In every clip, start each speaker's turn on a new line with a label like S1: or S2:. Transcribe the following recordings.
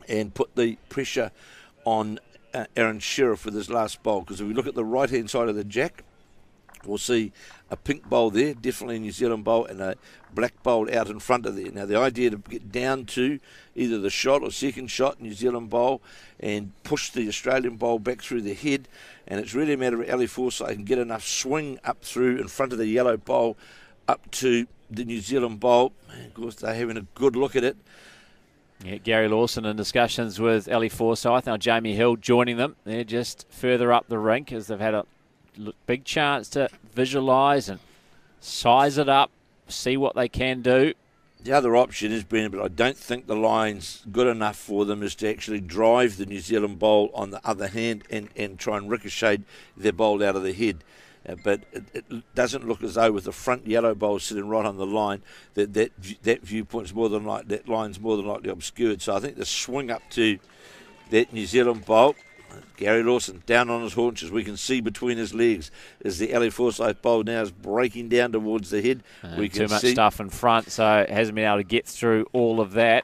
S1: and put the pressure on Aaron Sheriff with his last bowl. Because if we look at the right-hand side of the jack, we'll see a pink bowl there, definitely a New Zealand bowl, and a black bowl out in front of there. Now, the idea to get down to either the shot or second shot, New Zealand bowl, and push the Australian bowl back through the head. And it's really a matter of Ali Forsyth can get enough swing up through in front of the yellow bowl up to the New Zealand bowl. And of course, they're having a good look at it.
S2: Yeah, Gary Lawson in discussions with Ali Forsyth. Now Jamie Hill joining them. They're just further up the rink as they've had a big chance to visualise and size it up, see what they can do.
S1: The other option is, Brendan, but I don't think the line's good enough for them, is to actually drive the New Zealand bowl on the other hand and try and ricochet their bowl out of the head. But it doesn't look as though with the front yellow bowl sitting right on the line that viewpoint's more than like that line's more than likely obscured. So I think the swing up to that New Zealand bowl, Gary Lawson down on his haunches, we can see between his legs as the Ali Forsyth bowl now is breaking down towards the head. We can
S2: too much
S1: see
S2: stuff in front, so it hasn't been able to get through all of that.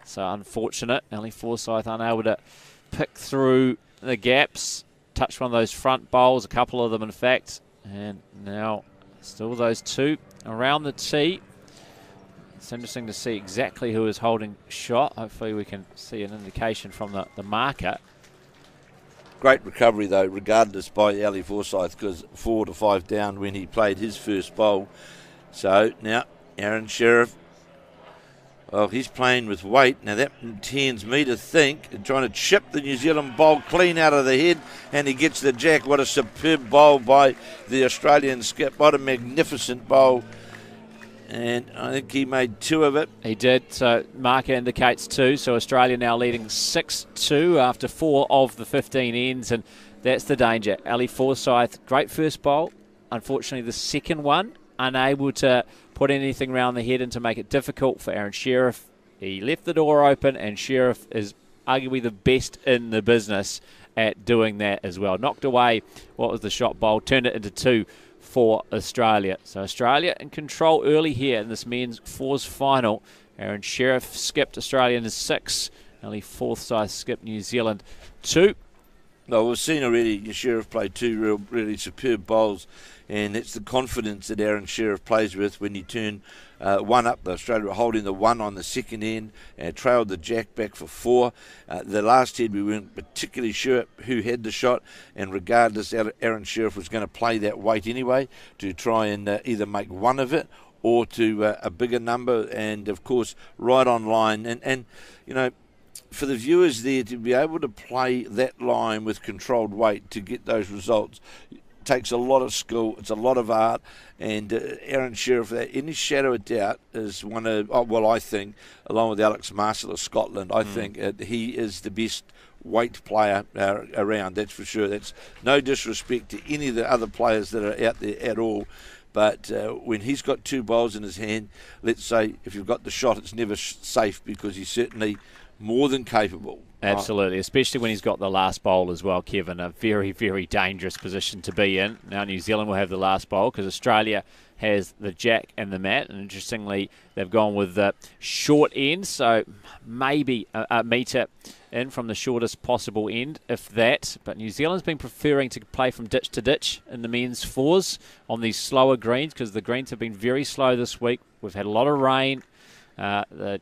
S2: So unfortunate. Ali Forsyth unable to pick through the gaps. Touched one of those front bowls, a couple of them in fact, and now still those two around the tee. It's interesting to see exactly who is holding shot. Hopefully we can see an indication from the marker.
S1: Great recovery though, regardless, by Ali Forsyth, because 4 to 5 down when he played his first bowl. So now Aaron Sheriff, well, he's playing with weight. Now that tends me to think, trying to chip the New Zealand bowl clean out of the head, and he gets the jack. What a superb bowl by the Australian skip. What a magnificent bowl. And I think he made 2 of it.
S2: He did, so marker indicates 2. So Australia now leading 6-2 after 4 of the 15 ends, and that's the danger. Ali Forsyth, great first bowl. Unfortunately, the second one, unable to put anything around the head and to make it difficult for Aaron Sheriff. He left the door open, and Sheriff is arguably the best in the business at doing that as well. Knocked away what was the shot bowl, turned it into 2 for Australia. So Australia in control early here in this men's fours final. Aaron Sheriff skipped Australia in 6. Ali Forsyth skipped New Zealand 2.
S1: No, we've seen already Sheriff play 2 really superb bowls, and it's the confidence that Aaron Sheriff plays with when you turn 1 up. The Australia holding the 1 on the second end and trailed the jack back for 4. The last head we weren't particularly sure who had the shot, and regardless, Aaron Sheriff was going to play that weight anyway to try and either make 1 of it or to a bigger number, and of course right on line. And you know, for the viewers there to be able to play that line with controlled weight to get those results takes a lot of skill. It's a lot of art, and Aaron Sheriff, any shadow of doubt, is one of, I think, along with Alex Marshall of Scotland, I think he is the best weight player around, that's for sure. That's no disrespect to any of the other players that are out there at all. But when he's got 2 bowls in his hand, let's say if you've got the shot, it's never safe, because he's certainly more than capable.
S2: Absolutely, especially when he's got the last bowl as well, Kevin. A very, very dangerous position to be in. Now New Zealand will have the last bowl because Australia has the jack and the mat. And interestingly, they've gone with the short end, so maybe a metre in from the shortest possible end, if that. But New Zealand's been preferring to play from ditch to ditch in the men's fours on these slower greens, because the greens have been very slow this week. We've had a lot of rain. The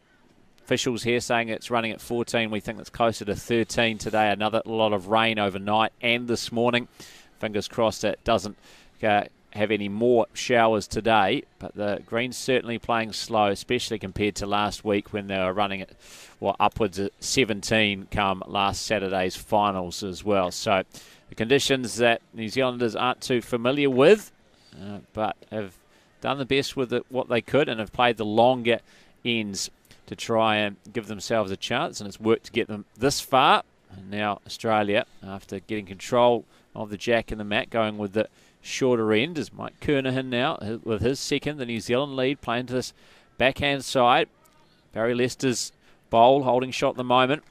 S2: officials here saying it's running at 14. We think it's closer to 13 today. Another lot of rain overnight and this morning. Fingers crossed it doesn't have any more showers today. But the green's certainly playing slow, especially compared to last week when they were running at upwards of 17 come last Saturday's finals as well. So the conditions that New Zealanders aren't too familiar with, but have done the best with it, what they could, and have played the longer ends to try and give themselves a chance, and it's worked to get them this far. And now Australia, after getting control of the jack and the mat, going with the shorter end, is Mike Kernahan now with his second. The New Zealand lead playing to this backhand side. Barry Lester's bowl holding shot at the moment,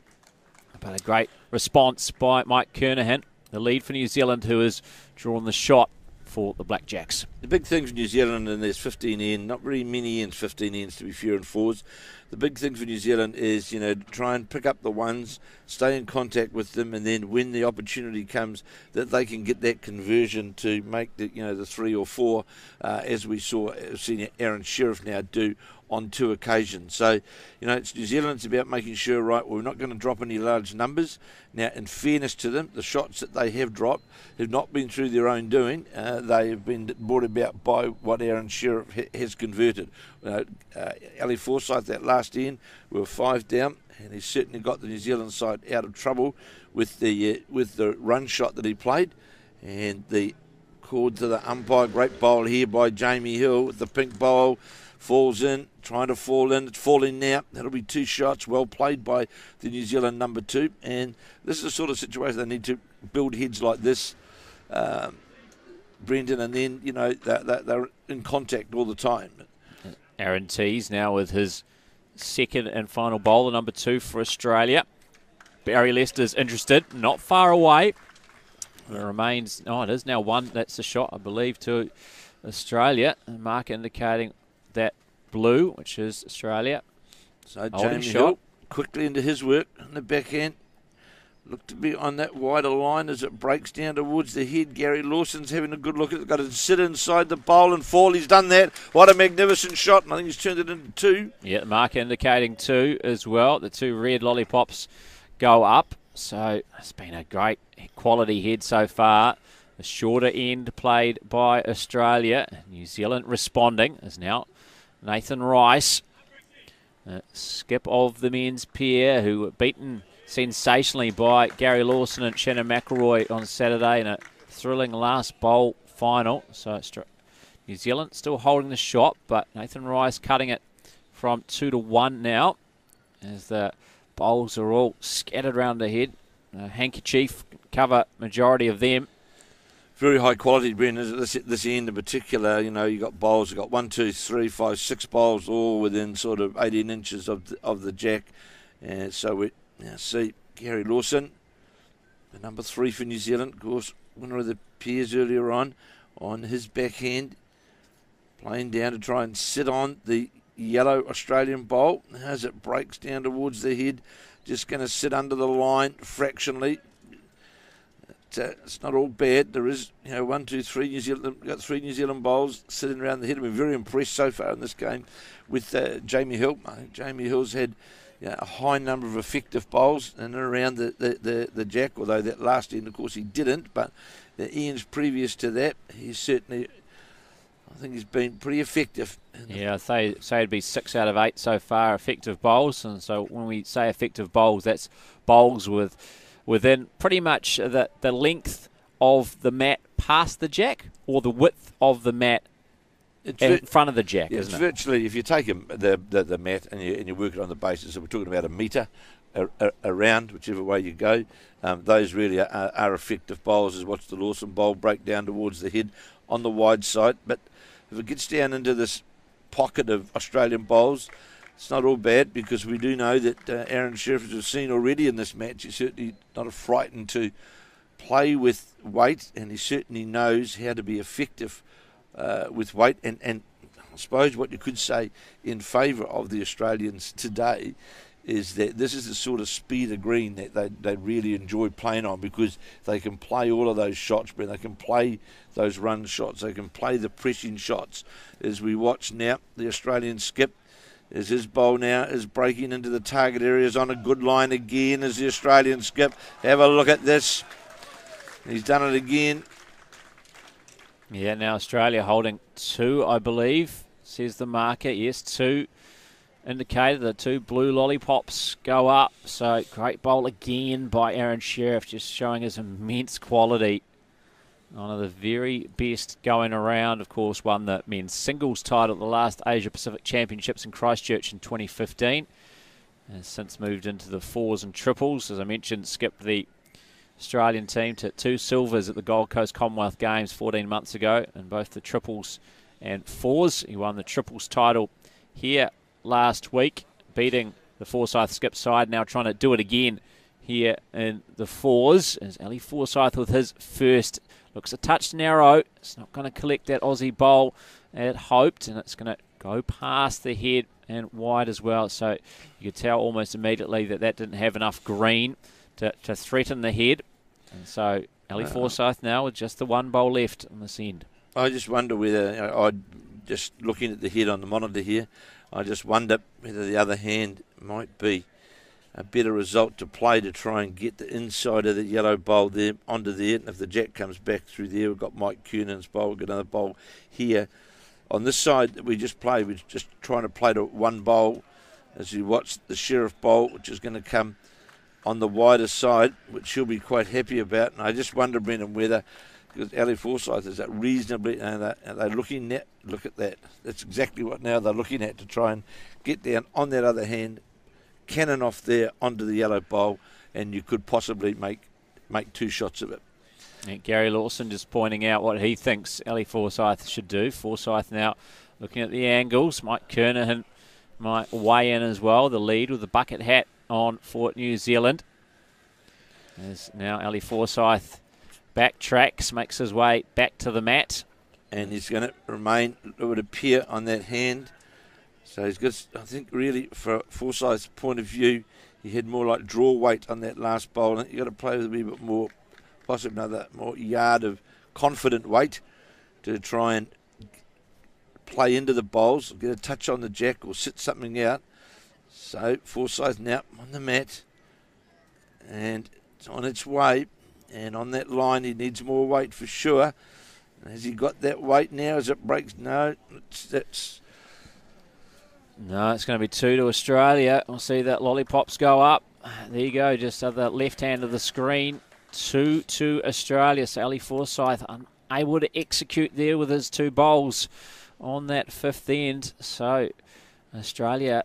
S2: but a great response by Mike Kernahan, the lead for New Zealand, who has drawn the shot for the Blackjacks.
S1: The big thing for New Zealand, and there's 15 ends, not very many ends, 15 ends to be fair and fours. The big thing for New Zealand is, try and pick up the ones, stay in contact with them, and then when the opportunity comes, that they can get that conversion to make the 3 or 4, as we seen Aaron Sheriff now do on 2 occasions. So, it's New Zealand. It's about making sure, right, we're not going to drop any large numbers. Now, in fairness to them, the shots that they have dropped have not been through their own doing. They have been brought about by what Aaron Sheriff has converted. Ali Forsyth, that last end, we were 5 down, and he certainly got the New Zealand side out of trouble with the run shot that he played, and the called to the umpire. Great bowl here by Jamie Hill with the pink bowl. Falls in, trying to fall in. It's falling now. That'll be 2 shots. Well played by the New Zealand number 2. And this is the sort of situation they need to build heads like this, Brendan, and then, they're in contact all the time.
S2: Aaron Tees now with his second and final bowler, number 2 for Australia. Barry Lester's interested, not far away. It remains, it is now 1. That's the shot, I believe, to Australia. The mark indicating that blue, which is Australia.
S1: So Jamie Hill quickly into his work on the backhand. Look to be on that wider line as it breaks down towards the head. Gary Lawson's having a good look at it. Got to sit inside the bowl and fall. He's done that. What a magnificent shot. And I think he's turned it into 2.
S2: Yeah, the mark indicating 2 as well. The 2 red lollipops go up. So it's been a great quality head so far. The shorter end played by Australia. New Zealand responding is now Nathan Rice, skip of the men's pair, who were beaten sensationally by Gary Lawson and Shannon McElroy on Saturday in a thrilling last bowl final. So New Zealand still holding the shot, but Nathan Rice cutting it from 2-1 now, as the bowls are all scattered around the head. Handkerchief cover majority of them.
S1: Very high quality, Brendan. This end in particular, you got bowls. You got 1, 2, 3, 5, 6 bowls, all within sort of 18 inches of the jack. And so we now see Gary Lawson, the number 3 for New Zealand, of course, winner of the pairs earlier on his backhand, playing down to try and sit on the yellow Australian bowl. As it breaks down towards the head, just going to sit under the line fractionally. It's not all bad. There is, 1, 2, 3 New Zealand. We've got 3 New Zealand bowls sitting around the head. I've been very impressed so far in this game with Jamie Hill. I think Jamie Hill's had a high number of effective bowls in and around the jack, although that last end, of course, he didn't. But the ends previous to that, he's certainly, I think he's been pretty effective.
S2: Yeah, I'd say it'd be 6 out of 8 so far effective bowls. And so when we say effective bowls, that's bowls within pretty much the length of the mat past the jack, or the width of the mat in front of the jack,
S1: yeah,
S2: isn't it?
S1: Virtually, if you take the mat and you work it on the basis, so we're talking about a metre around, whichever way you go, those really are effective bowls. Is watch the Lawson bowl break down towards the head on the wide side. But if it gets down into this pocket of Australian bowls, it's not all bad, because we do know that Aaron Sheriff, as we've seen already in this match, is certainly not frightened to play with weight, and he certainly knows how to be effective with weight. And I suppose what you could say in favour of the Australians today is that this is the sort of speed of green that they really enjoy playing on, because they can play all of those shots, but they can play those run shots, they can play the pressing shots. As we watch now, the Australian skip, as his bowl now is breaking into the target areas on a good line again, as the Australian skip. Have a look at this. He's done it again.
S2: Yeah, now Australia holding 2, I believe, says the marker. Yes, 2 indicated. The 2 blue lollipops go up. So great bowl again by Aaron Sheriff, just showing his immense quality. One of the very best going around. Of course, won the men's singles title at the last Asia Pacific Championships in Christchurch in 2015. Has since moved into the 4s and triples. As I mentioned, skipped the Australian team to 2 silvers at the Gold Coast Commonwealth Games 14 months ago in both the triples and 4s. He won the triples title here last week, beating the Forsyth skip side, now trying to do it again here in the 4s. As Ali Forsyth with his first Looks a touch narrow. It's not going to collect that Aussie bowl it hoped, and it's going to go past the head and wide as well. So you could tell almost immediately that didn't have enough green to threaten the head. And so Ali Forsyth now with just the one bowl left on this end.
S1: I just wonder whether, just looking at the head on the monitor here, I just wonder whether the other hand might be a better result to play to try and get the inside of the yellow bowl there onto there. And if the jack comes back through there, we've got Mike Kernan's bowl, we've got another bowl here. On this side that we just played, we're just trying to play to one bowl as you watch the Sheriff bowl, which is going to come on the wider side, which she'll be quite happy about. And I just wonder, Brendan, whether, because Ali Forsyth is that reasonably, they're looking at, look at that. That's exactly what now they're looking at to try and get down on that other hand, cannon off there onto the yellow bowl, and you could possibly make two shots of it.
S2: And Gary Lawson just pointing out what he thinks Ali Forsyth should do. Forsyth now looking at the angles. Mike Kernahan might weigh in as well. The lead with the bucket hat on for New Zealand. As now Ali Forsyth backtracks, makes his way back to the mat.
S1: And he's going to remain, it would appear, on that hand. So he's got, I think, really, for Forsyth's point of view, he had more like draw weight on that last bowl. I think you've got to play with a wee bit more, possibly another more yard of confident weight to try and play into the bowls, get a touch on the jack or sit something out. So Forsyth now on the mat, and it's on its way. And on that line, he needs more weight for sure. Has he got that weight now as it breaks? No,
S2: No, it's going to be 2 to Australia. We'll see that lollipops go up. There you go, just at the left hand of the screen. 2 to Australia. So Ali Forsyth unable to execute there with his two bowls on that fifth end. So Australia,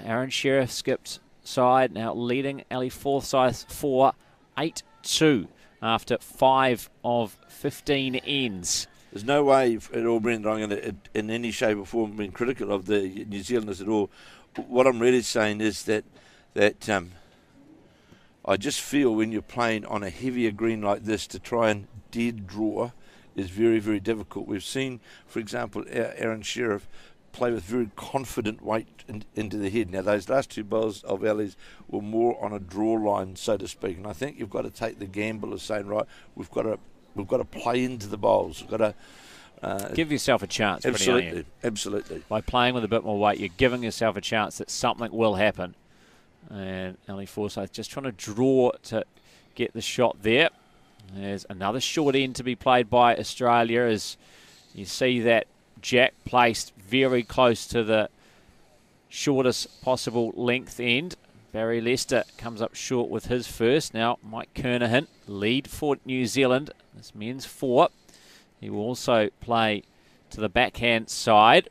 S2: Aaron Sheriff skipped side, now leading Ali Forsyth for 8-2 after 5 of 15 ends.
S1: There's no way at all, Brendan, I'm going to, in any shape or form, being critical of the New Zealanders at all. What I'm really saying is that I just feel when you're playing on a heavier green like this, to try and dead draw is very, very difficult. We've seen, for example, Aaron Sheriff play with very confident weight into the head. Now, those last two bowls of Ali's were more on a draw line, so to speak. And I think you've got to take the gamble of saying, right, we've got to play into the bowls. We've got to
S2: give yourself a chance.
S1: Absolutely, absolutely.
S2: By playing with a bit more weight, you're giving yourself a chance that something will happen. And Ali Forsyth just trying to draw to get the shot there. There's another short end to be played by Australia as you see that jack placed very close to the shortest possible length end. Barry Lester comes up short with his first. Now Mike Kernahan, lead for New Zealand. This men's 4. He will also play to the backhand side.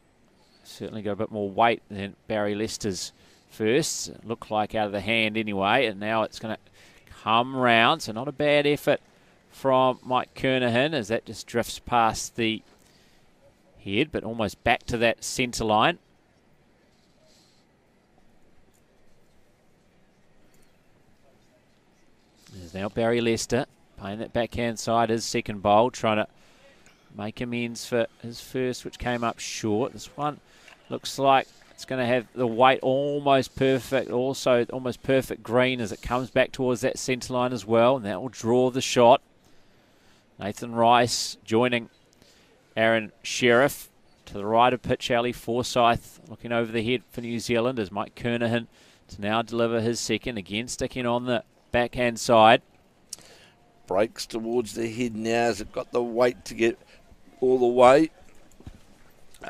S2: Certainly got a bit more weight than Barry Lester's first. It looked like out of the hand anyway, and now it's going to come round. So not a bad effort from Mike Kernahan as that just drifts past the head, but almost back to that centre line. There's now Barry Lester playing that backhand side, his second bowl, trying to make amends for his first, which came up short. This one looks like it's going to have the weight almost perfect, also almost perfect green as it comes back towards that centre line as well, and that will draw the shot. Nathan Rice joining Aaron Sheriff to the right of pitch. Ali Forsyth looking over the head for New Zealand as Mike Kernahan to now deliver his second, again sticking on the backhand side.
S1: Breaks towards the head now as it got the weight to get all the way.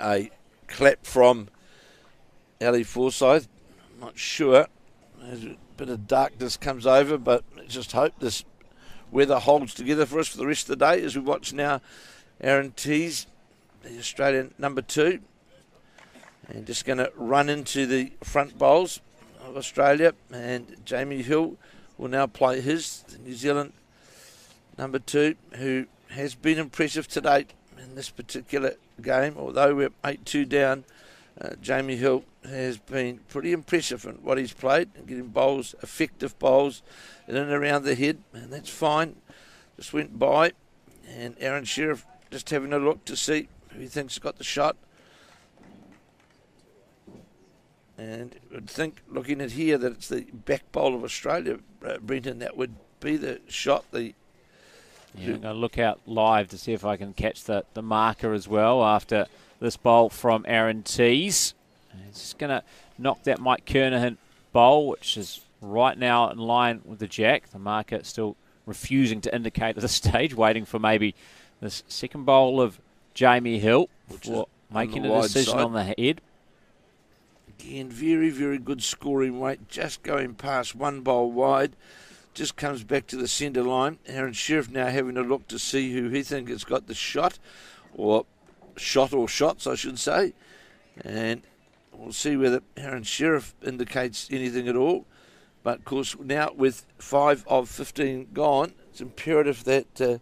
S1: A clap from Ali Forsyth. Not sure. There's a bit of darkness comes over, but let's just hope this weather holds together for us for the rest of the day as we watch now Aaron Tees, the Australian number 2. And just going to run into the front bowls of Australia. And Jamie Hill will now play his, the New Zealand number 2, who has been impressive to date in this particular game. Although we're 8-2 down, Jamie Hill has been pretty impressive in what he's played and getting bowls, effective bowls in and around the head, and that's fine. Just went by, And Aaron Sheriff just having a look to see who he thinks got the shot. And I would think, looking at here, that it's the back bowl of Australia, Brenton, that would be the shot.
S2: I'm going to look out live to see if I can catch the marker as well after this bowl from Aaron Tees. He's just going to knock that Mike Kernahan bowl, which is right now in line with the jack. The marker still refusing to indicate at this stage, waiting for maybe this second bowl of Jamie Hill before making a decision on the head.
S1: Again, very, very good scoring weight, just going past one bowl wide. Just comes back to the centre line. Aaron Sheriff now having a look to see who he thinks has got the shot, or shots, I should say. And we'll see whether Aaron Sheriff indicates anything at all. But, of course, now with 5 of 15 gone, it's imperative that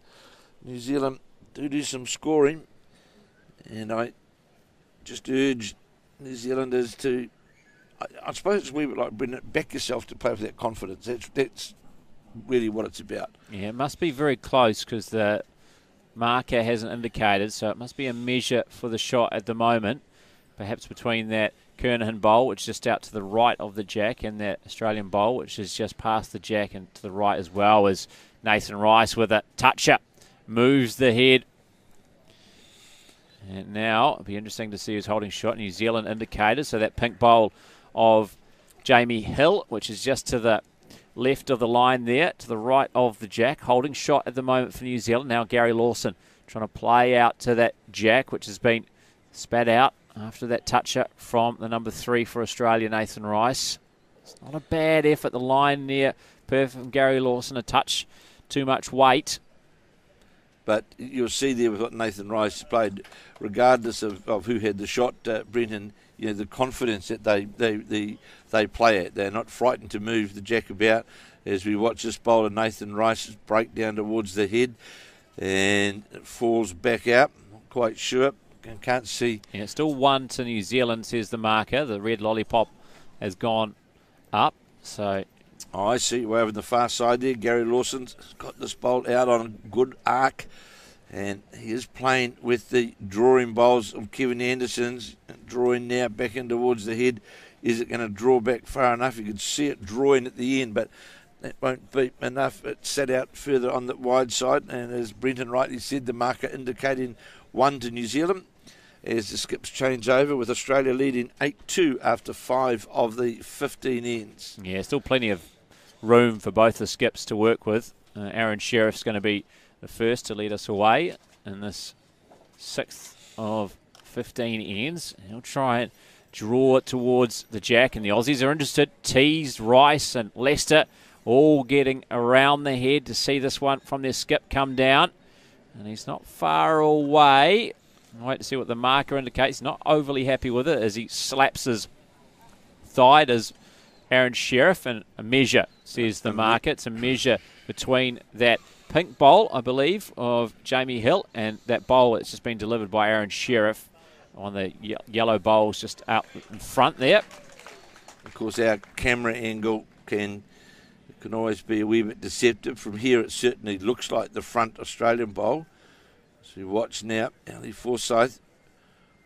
S1: New Zealand do some scoring. And I just urge New Zealanders to, I suppose it's a wee bit like Brendan, back yourself to play with that confidence. That's really what it's about.
S2: Yeah, it must be very close because the marker hasn't indicated, so it must be a measure for the shot at the moment, perhaps between that Kernahan bowl, which is just out to the right of the jack, and that Australian bowl, which is just past the jack and to the right as well, as Nathan Rice with a toucher moves the head. And now it'll be interesting to see who's holding shot. New Zealand indicated, so that pink bowl of Jamie Hill, which is just to the left of the line there, to the right of the jack, holding shot at the moment for New Zealand. Now Gary Lawson trying to play out to that jack, which has been spat out after that toucher from the number 3 for Australia, Nathan Rice. It's not a bad effort. The line there, perfect from Gary Lawson, a touch too much weight.
S1: But you'll see there with what Nathan Rice played, regardless of who had the shot, Brenton, the confidence that they play at. They're not frightened to move the jack about. As we watch this bowler, Nathan Rice break down towards the head and it falls back out. Not quite sure. Can't see.
S2: Yeah, still 1 to New Zealand, says the marker. The red lollipop has gone up. So
S1: I see way over on the far side there. Gary Lawson's got this bowl out on a good arc. And he is playing with the drawing bowls of Kevin Anderson's. Drawing now back in towards the head. Is it going to draw back far enough? You can see it drawing at the end, but that won't be enough. It sat out further on the wide side. And as Brenton rightly said, the marker indicating 1 to New Zealand. As the skips change over, with Australia leading 8-2 after 5 of the 15 ends.
S2: Yeah, still plenty of room for both the skips to work with. Aaron Sheriff's going to be the first to lead us away in this 6th of 15 ends. He'll try and draw it towards the jack, and the Aussies are interested. Tees, Rice and Lester all getting around the head to see this one from their skip come down. And he's not far away. I'll wait to see what the marker indicates. Not overly happy with it as he slaps his thigh as Aaron Sheriff, and a measure, says the marker. It's a measure between that pink bowl, I believe, of Jamie Hill and that bowl that's just been delivered by Aaron Sheriff on the yellow bowls just out in front there.
S1: Of course, our camera angle can always be a wee bit deceptive. From here, it certainly looks like the front Australian bowl. So we watch now, Ali Forsyth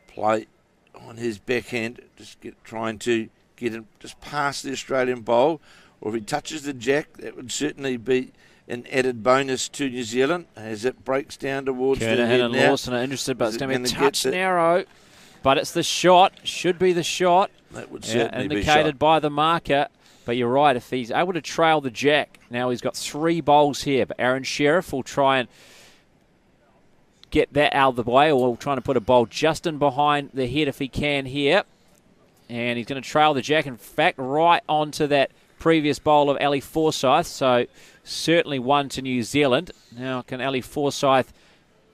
S1: play on his backhand, just trying to get him just past the Australian bowl. Or if he touches the jack, that would certainly be an added bonus to New Zealand as it breaks down towards the head now.
S2: Kernahan and Lawson are interested, but it's going to be a touch narrow. But it's the shot, should be the shot.
S1: That would certainly be
S2: indicated by the marker. But you're right, if he's able to trail the jack, now he's got 3 bowls here. But Aaron Sheriff will try and get that out of the way, or trying to put a bowl just in behind the head if he can here. And he's going to trail the jack, in fact, right onto that previous bowl of Ali Forsyth. So certainly 1 to New Zealand. Now can Ali Forsyth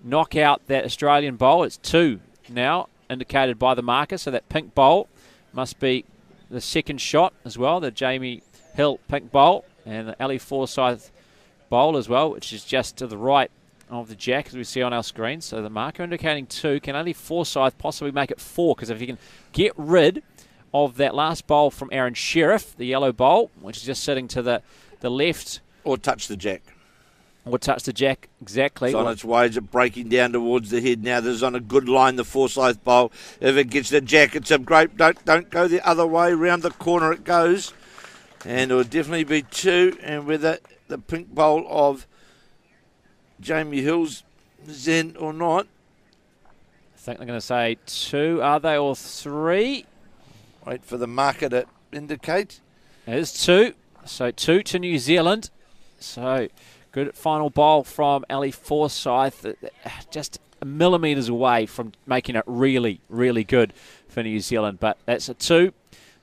S2: knock out that Australian bowl? It's 2 now, indicated by the marker. So that pink bowl must be the second shot as well, the Jamie Hill pink bowl, and the Ali Forsyth bowl as well, which is just to the right of the jack, as we see on our screen. So the marker indicating 2. Can Ali Forsyth possibly make it 4? Because if you can get rid of that last bowl from Aaron Sheriff, the yellow bowl, which is just sitting to the left.
S1: Or touch the jack.
S2: Will touch the jack exactly.
S1: It's on its way. It's breaking down towards the head now. There's on a good line, the Forsyth bowl. If it gets the jack, it's a great... Don't go the other way. Round the corner it goes. And it will definitely be 2. And whether the pink bowl of Jamie Hill's Zen or not.
S2: I think they're going to say 2, are they, or 3?
S1: Wait for the marker to indicate.
S2: It is 2. So 2 to New Zealand. So good final bowl from Ali Forsyth. Just millimetres away from making it really, really good for New Zealand. But that's a 2.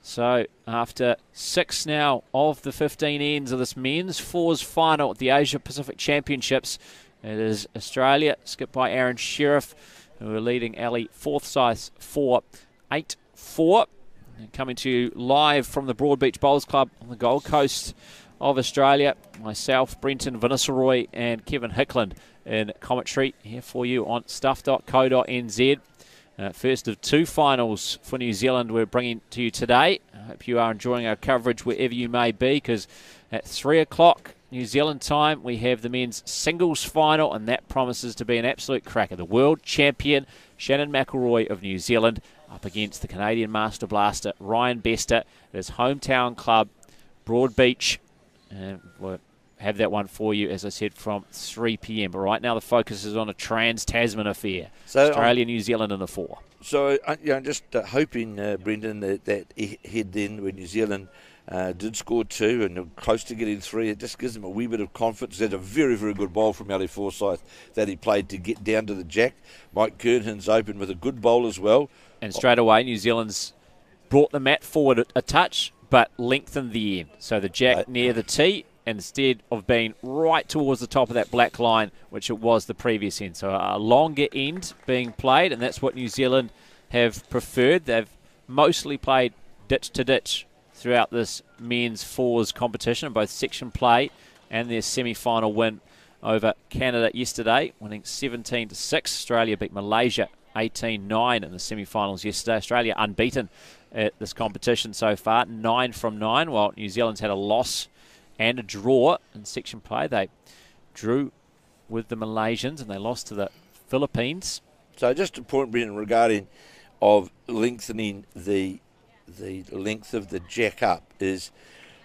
S2: So after 6 now of the 15 ends of this men's fours final at the Asia Pacific Championships, it is Australia, skipped by Aaron Sheriff, who are leading Ali Forsyth 4-8-4. Coming to you live from the Broadbeach Bowls Club on the Gold Coast of Australia. Myself, Brenton Vanessaroy, and Kevin Hickland in commentary here for you on stuff.co.nz. First of 2 finals for New Zealand we're bringing to you today. I hope you are enjoying our coverage wherever you may be, because at 3 o'clock New Zealand time we have the men's singles final, and that promises to be an absolute cracker. The world champion Shannon McElroy of New Zealand up against the Canadian Master Blaster Ryan Bester at his hometown club Broadbeach. And we'll have that one for you, as I said, from 3 p.m. But right now the focus is on a trans-Tasman affair. So Australia, New Zealand in the 4.
S1: So, just hoping, Brendan, that head then when New Zealand did score 2 and they're close to getting 3, it just gives them a wee bit of confidence. There's a very, very good bowl from Ali Forsyth that he played to get down to the jack. Mike Kernhin's open with a good bowl as well.
S2: And straight away, New Zealand's brought the mat forward a touch, but lengthened the end. So the jack near the tee, instead of being right towards the top of that black line, which it was the previous end. So a longer end being played, and that's what New Zealand have preferred. They've mostly played ditch to ditch throughout this men's fours competition, both section play and their semi-final win over Canada yesterday, winning 17-6. Australia beat Malaysia 18-9 in the semi-finals yesterday. Australia unbeaten at this competition so far, 9 from 9, while New Zealand's had a loss and a draw in section play. They drew with the Malaysians and they lost to the Philippines.
S1: So just a point, Brendan, regarding of lengthening the length of the jack up is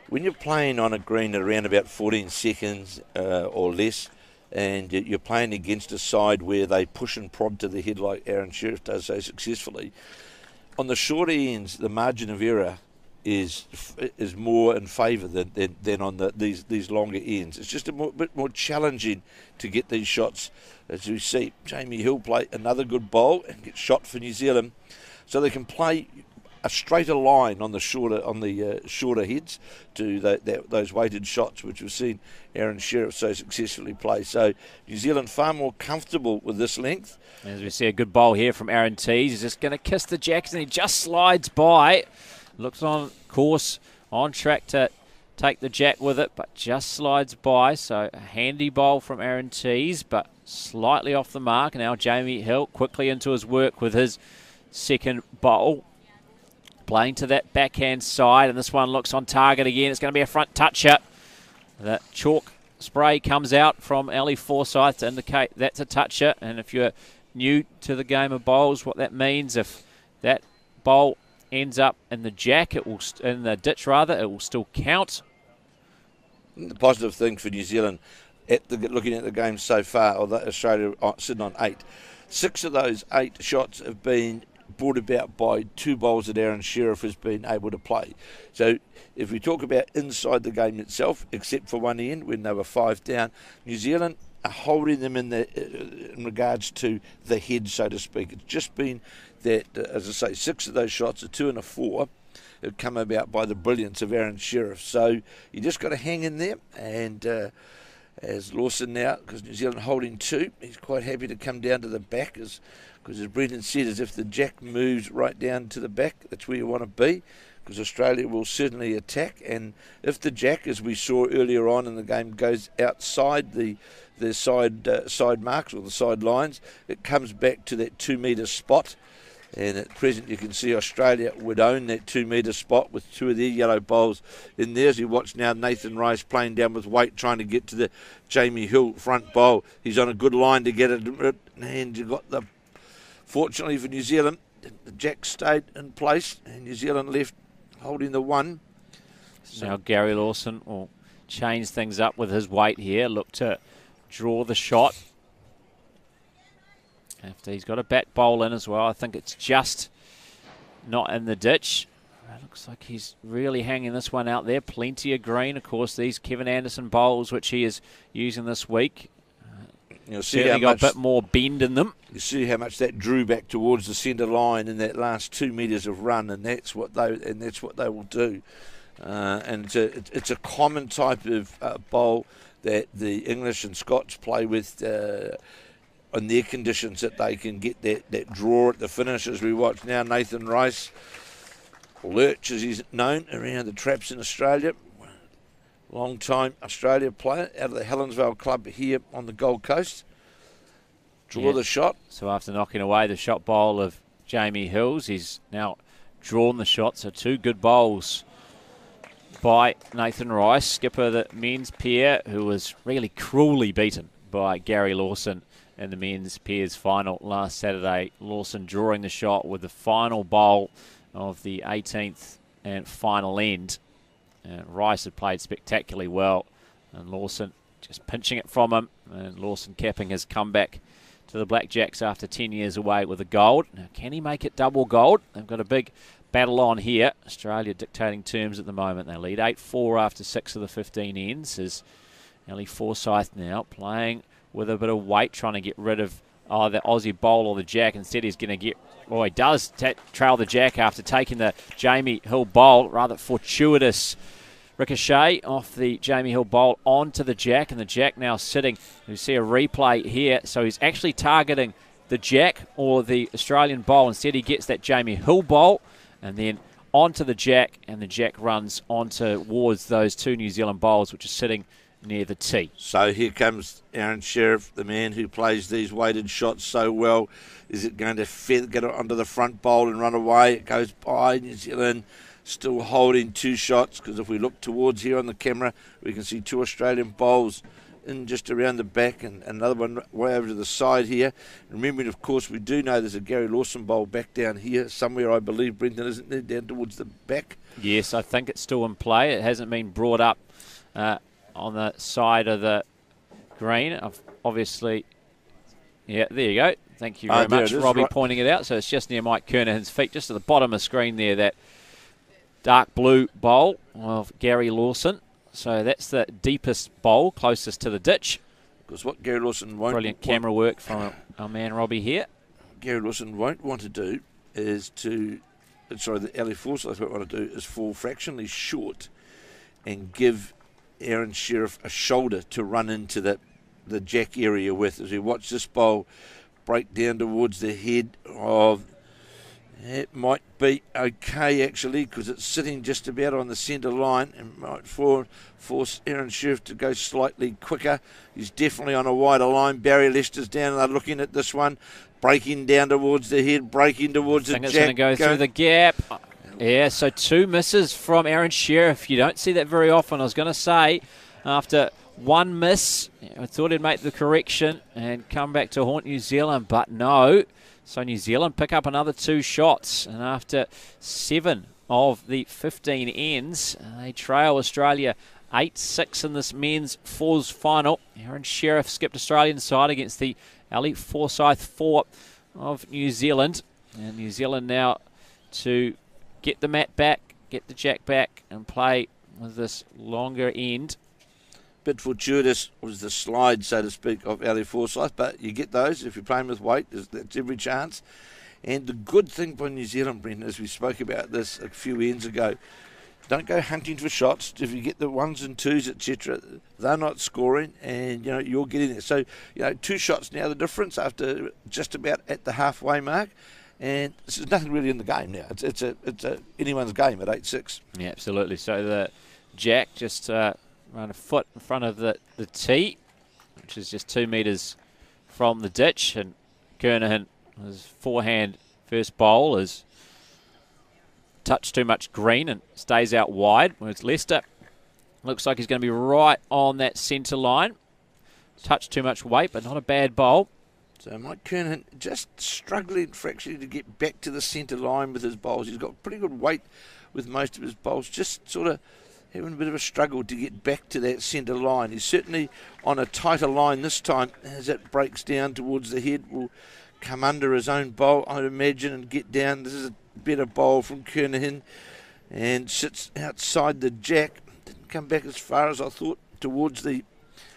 S1: when you're playing on a green at around about 14 seconds or less, and you're playing against a side where they push and prod to the head like Aaron Sheriff does so successfully, on the shorter ends the margin of error is more in favour than on these longer ends. It's just bit more challenging to get these shots. As you see, Jamie Hill play another good bowl and get shot for New Zealand, so they can play a straighter line on the shorter heads to those weighted shots, which we've seen Aaron Sheriff so successfully play. So New Zealand far more comfortable with this length.
S2: As we see a good bowl here from Aaron Tees. He's just going to kiss the jacks and he just slides by. Looks on course, on track to take the jack with it, but just slides by. So a handy bowl from Aaron Tees, but slightly off the mark. Now Jamie Hill quickly into his work with his second bowl. Playing to that backhand side, and this one looks on target again. It's going to be a front toucher. The chalk spray comes out from Ali Forsyth to indicate that's a toucher. And if you're new to the game of bowls, what that means, if that bowl ends up in the jack, it will in the ditch rather, it will still count.
S1: The positive thing for New Zealand, looking at the game so far, although Australia sitting on 8, 6 of those 8 shots have been brought about by 2 bowls that Aaron Sheriff has been able to play. So if we talk about inside the game itself, except for one end when they were 5 down, New Zealand are holding them in regards to the head, so to speak. It's just been that, as I say, 6 of those shots, a 2 and a 4, have come about by the brilliance of Aaron Sheriff. So you just got to hang in there, and as Lawson now, because New Zealand holding 2, he's quite happy to come down to the back, because as Brendan said, as if the jack moves right down to the back, that's where you want to be, because Australia will certainly attack. And if the jack, as we saw earlier on in the game, goes outside the side marks or the side lines, it comes back to that 2 metre spot And at present, you can see Australia would own that 2 metre spot with two of their yellow bowls in there. As you watch now, Nathan Rice playing down with weight, trying to get to the Jamie Hill front bowl. He's on a good line to get it, and you got the. Fortunately for New Zealand, the jack stayed in place, and New Zealand left holding the 1.
S2: So now Gary Lawson will change things up with his weight here. Look to draw the shot. After he's got a bat bowl in as well. I think it's just not in the ditch. It looks like he's really hanging this one out there. Plenty of green. Of course, these Kevin Anderson bowls, which he is using this week,
S1: you'll see
S2: certainly got a bit more bend in them.
S1: You see how much that drew back towards the centre line in that last 2 metres of run, and that's what they will do. And it's a common type of bowl that the English and Scots play with on their conditions, that they can get that draw at the finish. As we watch now, Nathan Rice, Lurch as he's known around the traps in Australia, long time Australia player out of the Helensvale club here on the Gold Coast. Draw the shot.
S2: So after knocking away the shot bowl of Jamie Hills, he's now drawn the shot. So 2 good bowls by Nathan Rice, skipper the men's pair, who was really cruelly beaten by Gary Lawson in the men's pairs final last Saturday. Lawson drawing the shot with the final bowl of the 18th and final end. Rice had played spectacularly well, and Lawson just pinching it from him, and Lawson capping his comeback to the Blackjacks after 10 years away with a gold. Now, can he make it double gold? They've got a big battle on here. Australia dictating terms at the moment. They lead 8-4 after 6 of the 15 ends. As Ellie Forsyth now playing with a bit of weight, trying to get rid of the Aussie bowl or the jack. Instead, he's going to get... Well, he does trail the jack after taking the Jamie Hill bowl. Rather fortuitous ricochet off the Jamie Hill bowl onto the jack, and the jack now sitting. You see a replay here. So he's actually targeting the jack or the Australian bowl. Instead, he gets that Jamie Hill bowl and then onto the jack, and the jack runs on towards those 2 New Zealand bowls, which are sitting near the tee.
S1: So here comes Aaron Sheriff, the man who plays these weighted shots so well. Is it going to get it onto the front bowl and run away? It goes by. New Zealand still holding 2 shots, because if we look towards here on the camera, we can see 2 Australian bowls in just around the back, and another one way over to the side here. Remembering, of course, we do know there's a Gary Lawson bowl back down here somewhere, I believe, Brendan, isn't there, down towards the back? Yes,
S2: I think it's still in play. It hasn't been brought up on the side of the green. Obviously, yeah, there you go. Thank you very much, Robbie, pointing it out. So it's just near Mike Kernahan's feet, just at the bottom of the screen there, that dark blue bowl of Gary Lawson. So that's the deepest bowl, closest to the ditch.
S1: Because what Gary Lawson won't...
S2: Brilliant camera work from our man Robbie here.
S1: Gary Lawson won't want to do is to... Sorry, the Ellie Forsyth won't want to do is fall fractionally short and give Aaron Sheriff a shoulder to run into the jack area with. As we watch this bowl break down towards the head of... It might be okay, actually, because it's sitting just about on the centre line, and might force Aaron Sheriff to go slightly quicker. He's definitely on a wider line. Barry Lester's down, and they're looking at this one, breaking down towards the head, breaking towards the jack. I think it's going to go through
S2: the gap. Yeah, so 2 misses from Aaron Sheriff. You don't see that very often. I was going to say, after 1 miss, I thought he'd make the correction and come back to haunt New Zealand, but no. So New Zealand pick up another 2 shots, and after 7 of the 15 ends, they trail Australia 8-6 in this men's fours final. Aaron Sheriff skipped Australian side against the Ellie Forsyth 4 of New Zealand. And New Zealand now to get the mat back, get the jack back, and play with this longer end.
S1: Bit fortuitous was the slide, so to speak, of Ellie Forsyth, but you get those if you're playing with weight. That's every chance. And the good thing for New Zealand, Brendan, as we spoke about this a few ends ago, don't go hunting for shots. If you get the 1s and 2s, etc., they're not scoring, and you're getting it. So 2 shots now, the difference after just about at the halfway mark. And there's nothing really in the game now. It's anyone's game at 8-6.
S2: Yeah, absolutely. So the jack just run a foot in front of the tee, which is just 2 metres from the ditch, and Kernahan was forehand First bowl is touched too much green and stays out wide. Whereas Lester looks like he's going to be right on that centre line. Touched too much weight, but not a bad bowl.
S1: So Mike Kernahan just struggling for actually to get back to the centre line with his bowls. He's got pretty good weight with most of his bowls, just sort of having a bit of a struggle to get back to that centre line. He's certainly on a tighter line this time as it breaks down towards the head. Will come under his own bowl, I'd imagine, and get down. This is a better bowl from Kernahan and sits outside the jack. Didn't come back as far as I thought towards the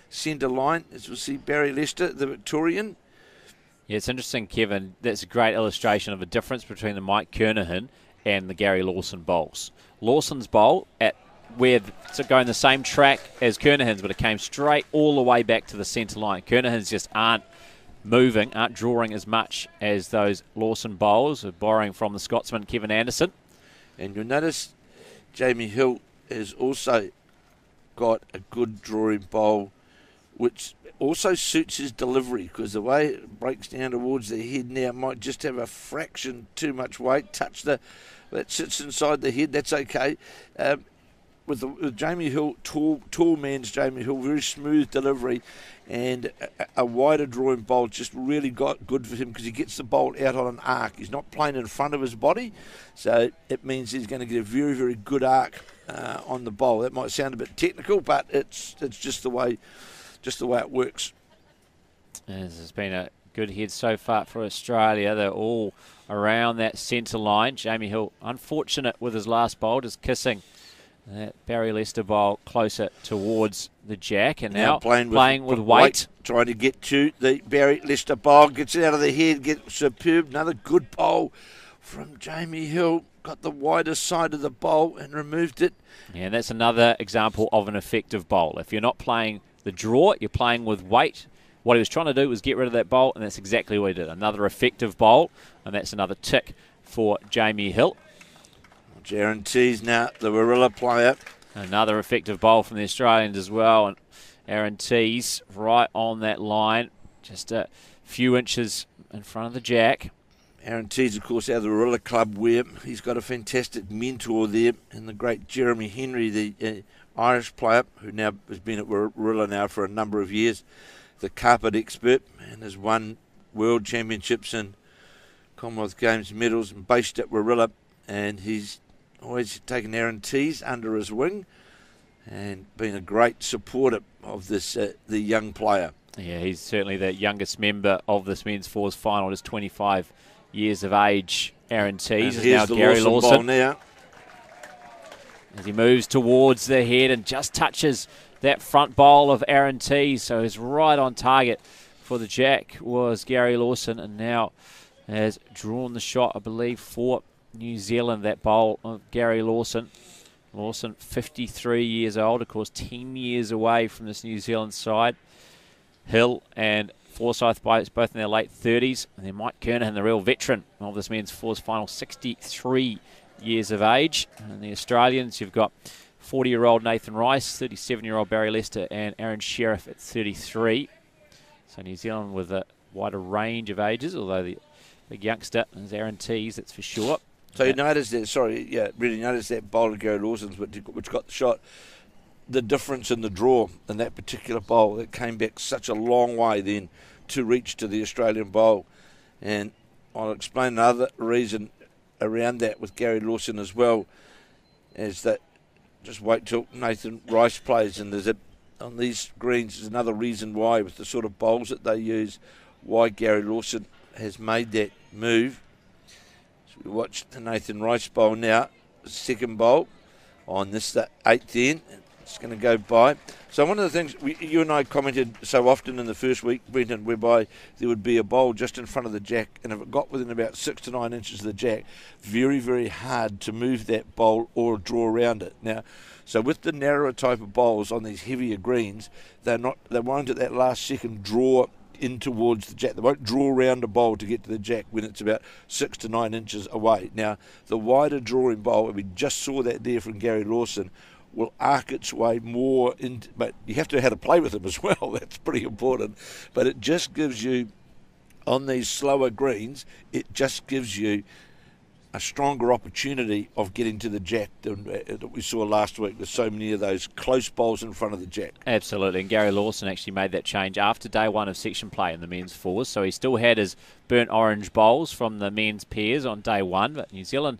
S1: centre line. As we'll see, Barry Lester, the Victorian.
S2: Yeah, it's interesting, Kevin. That's a great illustration of a difference between the Mike Kernahan and the Gary Lawson bowls. Lawson's bowl at where it's going the same track as Kernahan's, but it came straight all the way back to the centre line. Kernahan's just aren't moving, aren't drawing as much as those Lawson bowls, borrowing from the Scotsman Kevin Anderson.
S1: And you'll notice Jamie Hill has also got a good drawing bowl, which also suits his delivery, because the way it breaks down towards the head now might just have a fraction too much weight. Touch that sits inside the head, that's okay. With Jamie Hill, tall man's Jamie Hill, very smooth delivery, and a wider drawing bowl just really got good for him because he gets the bowl out on an arc. He's not playing in front of his body, so it means he's going to get a very, very good arc on the bowl. That might sound a bit technical, but it's just the way it works.
S2: This has been a good head so far for Australia. They're all around that centre line. Jamie Hill, unfortunate with his last bowl, just kissing that Barry Lester bowl closer towards the jack, and now playing with weight.
S1: Trying to get to the Barry Lester bowl, gets it out of the head, gets superb. Another good bowl from Jamie Hill. Got the wider side of the bowl and removed it.
S2: Yeah, that's another example of an effective bowl. If you're not playing the draw, you're playing with weight. What he was trying to do was get rid of that bowl, and that's exactly what he did. Another effective bowl, and that's another tick for Jamie Hill.
S1: Guarantees now, the Warilla player.
S2: Another effective bowl from the Australians as well. And Aaron Tees right on that line, just a few inches in front of the jack.
S1: Aaron Tees, of course, out of the Warilla Club, where he's got a fantastic mentor there, and the great Jeremy Henry, the Irish player, who now has been at Warilla now for a number of years, the carpet expert, and has won World Championships and Commonwealth Games medals, and based at Warilla, and he's always taken Aaron Tees under his wing and been a great supporter of this the young player.
S2: Yeah, he's certainly the youngest member of this men's fours final, just 25 years of age. Aaron Tees is now Gary Lawson.
S1: Now.
S2: As he moves towards the head and just touches that front bowl of Aaron Tees, so he's right on target for the jack was Gary Lawson, and now has drawn the shot, I believe, for New Zealand, that bowl of Gary Lawson. Lawson, 53 years old, of course, 10 years away from this New Zealand side. Hill and Forsyth both in their late 30s. And then Mike Kernahan, the real veteran of this men's fours final, 63 years of age. And the Australians, you've got 40-year-old Nathan Rice, 37-year-old Barry Lester, and Aaron Sheriff at 33. So New Zealand with a wider range of ages, although the big youngster is Aaron Tees, that's for sure.
S1: So you noticed that, really noticed that bowl of Gary Lawson's, which got the shot. The difference in the draw in that particular bowl, it came back such a long way then to reach to the Australian bowl. And I'll explain another reason around that with Gary Lawson as well, is that just wait till Nathan Rice plays, and on these greens is another reason why, with the sort of bowls that they use, why Gary Lawson has made that move. We watch the Nathan Rice bowl now, second bowl on this, the 8th end. It's going to go by. So one of the things you and I commented so often in the first week, Brenton, whereby there would be a bowl just in front of the jack, and if it got within about 6 to 9 inches of the jack, very, very hard to move that bowl or draw around it. Now, so with the narrower type of bowls on these heavier greens, they won't at that last second draw in towards the jack. They won't draw around a bowl to get to the jack when it's about 6 to 9 inches away. Now, the wider drawing bowl, and we just saw that there from Gary Lawson, will arc its way more into, but you have to know how to play with them as well. That's pretty important. But it just gives you on these slower greens, it just gives you a stronger opportunity of getting to the jack than that we saw last week with so many of those close bowls in front of the jack.
S2: Absolutely, and Gary Lawson actually made that change after day one of section play in the men's fours, so he still had his burnt orange bowls from the men's pairs on day one, but New Zealand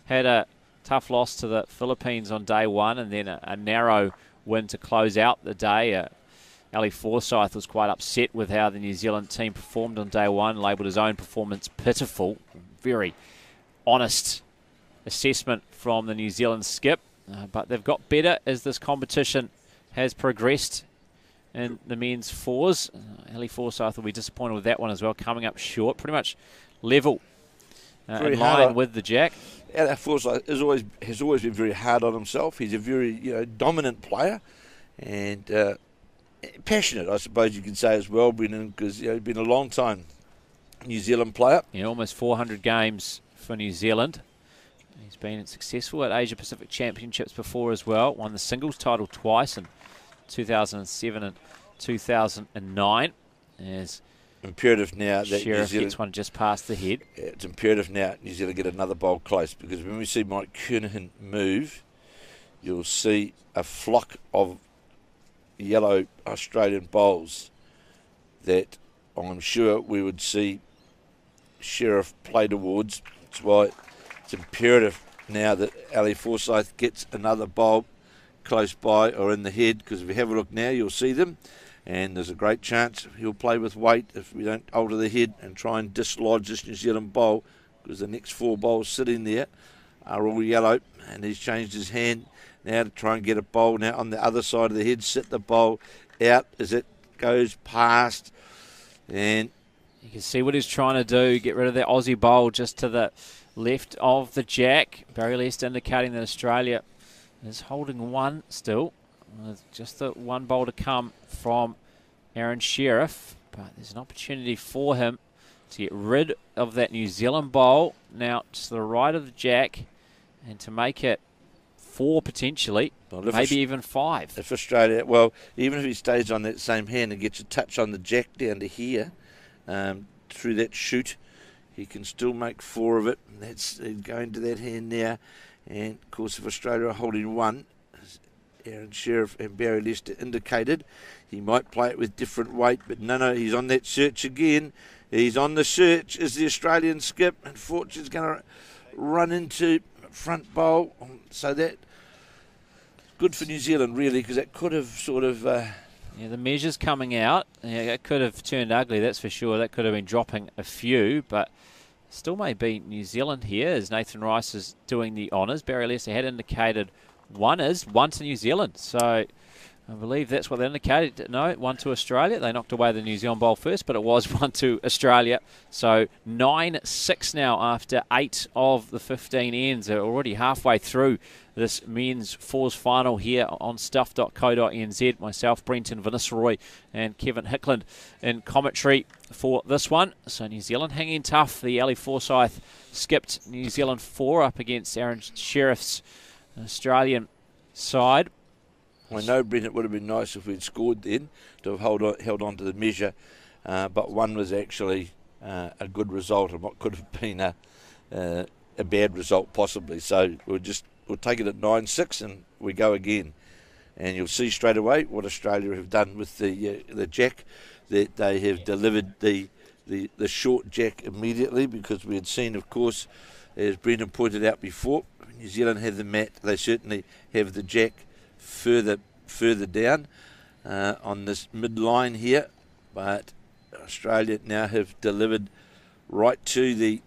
S2: had a tough loss to the Philippines on day one and then a narrow win to close out the day. Ali Forsyth was quite upset with how the New Zealand team performed on day one, labelled his own performance pitiful. Very honest assessment from the New Zealand skip, but they've got better as this competition has progressed in the men's fours. Ali Forsyth will be disappointed with that one as well, coming up short, pretty much level in line with the jack.
S1: Ali Forsyth has always been very hard on himself. He's a very dominant player and passionate, I suppose you could say as well, Brendan, because he's been a long time New Zealand player.
S2: Yeah, almost 400 games for New Zealand. He's been successful at Asia Pacific Championships before as well. Won the singles title twice in 2007 and 2009. As
S1: imperative now that
S2: Sheriff
S1: New Zealand
S2: gets one just past the head.
S1: It's imperative now New Zealand get another bowl close, because when we see Mike Kernahan move, you'll see a flock of yellow Australian bowls that I'm sure we would see Sheriff play towards. That's why it's imperative now that Ali Forsyth gets another bowl close by or in the head, because if you have a look now, you'll see them, and there's a great chance he'll play with weight if we don't alter the head and try and dislodge this New Zealand bowl, because the next four bowls sitting there are all yellow, and he's changed his hand now to try and get a bowl now on the other side of the head, sit the bowl out as it goes past, and
S2: you can see what he's trying to do, get rid of the Aussie bowl just to the left of the jack. Barry Lester indicating that Australia is holding one still, with just the one bowl to come from Aaron Sheriff, but there's an opportunity for him to get rid of that New Zealand bowl now to the right of the jack and to make it 4 potentially, maybe even 5.
S1: If Australia, well, even if he stays on that same hand and gets a touch on the jack down to here, through that shoot, he can still make 4 of it. And that's going to that hand now. And of course, if Australia are holding one, as Aaron Sheriff and Barry Lester indicated, he might play it with different weight, but no, he's on that search again. He's on the search as the Australian skip, and Fortune's going to run into front bowl. So that good for New Zealand, really, because that could have sort of
S2: the measures coming out. Yeah, it could have turned ugly, that's for sure. That could have been dropping a few, but still may be New Zealand here as Nathan Rice is doing the honours. Barry Lester had indicated one to New Zealand. So I believe that's what they indicated. No, 1 to Australia. They knocked away the New Zealand bowl first, but it was 1 to Australia. So 9-6 now after 8 of the 15 ends. They're already halfway through this men's fours final here on stuff.co.nz. Myself, Brenton Vanessa-Roy and Kevin Hickland in commentary for this one. So New Zealand hanging tough. The Ali Forsyth skipped New Zealand 4 up against Aaron Sheriff's Australian side.
S1: I know, Brent, it would have been nice if we'd scored then to have held on to the measure, but one was actually a good result of what could have been a bad result possibly. So we'll take it at 9-6 and we go again. And you'll see straight away what Australia have done with the jack, that they have delivered the short jack immediately, because we had seen, of course, as Brendan pointed out before, New Zealand have the mat. They certainly have the jack further down on this midline here, but Australia now have delivered right to the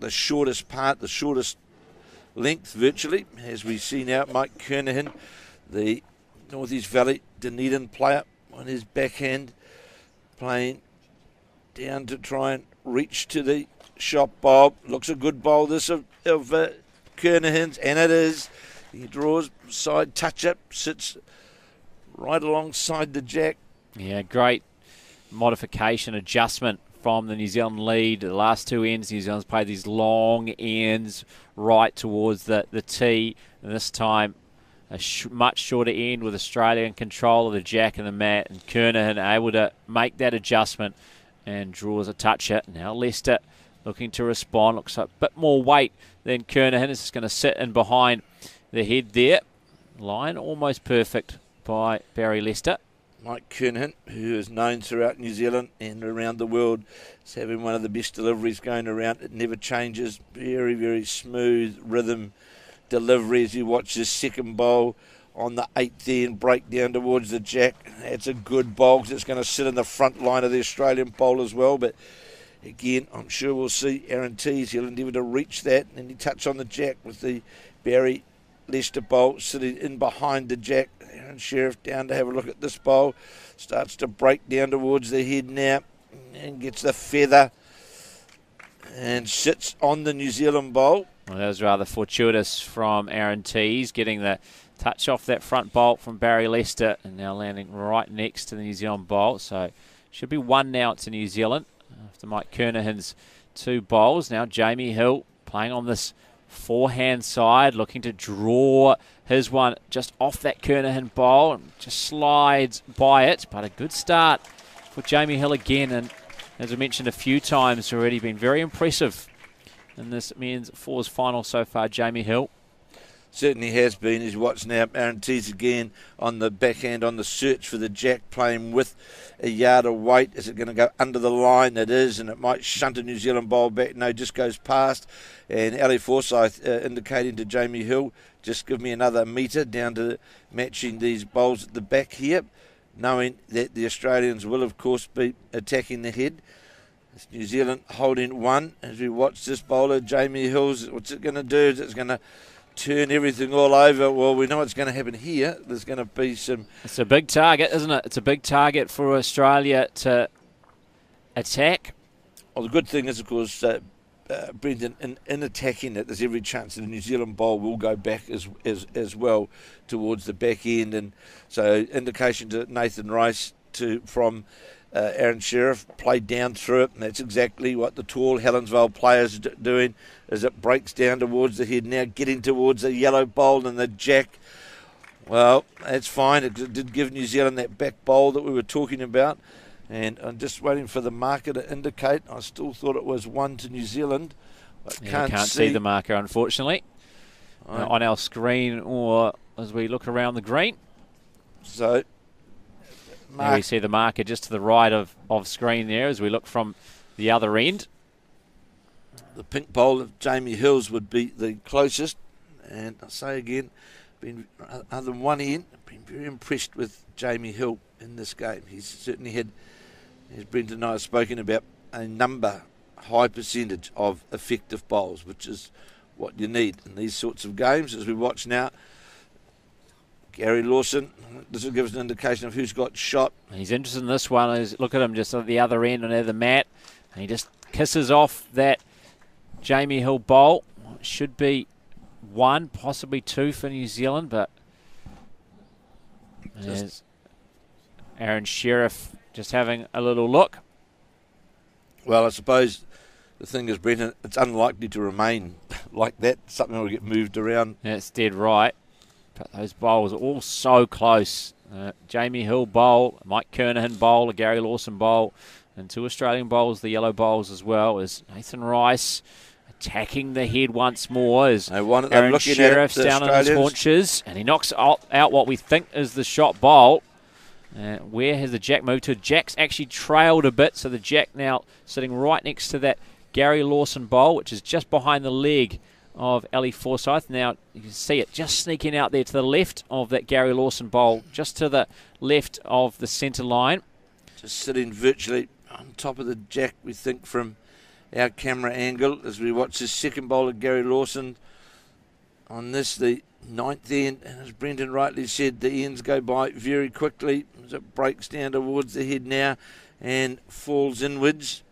S1: shortest part, the shortest length virtually, as we see now. Mike Kernahan, the North East Valley Dunedin player, on his backhand, playing down to try and reach to the shot bowl. Looks a good bowl this of Kernahan's, and it is. He draws side touch up, sits right alongside the jack. Yeah,
S2: great modification, adjustment from the New Zealand lead. The last 2 ends, New Zealand's played these long ends right towards the tee, and this time a much shorter end with Australia in control of the jack and the mat, and Kernahan able to make that adjustment and draws a touch it. Now Leicester looking to respond. Looks like a bit more weight than Kernahan. It's just going to sit in behind the head there. Line almost perfect by Barry Leicester.
S1: Mike Kernahan, who is known throughout New Zealand and around the world as having one of the best deliveries going around. It never changes. Very, very smooth rhythm delivery as you watch this second bowl on the 8th end, break down towards the jack. It's a good bowl because it's going to sit in the front line of the Australian bowl as well. But again, I'm sure we'll see Aaron Tees. He'll endeavour to reach that, and he touch on the jack with the Barry Leicester bowl sitting in behind the jack. Aaron Sheriff down to have a look at this bowl. Starts to break down towards the head now and gets the feather and sits on the New Zealand bowl.
S2: Well, that was rather fortuitous from Aaron Tees, getting the touch off that front bolt from Barry Leicester and now landing right next to the New Zealand bowl. So should be 1 now to New Zealand after Mike Kernahan's 2 bowls. Now Jamie Hill playing on this forehand side, looking to draw his one just off that Kernahan bowl and just slides by it. But a good start for Jamie Hill again, and as I mentioned a few times already, been very impressive in this men's fours final so far, Jamie Hill.
S1: Certainly has been. As you watch now, Aaron Tees again on the backhand on the search for the jack, playing with a yard of weight. Is it going to go under the line? It is, and it might shunt a New Zealand bowl back. No, just goes past. And Ali Forsyth indicating to Jamie Hill, just give me another metre down to matching these bowls at the back here, knowing that the Australians will, of course, be attacking the head. It's New Zealand holding 1 as we watch this bowler, Jamie Hills. What's it going to do? It's going to turn everything all over. Well, we know what's going to happen here. There's going to be some...
S2: It's a big target, isn't it? It's a big target for Australia to attack.
S1: Well, the good thing is, of course, Brendan, in attacking it, there's every chance that the New Zealand bowl will go back as well towards the back end. And so indication to Nathan Rice from Aaron Sheriff, play down through it, and that's exactly what the tall Helensvale players are doing, as it breaks down towards the head, now getting towards the yellow bowl and the jack. Well, that's fine. It did give New Zealand that back bowl that we were talking about, and I'm just waiting for the marker to indicate. I still thought it was 1 to New Zealand. But
S2: can't see the marker, unfortunately, on our screen or as we look around the green.
S1: So
S2: now we see the marker just to the right of screen there as we look from the other end.
S1: The pink bowl of Jamie Hills would be the closest. And I say again, been other than one end, been very impressed with Jamie Hill in this game. He's certainly had, as Brendan and I have spoken about, a high percentage of effective bowls, which is what you need in these sorts of games. As we watch now, Gary Lawson, this will give us an indication of who's got shot.
S2: He's interested in this one. Look at him just at the other end on the mat. And he just kisses off that Jamie Hill bowl. Should be 1, possibly 2 for New Zealand, but there's Aaron Sheriff just having a little look.
S1: Well, I suppose the thing is, Brendan, it's unlikely to remain like that. Something will get moved around.
S2: That's dead right. But those bowls are all so close. Jamie Hill bowl, Mike Kernahan bowl, a Gary Lawson bowl, and 2 Australian bowls, the yellow bowls as well, as Nathan Rice attacking the head once more as Aaron Sheriff's down on his haunches, and he knocks out what we think is the shot bowl. Where has the jack moved to? Jack's actually trailed a bit, so the jack now sitting right next to that Gary Lawson bowl, which is just behind the leg of Ali Forsyth. Now you can see it just sneaking out there to the left of that Gary Lawson bowl, just to the left of the centre line.
S1: Just sitting virtually on top of the jack, we think, from our camera angle as we watch this second bowl of Gary Lawson. On this, the 9th end, and as Brendan rightly said, the ends go by very quickly as it breaks down towards the head now and falls inwards.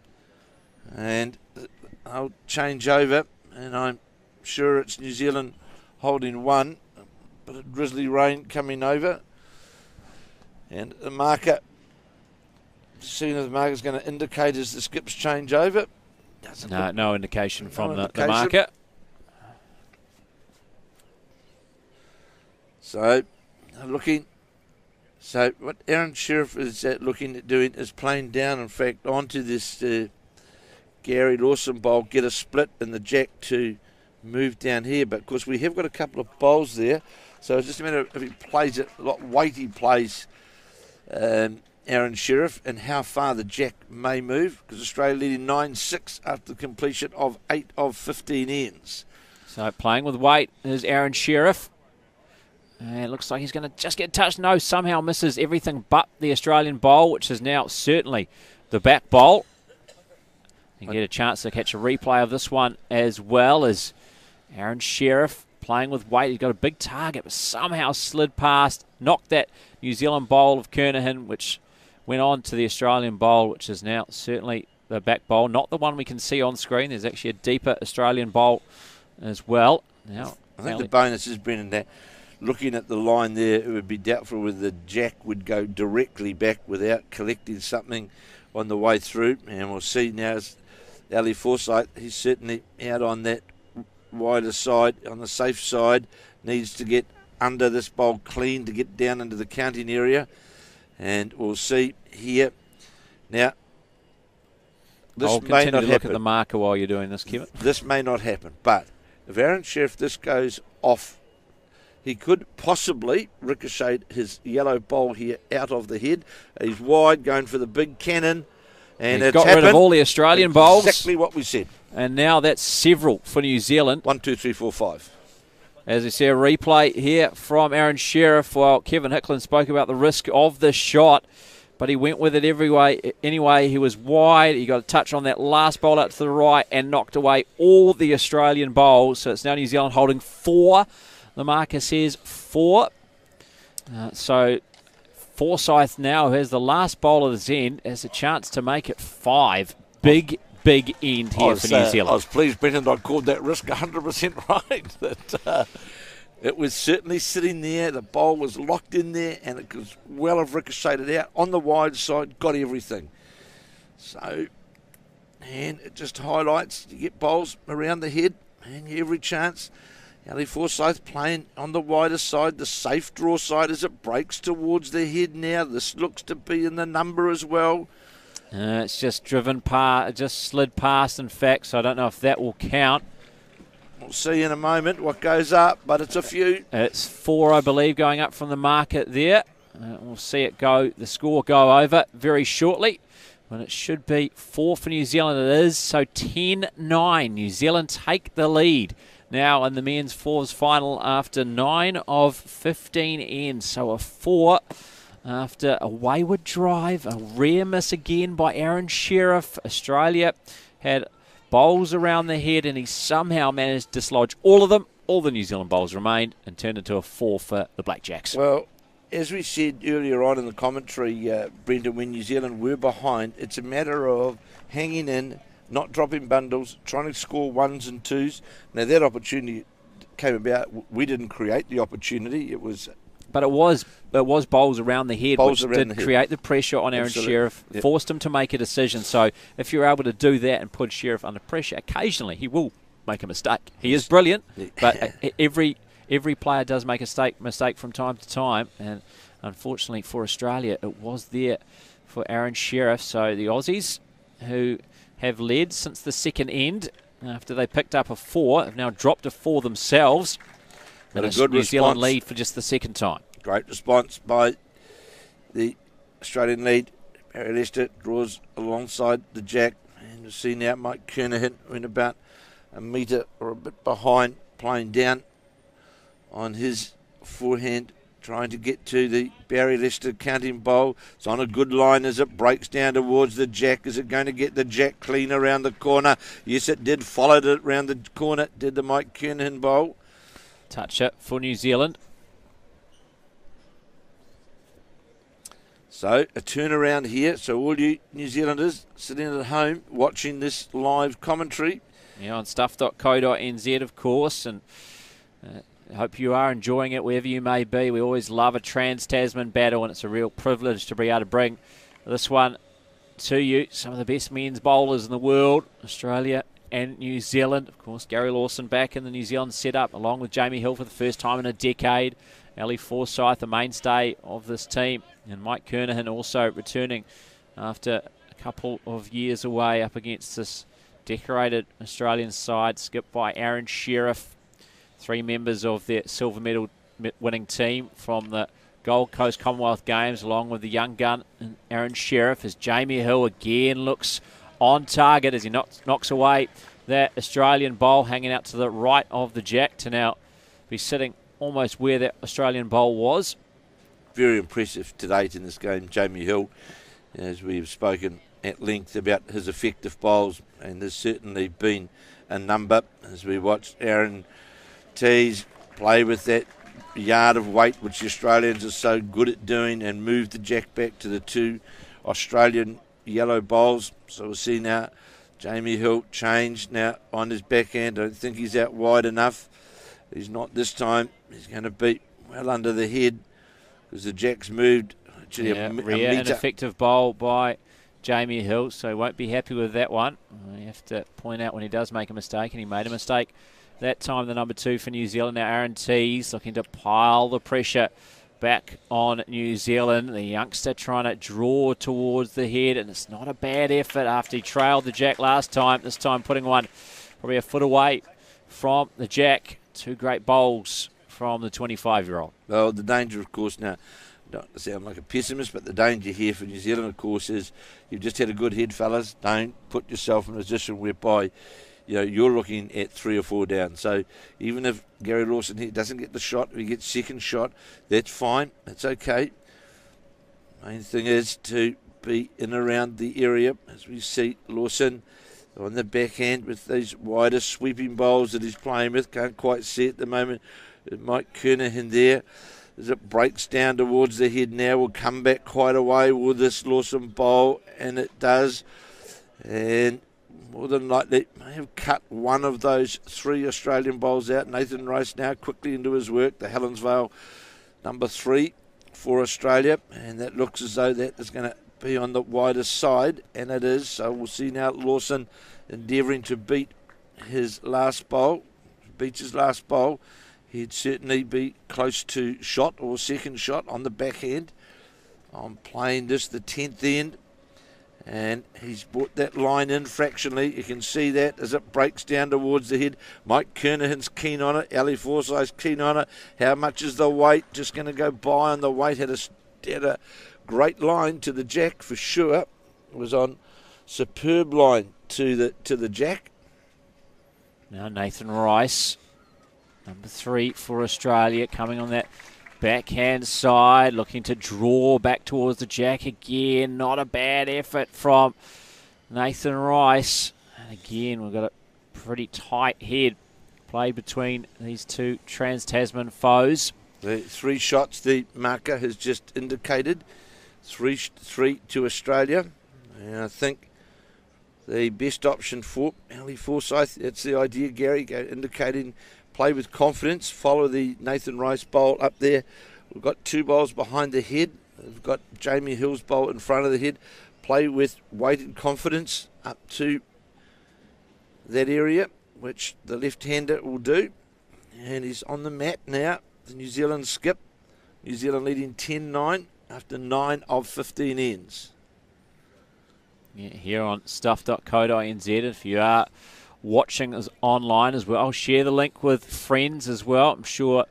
S1: And I'll change over, and I'm sure it's New Zealand holding 1, but a drizzly rain coming over. And the marker, as soon as the marker is going to indicate as the skips change over.
S2: No indication from the marker.
S1: So, looking So what Aaron Sheriff is looking at doing is playing down, in fact, onto this Gary Lawson bowl, get a split and the jack to move down here. But of course we have got a couple of bowls there, so it's just a matter of if he plays it, a lot weighty plays Aaron Sheriff, and how far the jack may move, because Australia leading 9-6 after the completion of 8 of 15 ends.
S2: So playing with weight is Aaron Sheriff. And it looks like he's going to just get touched. No, somehow misses everything but the Australian bowl, which is now certainly the back bowl. You get a chance to catch a replay of this one as well, as Aaron Sheriff playing with weight. He's got a big target, but somehow slid past, knocked that New Zealand bowl of Kernahan, which went on to the Australian bowl, which is now certainly the back bowl. Not the one we can see on screen. There's actually a deeper Australian bowl as well. Now,
S1: I think the bonus is, Brendan, that looking at the line there, it would be doubtful whether the jack would go directly back without collecting something on the way through. And we'll see now as Ali Forsyth, he's certainly out on that wider side, on the safe side, needs to get under this bowl clean to get down into the counting area. And we'll see here. Now, this
S2: I'll
S1: may
S2: continue
S1: not
S2: to look
S1: happen.
S2: at the marker while you're doing this, Kevin.
S1: This may not happen, but if Aaron Sheriff, this goes off, he could possibly ricochet his yellow bowl here out of the head. He's wide, going for the big cannon. And
S2: he's
S1: it's
S2: got rid of all the Australian bowls.
S1: Exactly what we said.
S2: And now that's several for New Zealand.
S1: 1, 2, 3, 4, 5.
S2: As we see a replay here from Aaron Sheriff. Well, Kevin Hickland spoke about the risk of this shot, but he went with it anyway. He was wide. He got a touch on that last bowl out to the right and knocked away all the Australian bowls. So it's now New Zealand holding 4. The marker says 4. So Forsyth now, who has the last bowl of the Zen, has a chance to make it 5. Big end here for New Zealand.
S1: I was pleased, Brendan, I called that risk 100% right. That it was certainly sitting there. The bowl was locked in there, and it could well have ricocheted out on the wide side, got everything. So, and it just highlights, you get bowls around the head, and every chance. Ali Forsyth playing on the wider side, the safe draw side as it breaks towards the head now. This looks to be in the number as well.
S2: It's just driven past, it just slid past, in fact, so I don't know if that will count.
S1: We'll see in a moment what goes up, but it's a few.
S2: It's 4, I believe, going up from the market there. We'll see it go, the score go over very shortly. But it should be 4 for New Zealand. It is, so 10-9. New Zealand take the lead now in the men's fours final after 9 of 15 ends. So a 4 after a wayward drive, a rare miss again by Aaron Sheriff. Australia had bowls around the head, and he somehow managed to dislodge all of them. All the New Zealand bowls remained and turned into a 4 for the Blackjacks.
S1: Well, as we said earlier on in the commentary, Brendan, when New Zealand were behind, it's a matter of hanging in, not dropping bundles, trying to score 1s and 2s. Now, that opportunity came about. We didn't create the opportunity. It was...
S2: But it was bowls around the head,
S1: bowls
S2: which did create the pressure on Aaron Sheriff, forced him to make a decision. So if you're able to do that and put Sheriff under pressure, occasionally he will make a mistake. He is brilliant, but every player does make a mistake from time to time. And unfortunately for Australia, it was there for Aaron Sheriff. So the Aussies, who have led since the second end, after they picked up a 4, have now dropped a 4 themselves.
S1: And a good
S2: New Zealand
S1: response.
S2: lead for just the second time.
S1: Great response by the Australian lead. Barry Lester draws alongside the jack. And you see now Mike Kernahan in about a metre or a bit behind, playing down on his forehand, trying to get to the Barry Lester counting bowl. It's on a good line as it breaks down towards the jack. Is it going to get the jack clean around the corner? Yes, it did. Followed it around the corner. Did the Mike Kernahan bowl.
S2: Touch it for New Zealand.
S1: So a turnaround here. So all you New Zealanders sitting at home watching this live commentary.
S2: Yeah, on stuff.co.nz, of course. And I hope you are enjoying it wherever you may be. We always love a Trans-Tasman battle, and it's a real privilege to be able to bring this one to you. Some of the best men's bowlers in the world, Australia and New Zealand. Of course, Gary Lawson back in the New Zealand setup, along with Jamie Hill for the first time in a decade. Ali Forsyth, the mainstay of this team, and Mike Kernahan also returning after a couple of years away up against this decorated Australian side, skipped by Aaron Sheriff. 3 members of their silver medal winning team from the Gold Coast Commonwealth Games, along with the young gun Aaron Sheriff, as Jamie Hill again looks on target as he knocks away that Australian bowl hanging out to the right of the jack to now be sitting almost where that Australian bowl was.
S1: Very impressive to date in this game, Jamie Hill, as we've spoken at length about his effective bowls, and there's certainly been a number as we watched Aaron Tees play with that yard of weight which the Australians are so good at doing, and move the jack back to the 2 Australian yellow bowls. So we'll see now Jamie Hill change now on his backhand. I don't think he's out wide enough. He's not this time. He's going to be well under the head because the jack's moved. Actually,
S2: rear ineffective bowl by Jamie Hill, so he won't be happy with that one. I have to point out when he does make a mistake, and he made a mistake that time, the number 2 for New Zealand. Now Aaron Tees looking to pile the pressure back on New Zealand. The youngster trying to draw towards the head, and it's not a bad effort after he trailed the jack last time. This time putting one probably a foot away from the jack. 2 great bowls from the 25-year-old.
S1: Well, the danger, of course, now, not to sound like a pessimist, but the danger here for New Zealand, of course, is you've just had a good head, fellas. Don't put yourself in a position whereby you're looking at 3 or 4 down. So even if Gary Lawson here doesn't get the shot, if he gets second shot, that's fine. That's okay. Main thing is to be in around the area, as we see Lawson on the backhand with these wider sweeping bowls that he's playing with. Can't quite see at the moment. Mike Kernahan there. As it breaks down towards the head now, will come back quite a way with this Lawson bowl, and it does. And more than likely may have cut one of those 3 Australian bowls out. Nathan Rice now quickly into his work. The Helensvale number 3 for Australia, and that looks as though that is going to be on the wider side, and it is. So we'll see now Lawson endeavouring to beat his last bowl. Beats his last bowl, he'd certainly be close to shot or second shot on the backhand. I'm playing this the 10th end, and he's brought that line in fractionally. You can see that as it breaks down towards the head. Mike Kernahan's keen on it. Ali Forsyth's keen on it. How much is the weight? Just going to go by on the weight. Had a great line to the jack for sure. It was on superb line to the jack.
S2: Now Nathan Rice, number 3 for Australia, coming on that backhand side, looking to draw back towards the jack again. Not a bad effort from Nathan Rice. And again, we've got a pretty tight head play between these 2 Trans-Tasman foes.
S1: The 3 shots the marker has just indicated. 3 to Australia. And I think the best option for Ali Forsyth, that's the idea, Gary, indicating play with confidence, follow the Nathan Rice bowl up there. We've got 2 bowls behind the head. We've got Jamie Hill's bowl in front of the head. Play with weight and confidence up to that area, which the left-hander will do. And he's on the mat now. The New Zealand skip. New Zealand leading 10-9 after 9 of 15 ends.
S2: Yeah, here on stuff.co.nz. If you are watching us online as well, I'll share the link with friends as well. I'm sure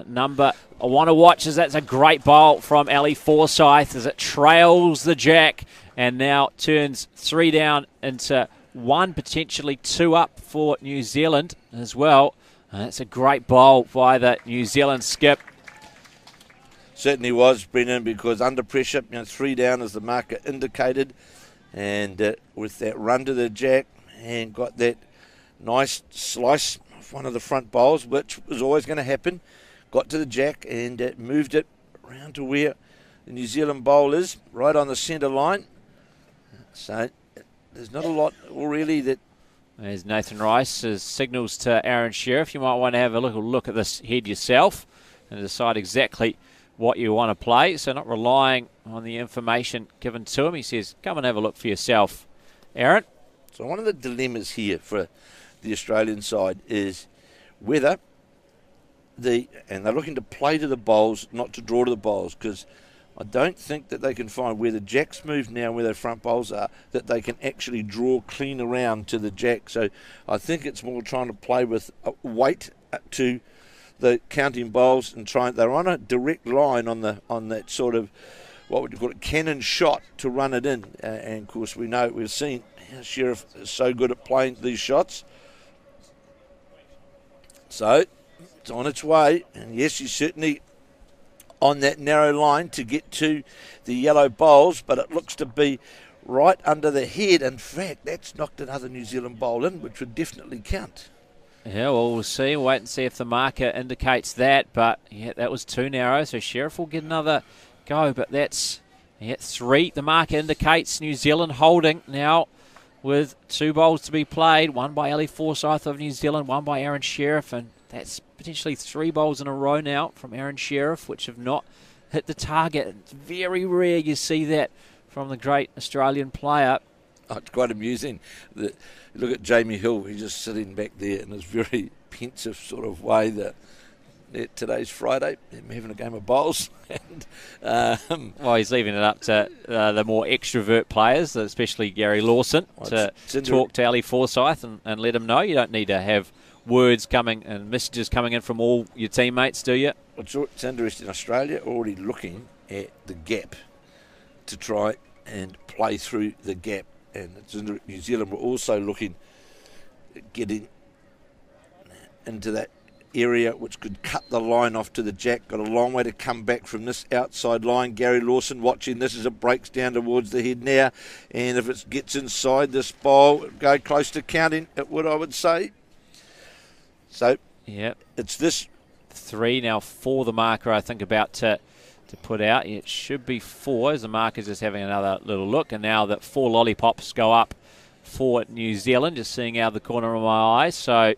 S2: number I want to watch is that's a great bowl from Ali Forsyth as it trails the jack and now turns 3 down into 1, potentially 2 up for New Zealand as well. That's a great bowl by the New Zealand skip.
S1: Certainly was, Brendan, because under pressure, 3 down as the marker indicated. And with that run to the jack and got that nice slice of one of the front bowls, which was always going to happen. Got to the jack and moved it around to where the New Zealand bowl is, right on the centre line. So there's not a lot really that...
S2: There's Nathan Rice's signals to Aaron Sheriff. You might want to have a little look at this head yourself and decide exactly what you want to play, so not relying on the information given to him. He says, come and have a look for yourself, Aaron.
S1: So one of the dilemmas here for the Australian side is whether and they're looking to play to the bowls, not to draw to the bowls, because I don't think that they can find where the jacks move now, where their front bowls are, that they can actually draw clean around to the jack. So I think it's more trying to play with weight to the counting bowls and they're on a direct line on that sort of, what would you call it, cannon shot to run it in. And of course we've seen Sheriff is so good at playing these shots. So it's on its way, and yes, he's certainly on that narrow line to get to the yellow bowls, but it looks to be right under the head. In fact, that's knocked another New Zealand bowl in, which would definitely count.
S2: Yeah, well, we'll see. Wait and see if the marker indicates that, but yeah, that was too narrow, so Sheriff will get another go, but that's 3. The marker indicates New Zealand holding now with 2 bowls to be played, one by Ellie Forsyth of New Zealand, one by Aaron Sheriff, and that's potentially 3 bowls in a row now from Aaron Sheriff, which have not hit the target. It's very rare you see that from the great Australian player.
S1: Oh, it's quite amusing. Look at Jamie Hill, he's just sitting back there in his very pensive sort of way that today's Friday, him having a game of bowls. And,
S2: well, he's leaving it up to the more extrovert players, especially Gary Lawson, to talk to Ali Forsyth and let him know. You don't need to have words coming and messages coming in from all your teammates, do you?
S1: It's interesting. Australia already looking at the gap to try and play through the gap. And New Zealand were also looking at getting into that area which could cut the line off to the jack. Got a long way to come back from this outside line. Gary Lawson watching this as it breaks down towards the head now, and if it gets inside this bowl, go close to counting, it would, I would say. So
S2: yeah,
S1: it's this
S2: 3 now for the marker, I think, about to put out. It should be 4 as the marker's just having another little look, and now that 4 lollipops go up for New Zealand, just seeing out of the corner of my eye. So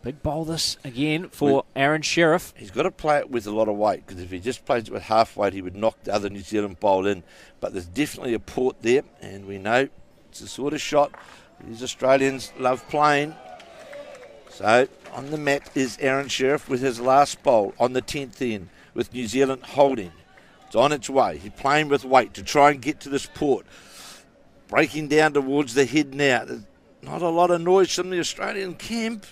S2: big bowl this again for Aaron Sheriff.
S1: He's got to play it with a lot of weight, because if he just plays it with half weight, he would knock the other New Zealand bowl in. But there's definitely a port there, and we know it's the sort of shot these Australians love playing. So on the mat is Aaron Sheriff with his last bowl on the 10th end, with New Zealand holding. It's on its way. He's playing with weight to try and get to this port. Breaking down towards the head now. There's not a lot of noise from the Australian camp.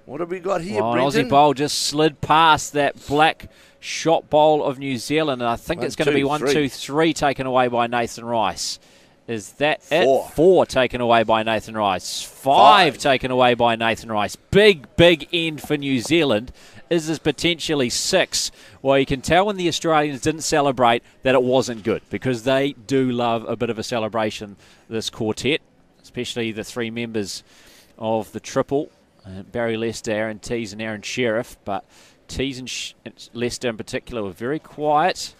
S1: What have we got here,
S2: An
S1: Brendan?
S2: Aussie bowl just slid past that black shot bowl of New Zealand, and I think it's going to be 1, 2, 3 taken away by Nathan Rice. Is that
S1: 4.
S2: it? 4 taken away by Nathan Rice. 5 taken away by Nathan Rice. Big end for New Zealand. Is this potentially 6? Well, you can tell when the Australians didn't celebrate that it wasn't good, because they do love a bit of a celebration, this quartet, especially the 3 members of the triple, Barry Lester, Aaron Tees and Aaron Sheriff. But Tees and Lester in particular were very quiet.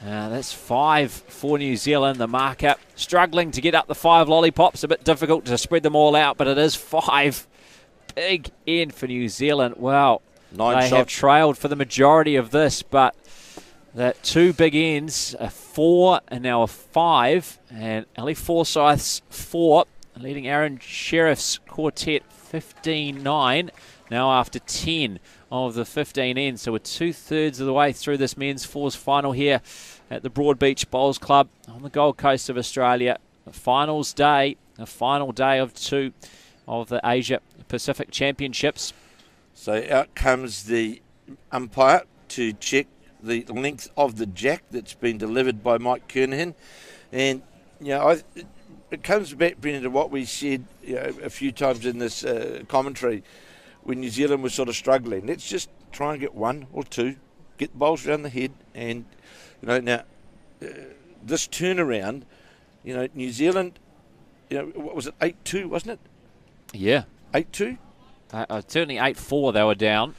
S2: That's 5 for New Zealand. The marker struggling to get up the 5 lollipops. A bit difficult to spread them all out, but it is 5. Big end for New Zealand. Wow. They have trailed for the majority of this, but that 2 big ends, a 4 and now a 5, and Ali Forsyth's 4, leading Aaron Sheriff's quartet 15-9, now after 10 of the 15 ends. So we're 2/3 of the way through this men's fours final here at the Broadbeach Bowls Club on the Gold Coast of Australia. The finals day, the final day of 2 of the Asia Pacific Championships.
S1: So out comes the umpire to check the length of the jack that's been delivered by Mike Kernahan. And, it comes back, Brendan, to what we said a few times in this commentary when New Zealand was sort of struggling. Let's just try and get 1 or 2, get the bowls around the head. And, now this turnaround, New Zealand, what was it, 8-2, wasn't it?
S2: Yeah.
S1: 8-2?
S2: Certainly 8-4 they were down.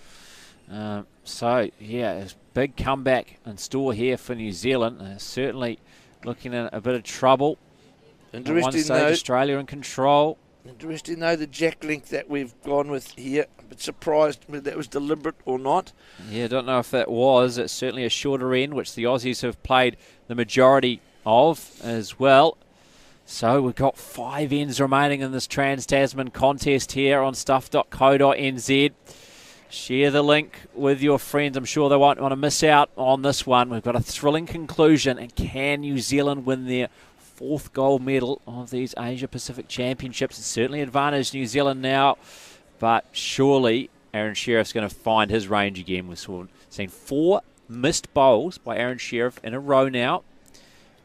S2: So, yeah, there's a big comeback in store here for New Zealand. Certainly looking at a bit of trouble.
S1: Interesting,
S2: at one stage,
S1: though,
S2: Australia in control.
S1: Interesting, though, the jack length that we've gone with here. I'm a bit surprised whether that was deliberate or not.
S2: Yeah, I don't know if that was. It's certainly a shorter end, which the Aussies have played the majority of as well. So we've got 5 ends remaining in this Trans-Tasman contest here on stuff.co.nz. Share the link with your friends. I'm sure they won't want to miss out on this one. We've got a thrilling conclusion. And can New Zealand win their 4th gold medal of these Asia Pacific Championships? It's certainly advantaged New Zealand now, but surely Aaron Sheriff's going to find his range again. We've seen 4 missed bowls by Aaron Sheriff in a row now,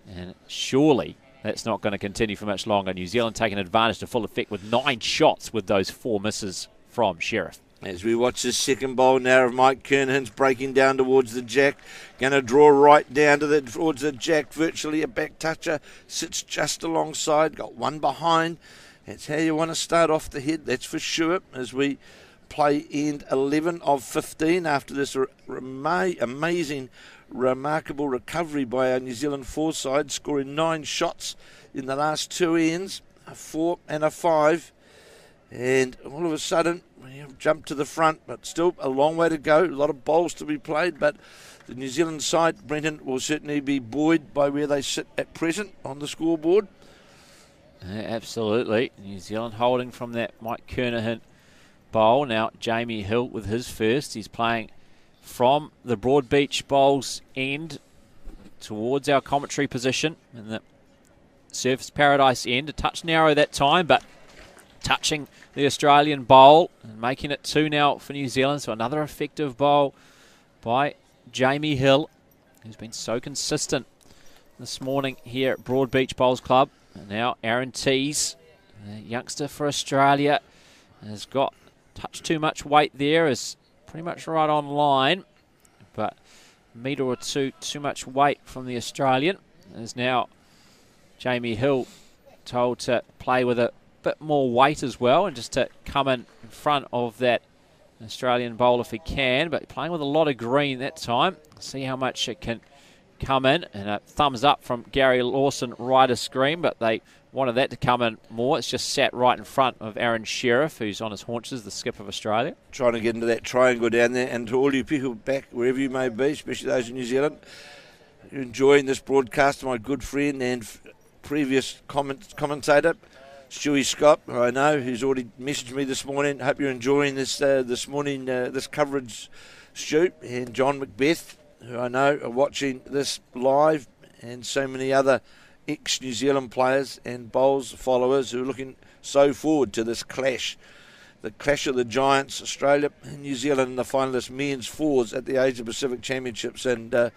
S2: and surely that's not going to continue for much longer. New Zealand taking advantage to full effect with 9 shots with those 4 misses from Sheriff.
S1: As we watch this second bowl now of Mike Kernahan's breaking down towards the jack. Going to draw right down towards the jack. Virtually a back toucher. Sits just alongside. Got one behind. That's how you want to start off the head. That's for sure. As we play end 11 of 15 after this amazing, remarkable recovery by our New Zealand side, scoring 9 shots in the last 2 ends. A 4 and a 5. And all of a sudden, we have jumped to the front, but still a long way to go. A lot of bowls to be played, but the New Zealand side, Brenton, will certainly be buoyed by where they sit at present on the scoreboard.
S2: Absolutely. New Zealand holding from that Mike Kernahan bowl. Now Jamie Hill with his first. He's playing from the Broadbeach bowls end towards our commentary position in the Surfers Paradise end. A touch narrow that time, but touching the Australian bowl and making it 2 now for New Zealand. So another effective bowl by Jamie Hill, who's been so consistent this morning here at Broadbeach Bowls Club. And now Aaron Tees, the youngster for Australia, has got touch too much weight there, is pretty much right on line, but a metre or two too much weight from the Australian. There's now Jamie Hill told to play with a bit more weight as well, and just to come in front of that Australian bowl if he can, but playing with a lot of green that time. See how much it can come in, and a thumbs up from Gary Lawson right of screen, but they wanted that to come in more. It's just sat right in front of Aaron Sheriff, who's on his haunches, the skipper of Australia.
S1: Trying to get into that triangle down there, and to all you people back wherever you may be, especially those in New Zealand, you're enjoying this broadcast, my good friend and previous commentator, Stewie Scott, who I know, who's already messaged me this morning. Hope you're enjoying this morning, this coverage, Stu, and John Macbeth, who I know are watching this live, and so many other ex-New Zealand players and bowls followers who are looking so forward to this clash. The clash of the giants, Australia and New Zealand, in the finalist men's 4s at the Asia Pacific Championships. And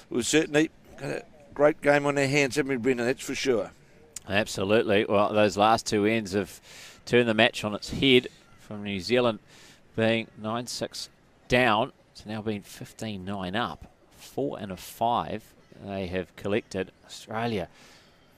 S1: we've certainly got a great game on our hands, haven't we, Brendan? That's for sure.
S2: Absolutely. Well, those last 2 ends have turned the match on its head, from New Zealand being 9-6 down to now being 15-9 up. 4 and a 5 they have collected. Australia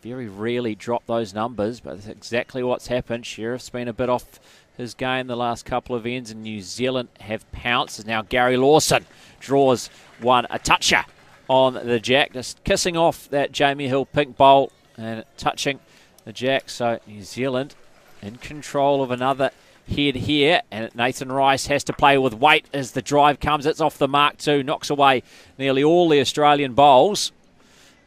S2: very rarely drop those numbers, but that's exactly what's happened. Sheriff's been a bit off his game the last couple of ends, and New Zealand have pounced. And now Gary Lawson draws one, a toucher on the jack, just kissing off that Jamie Hill pink bowl and touching the jack. So New Zealand in control of another head here, and Nathan Rice has to play with weight as the drive comes. It's off the mark too, knocks away nearly all the Australian bowls,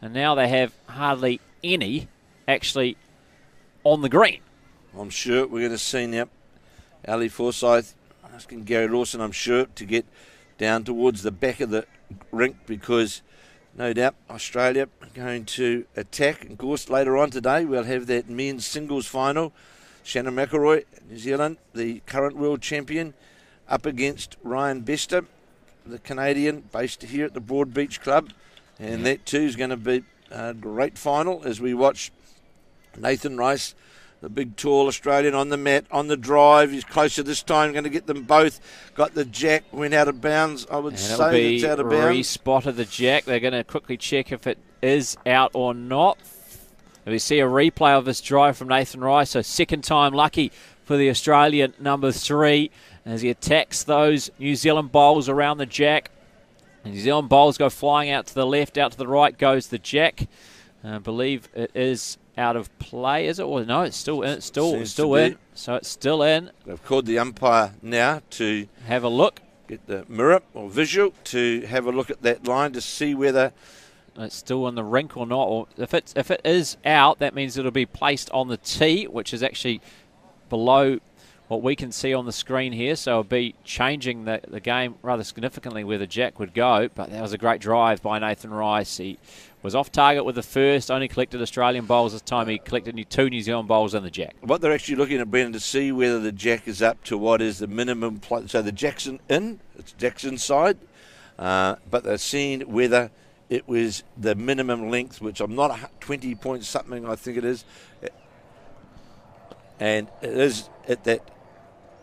S2: and now they have hardly any actually on the green.
S1: I'm sure we're going to see now Ali Forsyth asking Gary Lawson, I'm sure, to get down towards the back of the rink, because no doubt Australia are going to attack. Of course, later on today we'll have that men's singles final. Shannon McElroy, New Zealand, the current world champion, up against Ryan Bester, the Canadian, based here at the Broadbeach Club. And that too is going to be a great final as we watch Nathan Rice, the big tall Australian, on the mat, on the drive. He's closer this time, going to get them both. Got the jack, went out of bounds. I would say it's out of bounds.
S2: Re-spotted the jack. They're going to quickly check if it is out or not. We see a replay of this drive from Nathan Rice, so second time lucky for the Australian number 3 as he attacks those New Zealand bowls around the jack. The New Zealand bowls go flying out to the left, out to the right goes the jack. I believe it is out of play, is it? Or no, it's still in. It's still in. So it's still in.
S1: They've called the umpire now to
S2: have a look,
S1: get the mirror or visual to have a look at that line to see whether
S2: it's still in the rink or not. Or if it is out, that means it'll be placed on the tee, which is actually below what we can see on the screen here. So it'll be changing the game rather significantly where the jack would go. But that was a great drive by Nathan Rice. He was off target with the first, only collected Australian bowls this time. He collected 2 New Zealand bowls and the jack.
S1: What they're actually looking at, Brendan, to see whether the jack is up to what is the minimum play. So the jack's in, it's jack's inside, but they're seeing whether it was the minimum length, which I'm not 20 point something, I think it is. And it is at that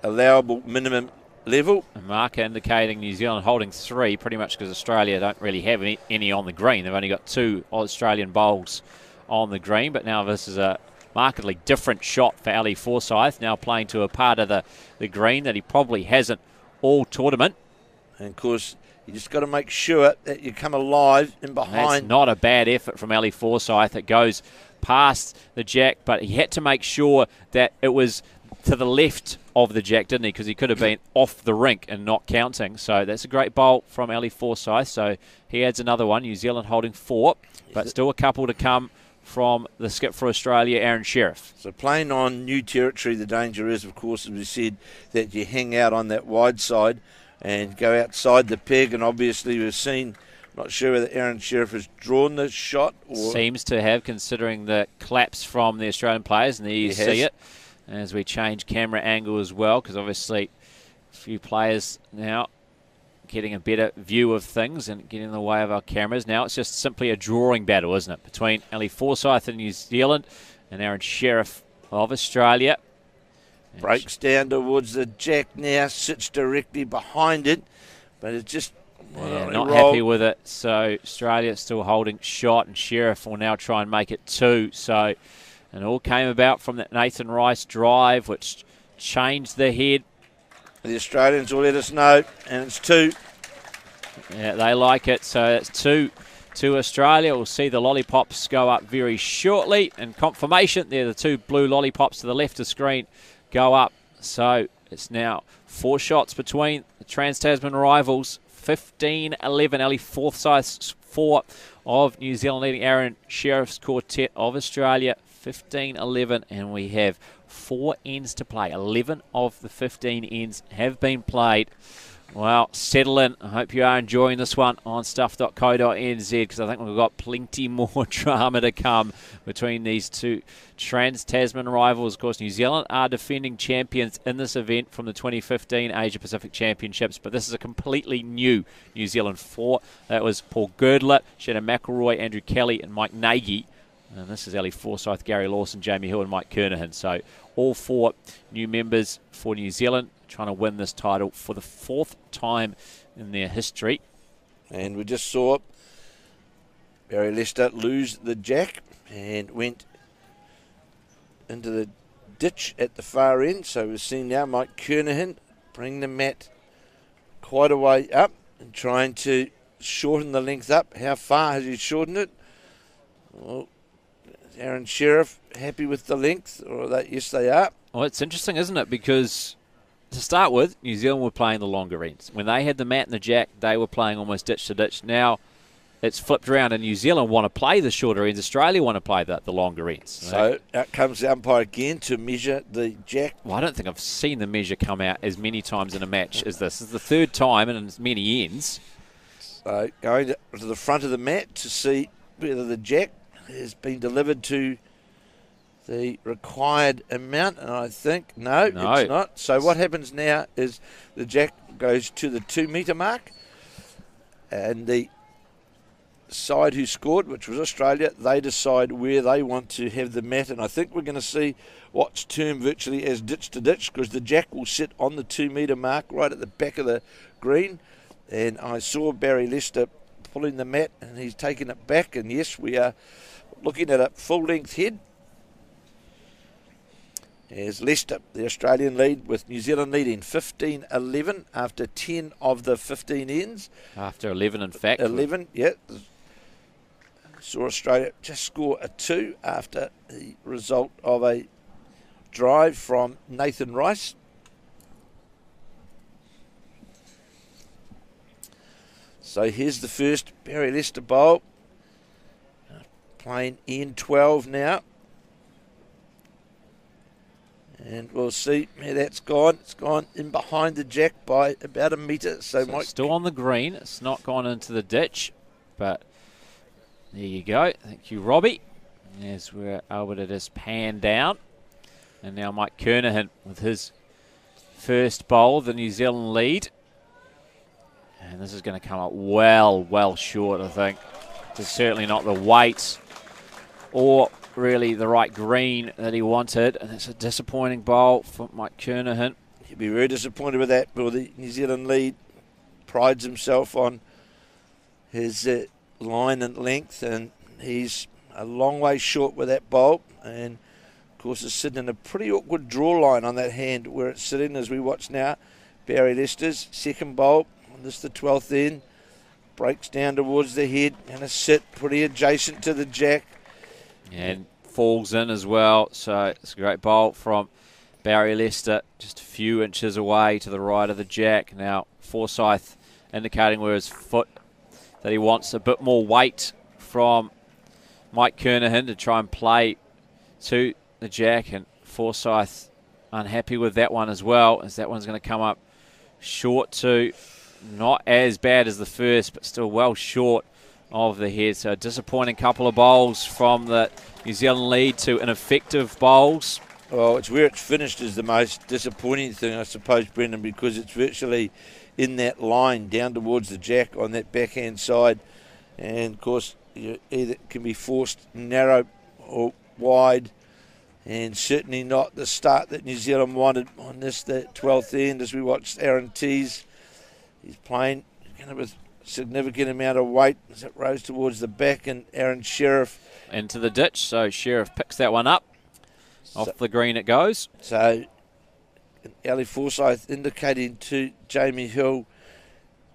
S1: allowable minimum level.
S2: A marker indicating New Zealand holding 3, pretty much because Australia don't really have any on the green. They've only got 2 Australian bowls on the green, but now this is a markedly different shot for Ali Forsyth, now playing to a part of the green that he probably hasn't all tournament.
S1: And of course, you just got to make sure that you come alive in behind.
S2: That's not a bad effort from Ali Forsyth. It goes past the jack, but he had to make sure that it was to the left of the jack, didn't he? Because he could have been off the rink and not counting. So that's a great bowl from Ali Forsyth. So he adds another one. New Zealand holding 4, but still a couple to come from the skip for Australia, Aaron Sheriff.
S1: So playing on new territory, the danger is, of course, as we said, that you hang out on that wide side and go outside the peg. And obviously we've seen, not sure whether Aaron Sheriff has drawn the shot. Or
S2: seems to have, considering the claps from the Australian players, and there you see it. As we change camera angle as well, because obviously a few players now getting a better view of things and getting in the way of our cameras. Now it's just simply a drawing battle, isn't it, between Ali Forsyth of New Zealand and Aaron Sheriff of Australia.
S1: Breaks down towards the jack now, sits directly behind it, but it's just
S2: not happy with it. So Australia still holding shot, and Sheriff will now try and make it 2. So, and it all came about from that Nathan Rice drive, which changed the head.
S1: The Australians will let us know, and it's 2.
S2: Yeah, they like it. So it's 2 to Australia. We'll see the lollipops go up very shortly. And confirmation, there, the 2 blue lollipops to the left of the screen go up. So it's now 4 shots between the Trans-Tasman rivals. 15-11. Ali Forsyth's 4 of New Zealand leading Aaron Sheriff's quartet of Australia. 15-11, and we have 4 ends to play. 11 of the 15 ends have been played. Well, settle in. I hope you are enjoying this one on stuff.co.nz, because I think we've got plenty more drama to come between these 2 Trans-Tasman rivals. Of course, New Zealand are defending champions in this event from the 2015 Asia-Pacific Championships, but this is a completely new New Zealand 4. That was Paul Girdler, Shannon McElroy, Andrew Kelly, and Mike Nagy. And this is Ali Forsyth, Gary Lawson, Jamie Hill, and Mike Kernahan. So all 4 new members for New Zealand trying to win this title for the 4th time in their history.
S1: And we just saw Barry Lester lose the jack and went into the ditch at the far end. So we're seeing now Mike Kernahan bring the mat quite a way up and trying to shorten the length up. How far has he shortened it? Well, Aaron Sheriff happy with the length, or that? Yes, they are.
S2: Well, it's interesting, isn't it? Because to start with, New Zealand were playing the longer ends. When they had the mat and the jack, they were playing almost ditch to ditch. Now it's flipped around, and New Zealand want to play the shorter ends. Australia want to play the longer ends.
S1: So out comes the umpire again to measure the jack.
S2: Well, I don't think I've seen the measure come out as many times in a match as this. This is the 3rd time and as many ends.
S1: So going to the front of the mat to see whether the jack has been delivered to the required amount, and I think no, it's not. So what happens now is the jack goes to the 2 metre mark, and the side who scored, which was Australia, they decide where they want to have the mat, and I think we're going to see what's termed virtually as ditch to ditch, because the jack will sit on the 2 metre mark right at the back of the green. And I saw Barry Lester pulling the mat, and he's taking it back, and yes, we are looking at a full-length head. As Leicester, the Australian lead, with New Zealand leading 15-11 after 10 of the 15 ends.
S2: After 11, in fact.
S1: 11, yeah. Saw Australia just score a 2 after the result of a drive from Nathan Rice. So here's the first Barry Lester bowl. Playing N12 now. And we'll see where that's gone. It's gone in behind the jack by about a metre. So
S2: it's still on the green. It's not gone into the ditch. But there you go. Thank you, Robbie. As we're able to just pan down. And now Mike Kernahan with his first bowl, the New Zealand lead. And this is going to come up well short, I think. It's certainly not the weight or really the right green that he wanted. And it's a disappointing bowl for Mike Kernahan.
S1: He'll be very disappointed with that. But the New Zealand lead prides himself on his line and length. And he's a long way short with that bowl. And, of course, it's sitting in a pretty awkward draw line on that hand where it's sitting as we watch now. Barry Lester's second bowl. This is the 12th end. Breaks down towards the head and a sit pretty adjacent to the jack.
S2: And falls in as well. So it's a great bowl from Barry Lester. Just a few inches away to the right of the jack. Now Forsyth indicating where his foot that he wants a bit more weight from Mike Kernahan to try and play to the jack. And Forsyth unhappy with that one as well, as that one's going to come up short too. Not as bad as the first, but still well short of the head. So a disappointing couple of bowls from the New Zealand lead to ineffective bowls.
S1: Well, it's where it's finished is the most disappointing thing, I suppose, Brendan, because it's virtually in that line down towards the jack on that backhand side. And, of course, you either can be forced narrow or wide, and certainly not the start that New Zealand wanted on this, the 12th end, as we watched Aaron Tees. He's playing with a significant amount of weight as it rose towards the back, and Aaron Sheriff
S2: into the ditch. So Sheriff picks that one up. Off the green it goes.
S1: So Ali Forsyth indicating to Jamie Hill,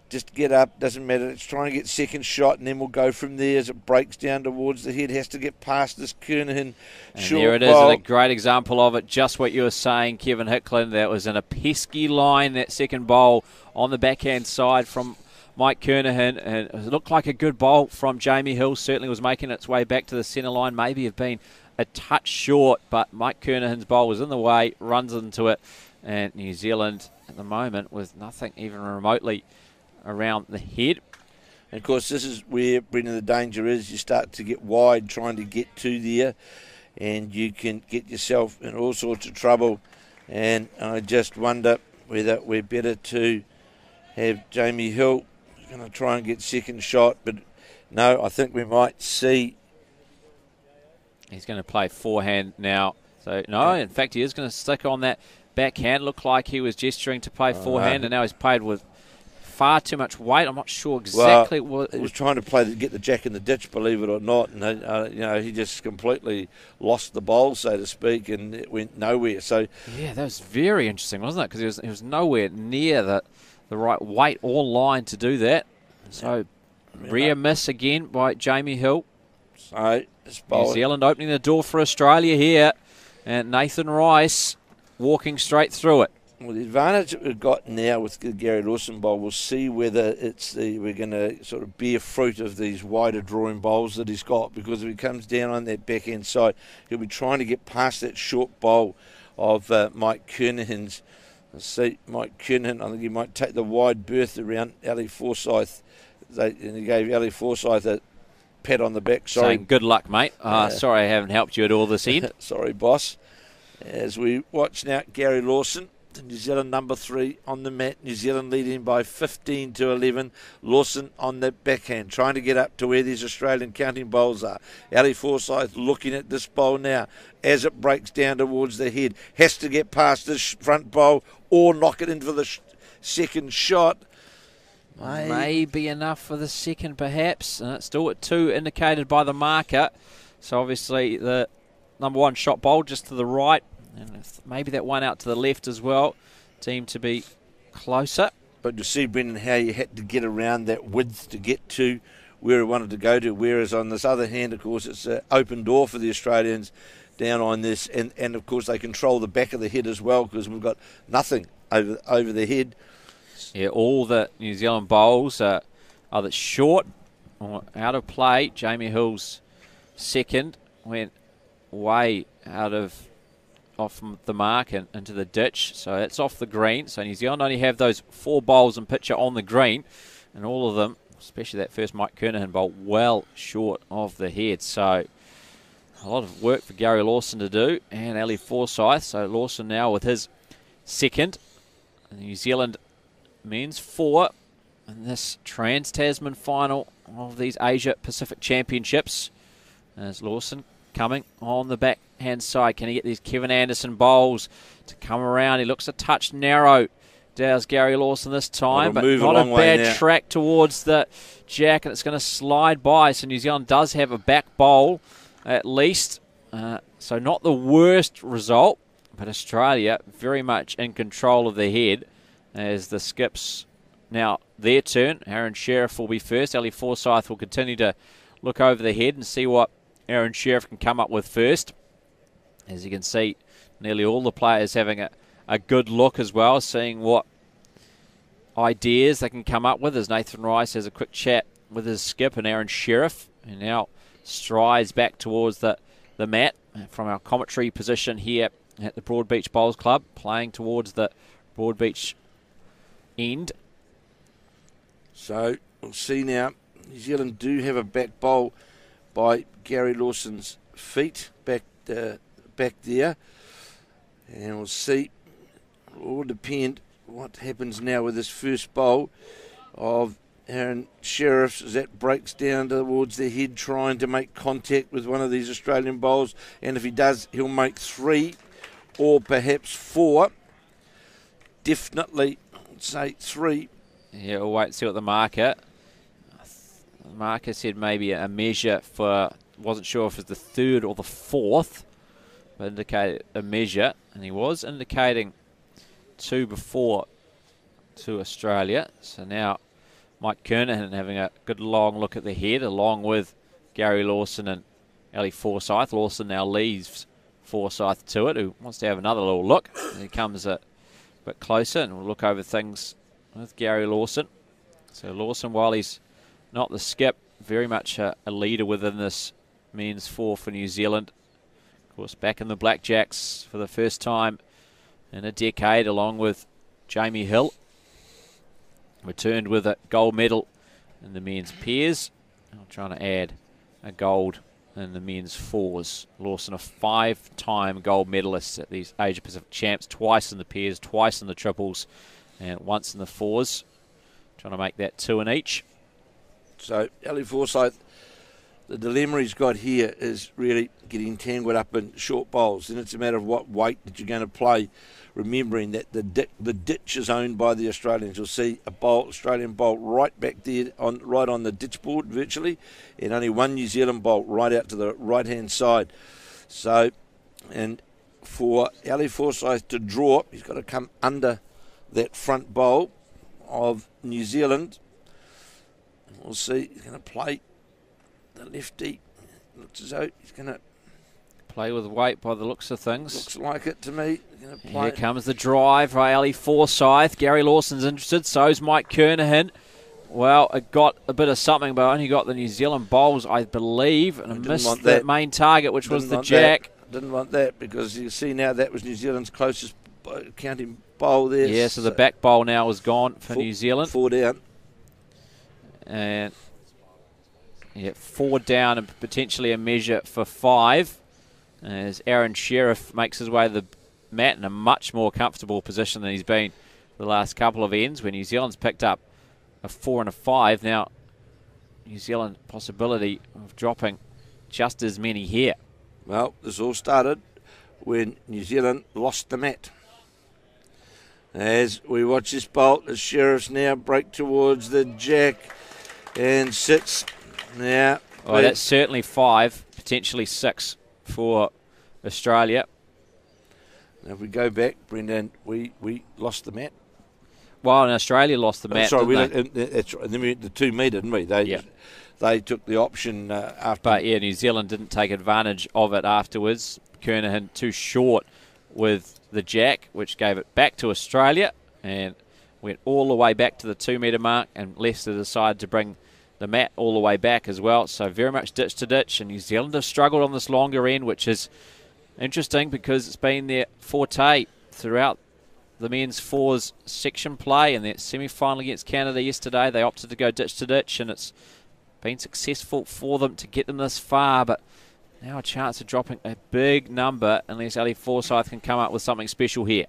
S1: just get up, doesn't matter. It's trying to get second shot, and then we'll go from there as it breaks down towards the head. Has to get past this Kernahan short
S2: there it is,
S1: bowl.
S2: a great example of it. Just what you were saying, Kevin Hickland. That was in a pesky line, that second bowl on the backhand side from Mike Kernahan. And it looked like a good bowl from Jamie Hill. Certainly was making its way back to the centre line. Maybe have been a touch short, but Mike Kernahan's bowl was in the way, runs into it. And New Zealand at the moment with nothing even remotely around the head.
S1: And of course, this is where, Brendan, the danger is. You start to get wide trying to get to there, and you can get yourself in all sorts of trouble. And I just wonder whether we're better to have Jamie Hill going to try and get second shot. But no, I think we might see.
S2: He's going to play forehand now. So, no, in fact, he is going to stick on that backhand. Looked like he was gesturing to play forehand, and now he's played with far too much weight. I'm not sure exactly what.
S1: He was trying to play to get the jack in the ditch, believe it or not, and he just completely lost the bowl, so to speak, and it went nowhere. So
S2: yeah, that was very interesting, wasn't it? Because he was nowhere near the right weight or line to do that. So rare miss again by Jamie Hill.
S1: So
S2: New Zealand opening the door for Australia here, and Nathan Rice walking straight through it.
S1: Well, the advantage that we've got now with the Gary Lawson bowl, we'll see whether we're going to sort of bear fruit of these wider drawing bowls that he's got, because if he comes down on that backhand side, he'll be trying to get past that short bowl of Mike Kernahan's. Let's see, Mike Kernahan, I think he might take the wide berth around Ali Forsyth. And he gave Ali Forsyth a pat on the back. Sorry.
S2: Saying good luck, mate. Sorry I haven't helped you at all this end.
S1: Sorry, boss. As we watch now, Gary Lawson, the New Zealand number 3 on the mat. New Zealand leading by 15-11. Lawson on the backhand, trying to get up to where these Australian counting bowls are. Ali Forsyth looking at this bowl now as it breaks down towards the head. Has to get past this front bowl or knock it in for the second shot.
S2: Maybe enough for the second, perhaps. And it's still at 2 indicated by the marker. So obviously the number 1 shot bowl just to the right. And maybe that one out to the left as well. Seemed to be closer.
S1: But you see, Brendan, how you had to get around that width to get to where he wanted to go to. Whereas on this other hand, of course, it's an open door for the Australians down on this. And of course, they control the back of the head as well, because we've got nothing over the head.
S2: Yeah, all the New Zealand bowls are either short or out of play. Jamie Hill's second went way out of off the mark and into the ditch. So that's off the green. So New Zealand only have those 4 bowls in picture on the green, and all of them, especially that first Mike Kernahan bowl, well short of the head. So a lot of work for Gary Lawson to do, and Ali Forsyth. So Lawson now with his second. New Zealand men's 4 in this Trans-Tasman final of these Asia Pacific Championships. As Lawson coming on the backhand side. Can he get these Kevin Anderson bowls to come around? He looks a touch narrow. Does Gary Lawson this time, but not a bad track towards the jack, and it's going to slide by. So New Zealand does have a back bowl at least. So not the worst result, but Australia very much in control of the head as the skips now their turn. Aaron Sheriff will be first. Ali Forsyth will continue to look over the head and see what Aaron Sheriff can come up with first. As you can see, nearly all the players having a good look as well, seeing what ideas they can come up with as Nathan Rice has a quick chat with his skip and Aaron Sheriff, who now strides back towards the mat from our commentary position here at the Broadbeach Bowls Club, playing towards the Broadbeach end.
S1: So we'll see now. New Zealand do have a back bowl by Gary Lawson's feet back there, and we'll see. It will all depend what happens now with this first bowl of Aaron Sheriff as that breaks down towards the head, trying to make contact with one of these Australian bowls, and if he does, he'll make 3 or perhaps 4. Definitely, I'd say 3.
S2: Yeah, we'll wait and see what the marker. The marker said maybe a measure for, wasn't sure if it was the 3rd or the 4th, but indicated a measure, and he was indicating 2 before to Australia. So now Mike Kernahan having a good long look at the head, along with Gary Lawson and Ali Forsyth. Lawson now leaves Forsyth to it, who wants to have another little look. And he comes a bit closer, and we'll look over things with Gary Lawson. So Lawson, while he's not the skip, very much a leader within this men's 4 for New Zealand. Of course, back in the Blackjacks for the first time in a decade, along with Jamie Hill. Returned with a gold medal in the men's pairs. I'm trying to add a gold in the men's 4s. Lawson, a 5-time gold medalist at these Asia Pacific Champs, twice in the pairs, twice in the triples, and once in the 4s. Trying to make that 2 in each.
S1: So Ali Forsyth, the dilemma he's got here is really getting tangled up in short bowls, and it's a matter of what weight that you're going to play, remembering that the ditch is owned by the Australians. You'll see a Australian bowl right back there, right on the ditch board virtually, and only one New Zealand bowl right out to the right-hand side. So, and for Ali Forsyth to draw, he's got to come under that front bowl of New Zealand. We'll see. He's going to play the lefty. Looks as though he's going to
S2: play with weight by the looks of things.
S1: Looks like it to me.
S2: Here comes the drive by Ali Forsyth. Gary Lawson's interested. So's Mike Kernahan. Well, it got a bit of something, but only got the New Zealand bowls, I believe, and missed the main target, which was the jack.
S1: Didn't want that, because you see now that was New Zealand's closest counting bowl there.
S2: Yeah, so the back bowl now was gone for New Zealand.
S1: 4 down.
S2: And yeah, 4 down and potentially a measure for 5. As Aaron Sheriff makes his way to the mat in a much more comfortable position than he's been the last couple of ends, where New Zealand's picked up a 4 and a 5. Now, New Zealand possibility of dropping just as many here.
S1: Well, this all started when New Zealand lost the mat. As we watch this bolt, the Sheriffs now break towards the jack and sits now.
S2: Oh, that's certainly 5, potentially 6 for Australia.
S1: Now if we go back, Brendan, we lost the mat.
S2: Well, and Australia lost the mat.
S1: The 2 metre, didn't we? They took the option after.
S2: But yeah, New Zealand didn't take advantage of it afterwards. Kernahan too short with the jack, which gave it back to Australia, and went all the way back to the 2 metre mark, and Leicester decided to bring the mat all the way back as well. So very much ditch to ditch, and New Zealand have struggled on this longer end, which is Interesting because it's been their forte throughout the men's fours section play. In that semi-final against Canada yesterday, they opted to go ditch to ditch, and it's been successful for them to get them this far. But now a chance of dropping a big number unless Ali Forsyth can come up with something special here.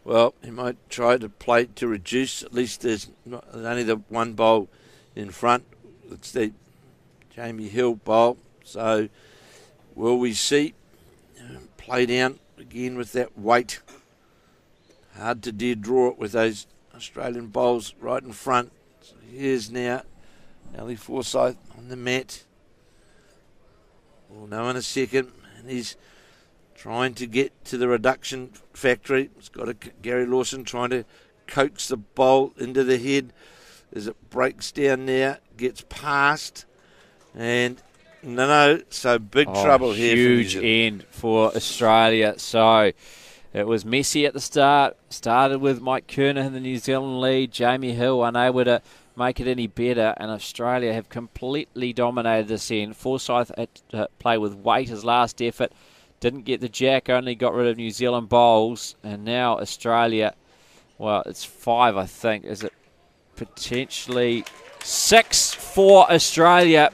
S1: Well, he might try to play to reduce. At least there's only the one bowl in front. It's the Jamie Hill bowl. So will we see play down again with that weight? Hard to dare draw it with those Australian bowls right in front. So here's now Ali Forsyth on the mat. We'll know in a second. And he's trying to get to the reduction factory. It's got Gary Lawson trying to coax the bowl into the head as it breaks down now, gets past, and no, so big trouble here.
S2: Huge end for Australia. So it was messy at the start. Started with Mike Kernahan, the New Zealand lead. Jamie Hill unable to make it any better, and Australia have completely dominated this end. Forsyth had to play with weight his last effort. Didn't get the jack, only got rid of New Zealand bowls. And now Australia, well, it's 5, I think. Is it potentially 6 for Australia?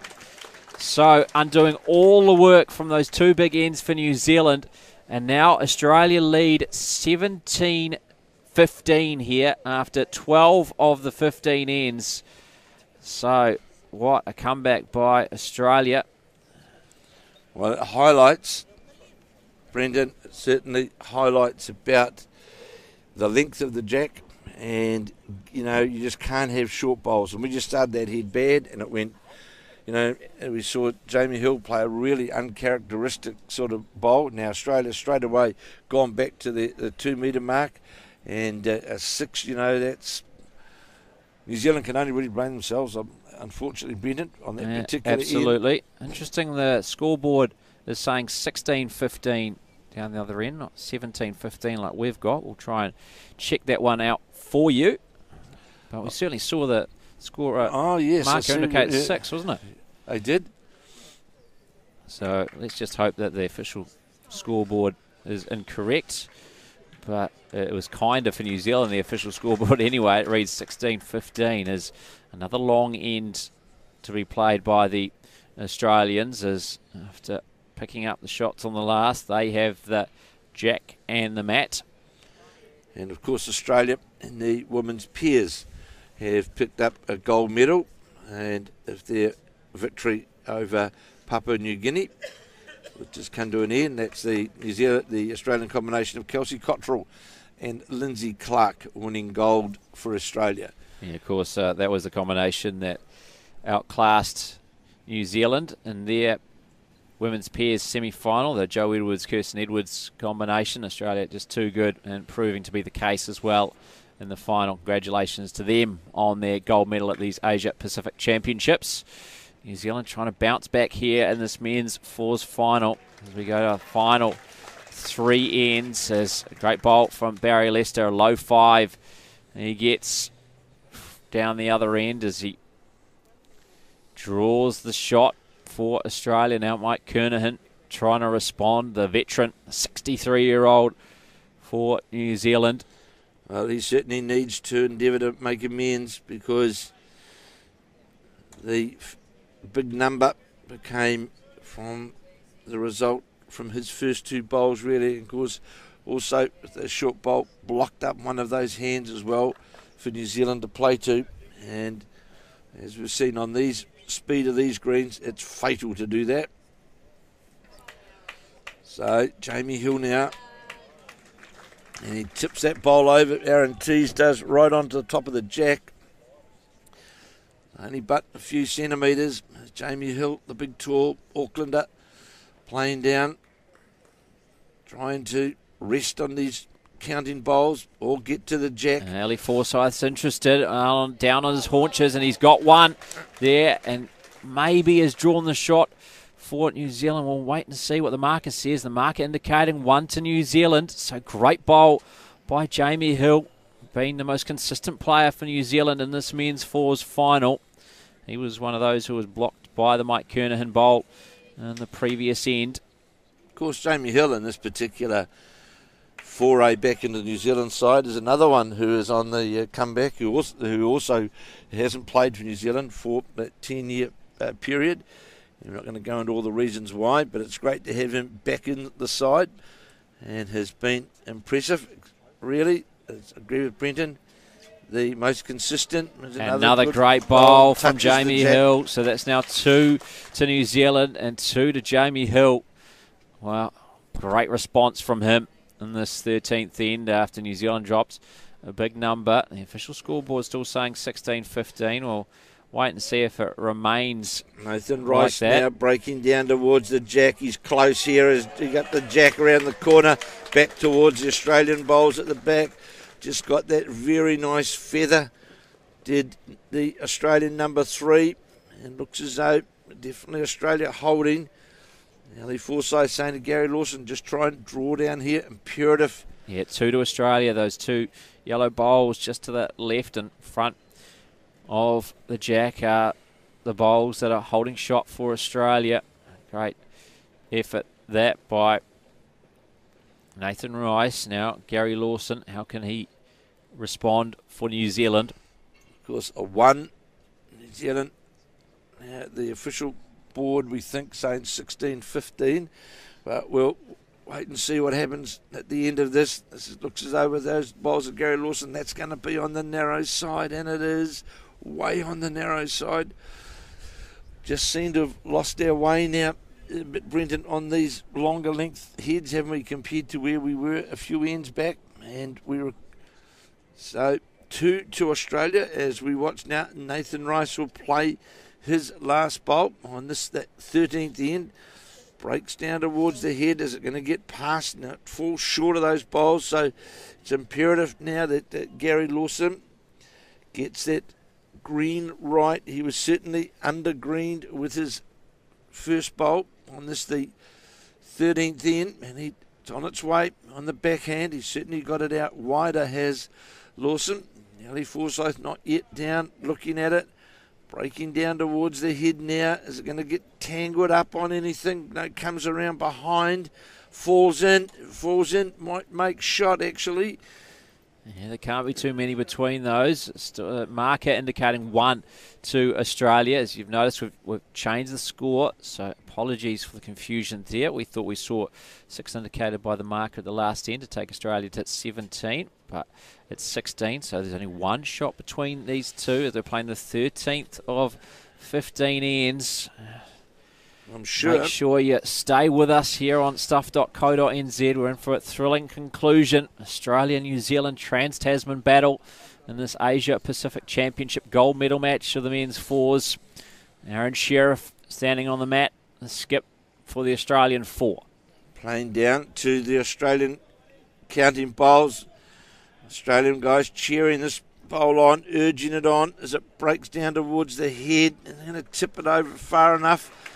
S2: So undoing all the work from those 2 big ends for New Zealand. And now Australia lead 17-15 here after 12 of the 15 ends. So what a comeback by Australia.
S1: Well, it highlights, Brendan, it certainly highlights about the length of the jack, and you just can't have short bowls. And we just started that head bad, and it went, and we saw Jamie Hill play a really uncharacteristic sort of bowl. Now Australia straight away gone back to the 2 metre mark, and a 6. That's New Zealand can only really blame themselves. Unfortunately, Brendan, on that particular
S2: absolutely
S1: end.
S2: Interesting. The scoreboard is saying 16-15. Down the other end, not 17-15 like we've got. We'll try and check that one out for you. But we certainly saw the score.
S1: Yes.
S2: Marker indicates 6, wasn't it?
S1: They did.
S2: So let's just hope that the official scoreboard is incorrect. But it was kinder for New Zealand, the official scoreboard anyway. It reads 16-15 as another long end to be played by the Australians, as after picking up the shots on the last, they have the jack and the mat.
S1: And of course Australia in the women's pairs have picked up a gold medal, and if their victory over Papua New Guinea, which has come to an end, that's the Australian combination of Kelsey Cottrell and Lindsay Clark winning gold for Australia.
S2: Yeah, of course, that was the combination that outclassed New Zealand in their women's pairs semi-final, the Joe Edwards, Kirsten Edwards combination. Australia just too good, and proving to be the case as well in the final. Congratulations to them on their gold medal at these Asia Pacific Championships. New Zealand trying to bounce back here in this men's fours final as we go to our final 3 ends. There's a great bowl from Barry Lester, a low 5. And he gets down the other end as he draws the shot for Australia. Now Mike Kernahan trying to respond, the veteran, 63-year-old for New Zealand.
S1: Well, he certainly needs to endeavour to make amends, because the big number became from the result from his first 2 bowls, really. Of course, also the short bowl blocked up one of those hands as well for New Zealand to play to. And as we've seen on these speed of these greens, it's fatal to do that. So Jamie Hill now, and he tips that bowl over. Aaron Tees does, right onto the top of the jack. Only but a few centimetres. Jamie Hill, the big tall Aucklander, playing down, trying to rest on these counting bowls or get to the jack.
S2: And Ali Forsyth's interested, down on his haunches, and he's got one there, and maybe has drawn the shot for New Zealand. We'll wait and see what the marker says. The marker indicating 1 to New Zealand. So great bowl by Jamie Hill, being the most consistent player for New Zealand in this men's fours final. He was one of those who was blocked by the Mike Kernahan bowl in the previous end.
S1: Of course, Jamie Hill in this particular foray back into the New Zealand side is another one who is on the comeback, who also hasn't played for New Zealand for that 10-year period. We're not going to go into all the reasons why, but it's great to have him back in the side and has been impressive, really. I agree with Brenton. The most consistent.
S2: Another great bowl from Jamie Hill. So that's now 2 to New Zealand and 2 to Jamie Hill. Wow, great response from him in this 13th end after New Zealand drops a big number. The official scoreboard still saying 16-15. We'll wait and see if it remains.
S1: Nathan Rice now breaking down towards the jack. He's close here as he got the jack around the corner, back towards the Australian bowls at the back. Just got that very nice feather, did the Australian number 3. And looks as though definitely Australia holding. Ellie Forsyth saying to Gary Lawson, just try and draw down here. Imperative.
S2: Yeah, 2 to Australia. Those 2 yellow bowls just to the left and front of the jack are the bowls that are holding shot for Australia. Great effort that by Nathan Rice. Now Gary Lawson, how can he respond for New Zealand?
S1: Of course, a 1 New Zealand. The official board, we think, saying 16-15, but we'll wait and see what happens at the end of this. This looks as though with those bowls of Gary Lawson, that's going to be on the narrow side, and it is way on the narrow side. Just seem to have lost our way now, Brenton, on these longer length heads, haven't we, compared to where we were a few ends back? And we were so 2 to Australia as we watch now. Nathan Rice will play his last bowl on this, that 13th end. Breaks down towards the head. Is it going to get past? No, it falls short of those bowls. So it's imperative now that Gary Lawson gets that green right. He was certainly under-greened with his first bowl on this, the 13th end. And it's on its way on the backhand. He's certainly got it out wider, has Lawson. Ellie Forsyth not yet down, looking at it. Breaking down towards the head now. Is it going to get tangled up on anything? No, it comes around behind. Falls in. Might make shot, actually.
S2: Yeah, there can't be too many between those. Marker indicating 1 to Australia. As you've noticed, we've changed the score, so apologies for the confusion there. We thought we saw 6 indicated by the marker at the last end to take Australia to 17, but it's 16, so there's only 1 shot between these two as they're playing the 13th of 15 ends.
S1: I'm sure.
S2: Make sure you stay with us here on stuff.co.nz. We're in for a thrilling conclusion. Australia, New Zealand, Trans-Tasman battle in this Asia Pacific Championship gold medal match of the men's 4s. Aaron Sheriff standing on the mat, the skip for the Australian 4.
S1: Playing down to the Australian counting bowls. Australian guys cheering this bowl on, urging it on as it breaks down towards the head. And they're going to tip it over far enough.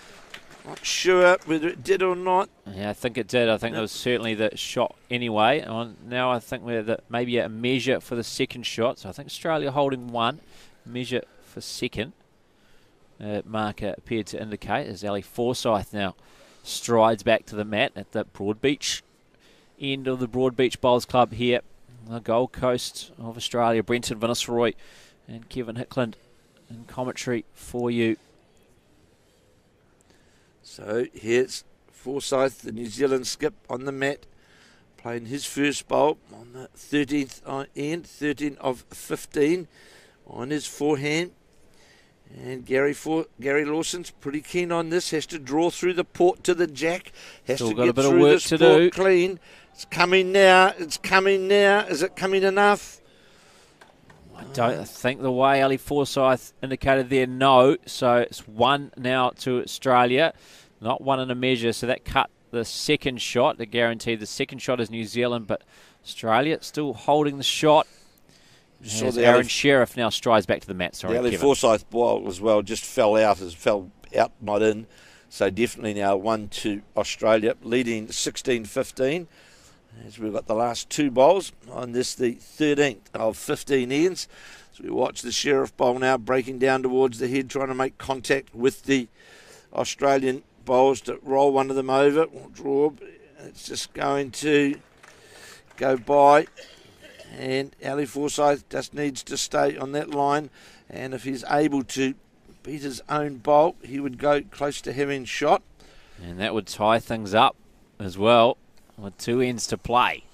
S1: Not sure whether it did or not.
S2: Yeah, I think it did. I think it was certainly the shot anyway. Now I think we're maybe a measure for the second shot. So I think Australia holding 1, measure for second. Marker appeared to indicate as Ellie Forsyth now strides back to the mat at the Broadbeach end of the Broadbeach Bowls Club here. The Gold Coast of Australia. Brenton Vinnisroy and Kevin Hickland in commentary for you.
S1: So here's Forsyth, the New Zealand skip, on the mat, playing his first bowl on the 13th end, 13 of 15 on his forehand. And Gary Lawson's pretty keen on this, has to draw through the port to the jack, has
S2: Still
S1: to
S2: got
S1: get
S2: a bit
S1: through
S2: of work
S1: this
S2: to
S1: port
S2: do.
S1: Clean. It's coming now, Is it coming enough?
S2: I don't think the way Ellie Forsyth indicated there, no. So it's 1 now to Australia, not 1 in a measure. So that cut the second shot. They guaranteed the second shot is New Zealand, but Australia still holding the shot. As Aaron Sheriff now strides back to the mat. Sorry,
S1: the Ellie
S2: Kevin.
S1: Forsyth ball as well just fell out, not in. So definitely now 1 to Australia, leading 16-15. As we've got the last 2 bowls on this, the 13th of 15 ends. So we watch the Sheriff bowl now breaking down towards the head, trying to make contact with the Australian bowls to roll one of them over or draw. It's just going to go by, and Ali Forsyth just needs to stay on that line, and if he's able to beat his own bowl, he would go close to having shot.
S2: And that would tie things up as well with 2 ends to play.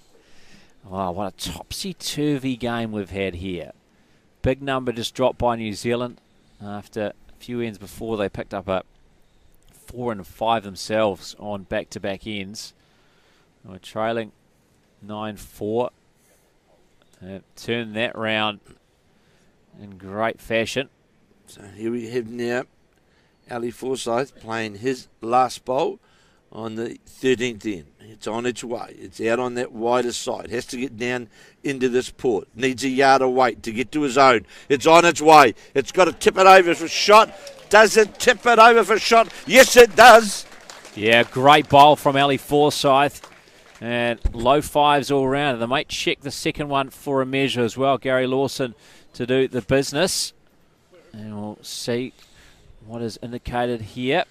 S2: Wow, what a topsy-turvy game we've had here. Big number just dropped by New Zealand after a few ends before they picked up a 4 and 5 themselves on back-to-back ends. We're trailing 9-4. Turn that round in great fashion.
S1: So here we have now Ali Forsyth playing his last bowl on the 13th end. It's on its way. It's out on that wider side. Has to get down into this port. Needs a yard of weight to get to his own. It's on its way. It's got to tip it over for shot. Does it tip it over for shot? Yes, it does.
S2: Yeah, great bowl from Ali Forsyth. And low 5s all round. They might check the second one for a measure as well. Gary Lawson to do the business. And we'll see what is indicated here.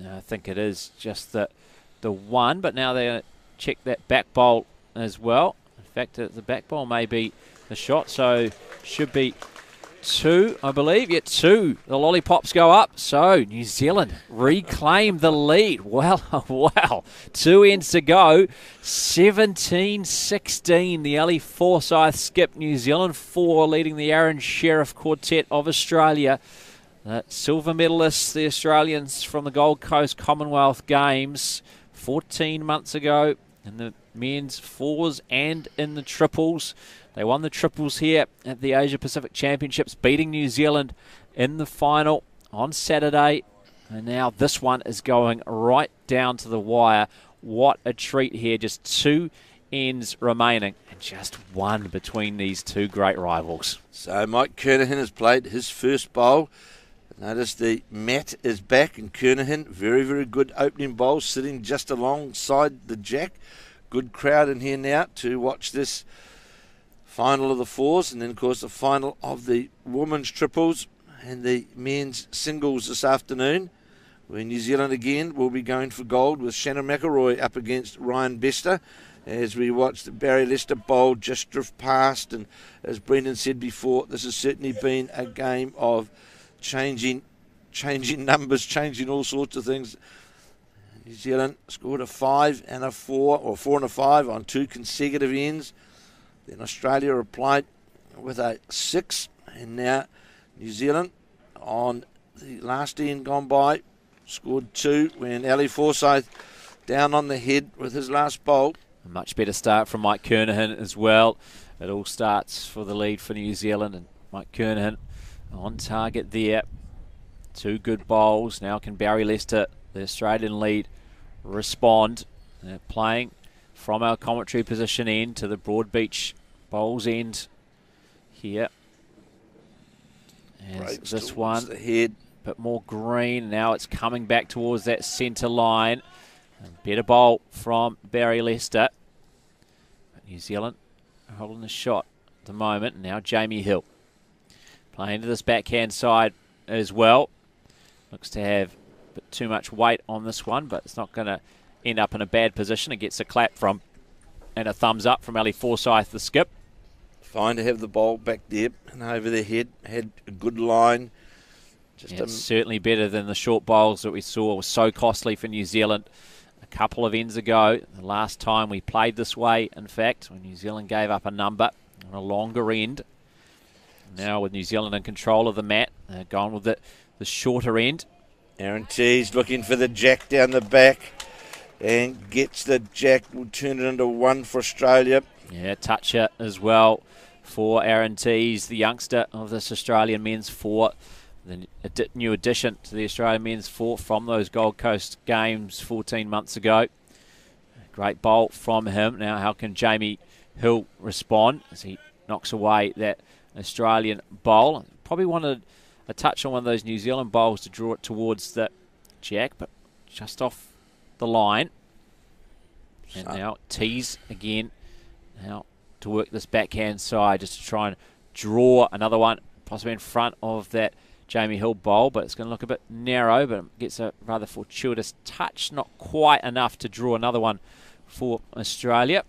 S2: I think it is just the one, but now they check that back bowl as well. In fact, the back bowl may be the shot, so should be 2, I believe. Yeah, 2. The lollipops go up. So New Zealand reclaim the lead. Well, wow. 2 ends to go. 17-16. The Ali Forsyth skip. New Zealand 4 leading the Aaron Sheriff quartet of Australia. The silver medalists, the Australians from the Gold Coast Commonwealth Games 14 months ago in the men's 4s and in the triples. They won the triples here at the Asia Pacific Championships, beating New Zealand in the final on Saturday. And now this one is going right down to the wire. What a treat here. Just 2 ends remaining and just 1 between these 2 great rivals.
S1: So Mike Kernahan has played his first bowl. Notice the mat is back, and Kernahan, very, very good opening bowl, sitting just alongside the jack. Good crowd in here now to watch this final of the 4s, and then, of course, the final of the women's triples and the men's singles this afternoon, where New Zealand again will be going for gold with Shannon McElroy up against Ryan Bester, as we watch the Barry Lester bowl just drift past. And as Brendan said before, this has certainly been a game of changing numbers, changing all sorts of things. New Zealand scored a 5 and a 4, or 4 and a 5 on 2 consecutive ends. Then Australia replied with a 6, and now New Zealand on the last end gone by scored 2 when Ali Forsyth down on the head with his last bowl.
S2: A much better start from Mike Kernahan as well. It all starts for the lead for New Zealand, and Mike Kernahan on target there. 2 good bowls. Now can Barry Lester, the Australian lead, respond? They're playing from our commentary position end to the Broadbeach bowls end here. As this one,
S1: the head,
S2: a bit more green. Now it's coming back towards that centre line. A better bowl from Barry Lester. But New Zealand are holding the shot at the moment. Now Jamie Hill playing to this backhand side as well. Looks to have a bit too much weight on this one, but it's not going to end up in a bad position. It gets a clap from and a thumbs up from Ali Forsyth, the skip.
S1: Fine to have the bowl back there and over the head. Had a good line.
S2: It's certainly better than the short bowls that we saw. It was so costly for New Zealand a couple of ends ago. The last time we played this way, in fact, when New Zealand gave up a number on a longer end. Now with New Zealand in control of the mat, they're going with the shorter end.
S1: Aaron Tees looking for the jack down the back and gets the jack. Will turn it into 1 for Australia.
S2: Yeah, toucher as well for Aaron Tees, the youngster of this Australian men's 4. The new addition to the Australian men's 4 from those Gold Coast games 14 months ago. Great bowl from him. Now how can Jamie Hill respond as he knocks away that Australian bowl? Probably wanted a touch on one of those New Zealand bowls to draw it towards the jack, but just off the line. And now Tees again. Now to work this backhand side just to try and draw another one, possibly in front of that Jamie Hill bowl, but it's going to look a bit narrow, but it gets a rather fortuitous touch. Not quite enough to draw another one for Australia.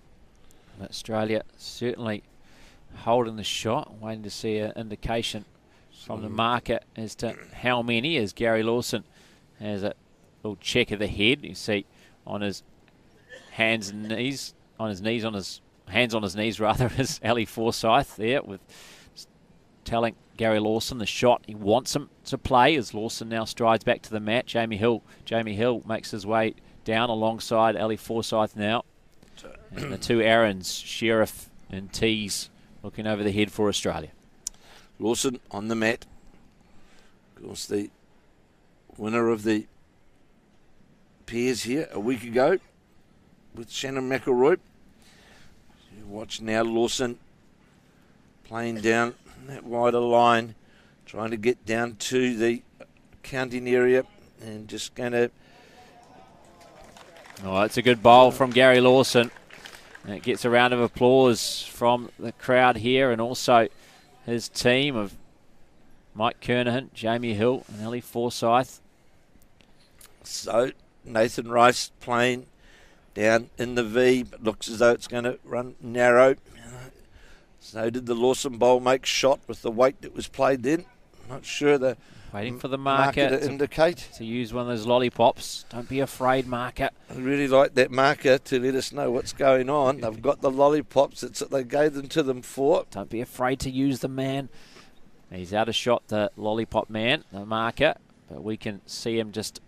S2: But Australia certainly holding the shot, waiting to see an indication from the marker as to how many, as Gary Lawson has a little check of the head. You see on his hands and knees, on his hands on his knees rather, is Ali Forsyth there with telling Gary Lawson the shot he wants him to play, as Lawson now strides back to the mat. Jamie Hill makes his way down alongside Ali Forsyth now. And the two Aarons, Sheriff and Tees, looking over the head for Australia.
S1: Lawson on the mat. Of course, the winner of the pairs here a week ago with Shannon McElroy. You watch now Lawson playing down that wider line, trying to get down to the counting area and just going to...
S2: Oh, it's a good bowl from Gary Lawson. And it gets a round of applause from the crowd here, and also his team of Mike Kernahan, Jamie Hill and Ali Forsyth.
S1: So Nathan Rice playing down in the V, but looks as though it's going to run narrow. So did the Lawson bowl make shot with the weight that was played then? Not sure.
S2: Waiting for the marker
S1: to indicate.
S2: To use one of those lollipops. Don't be afraid, marker.
S1: I really like that marker to let us know what's going on. They've got the lollipops. That's what they gave them to them for.
S2: Don't be afraid to use the man. He's out of shot, the lollipop man, the marker. But we can see him just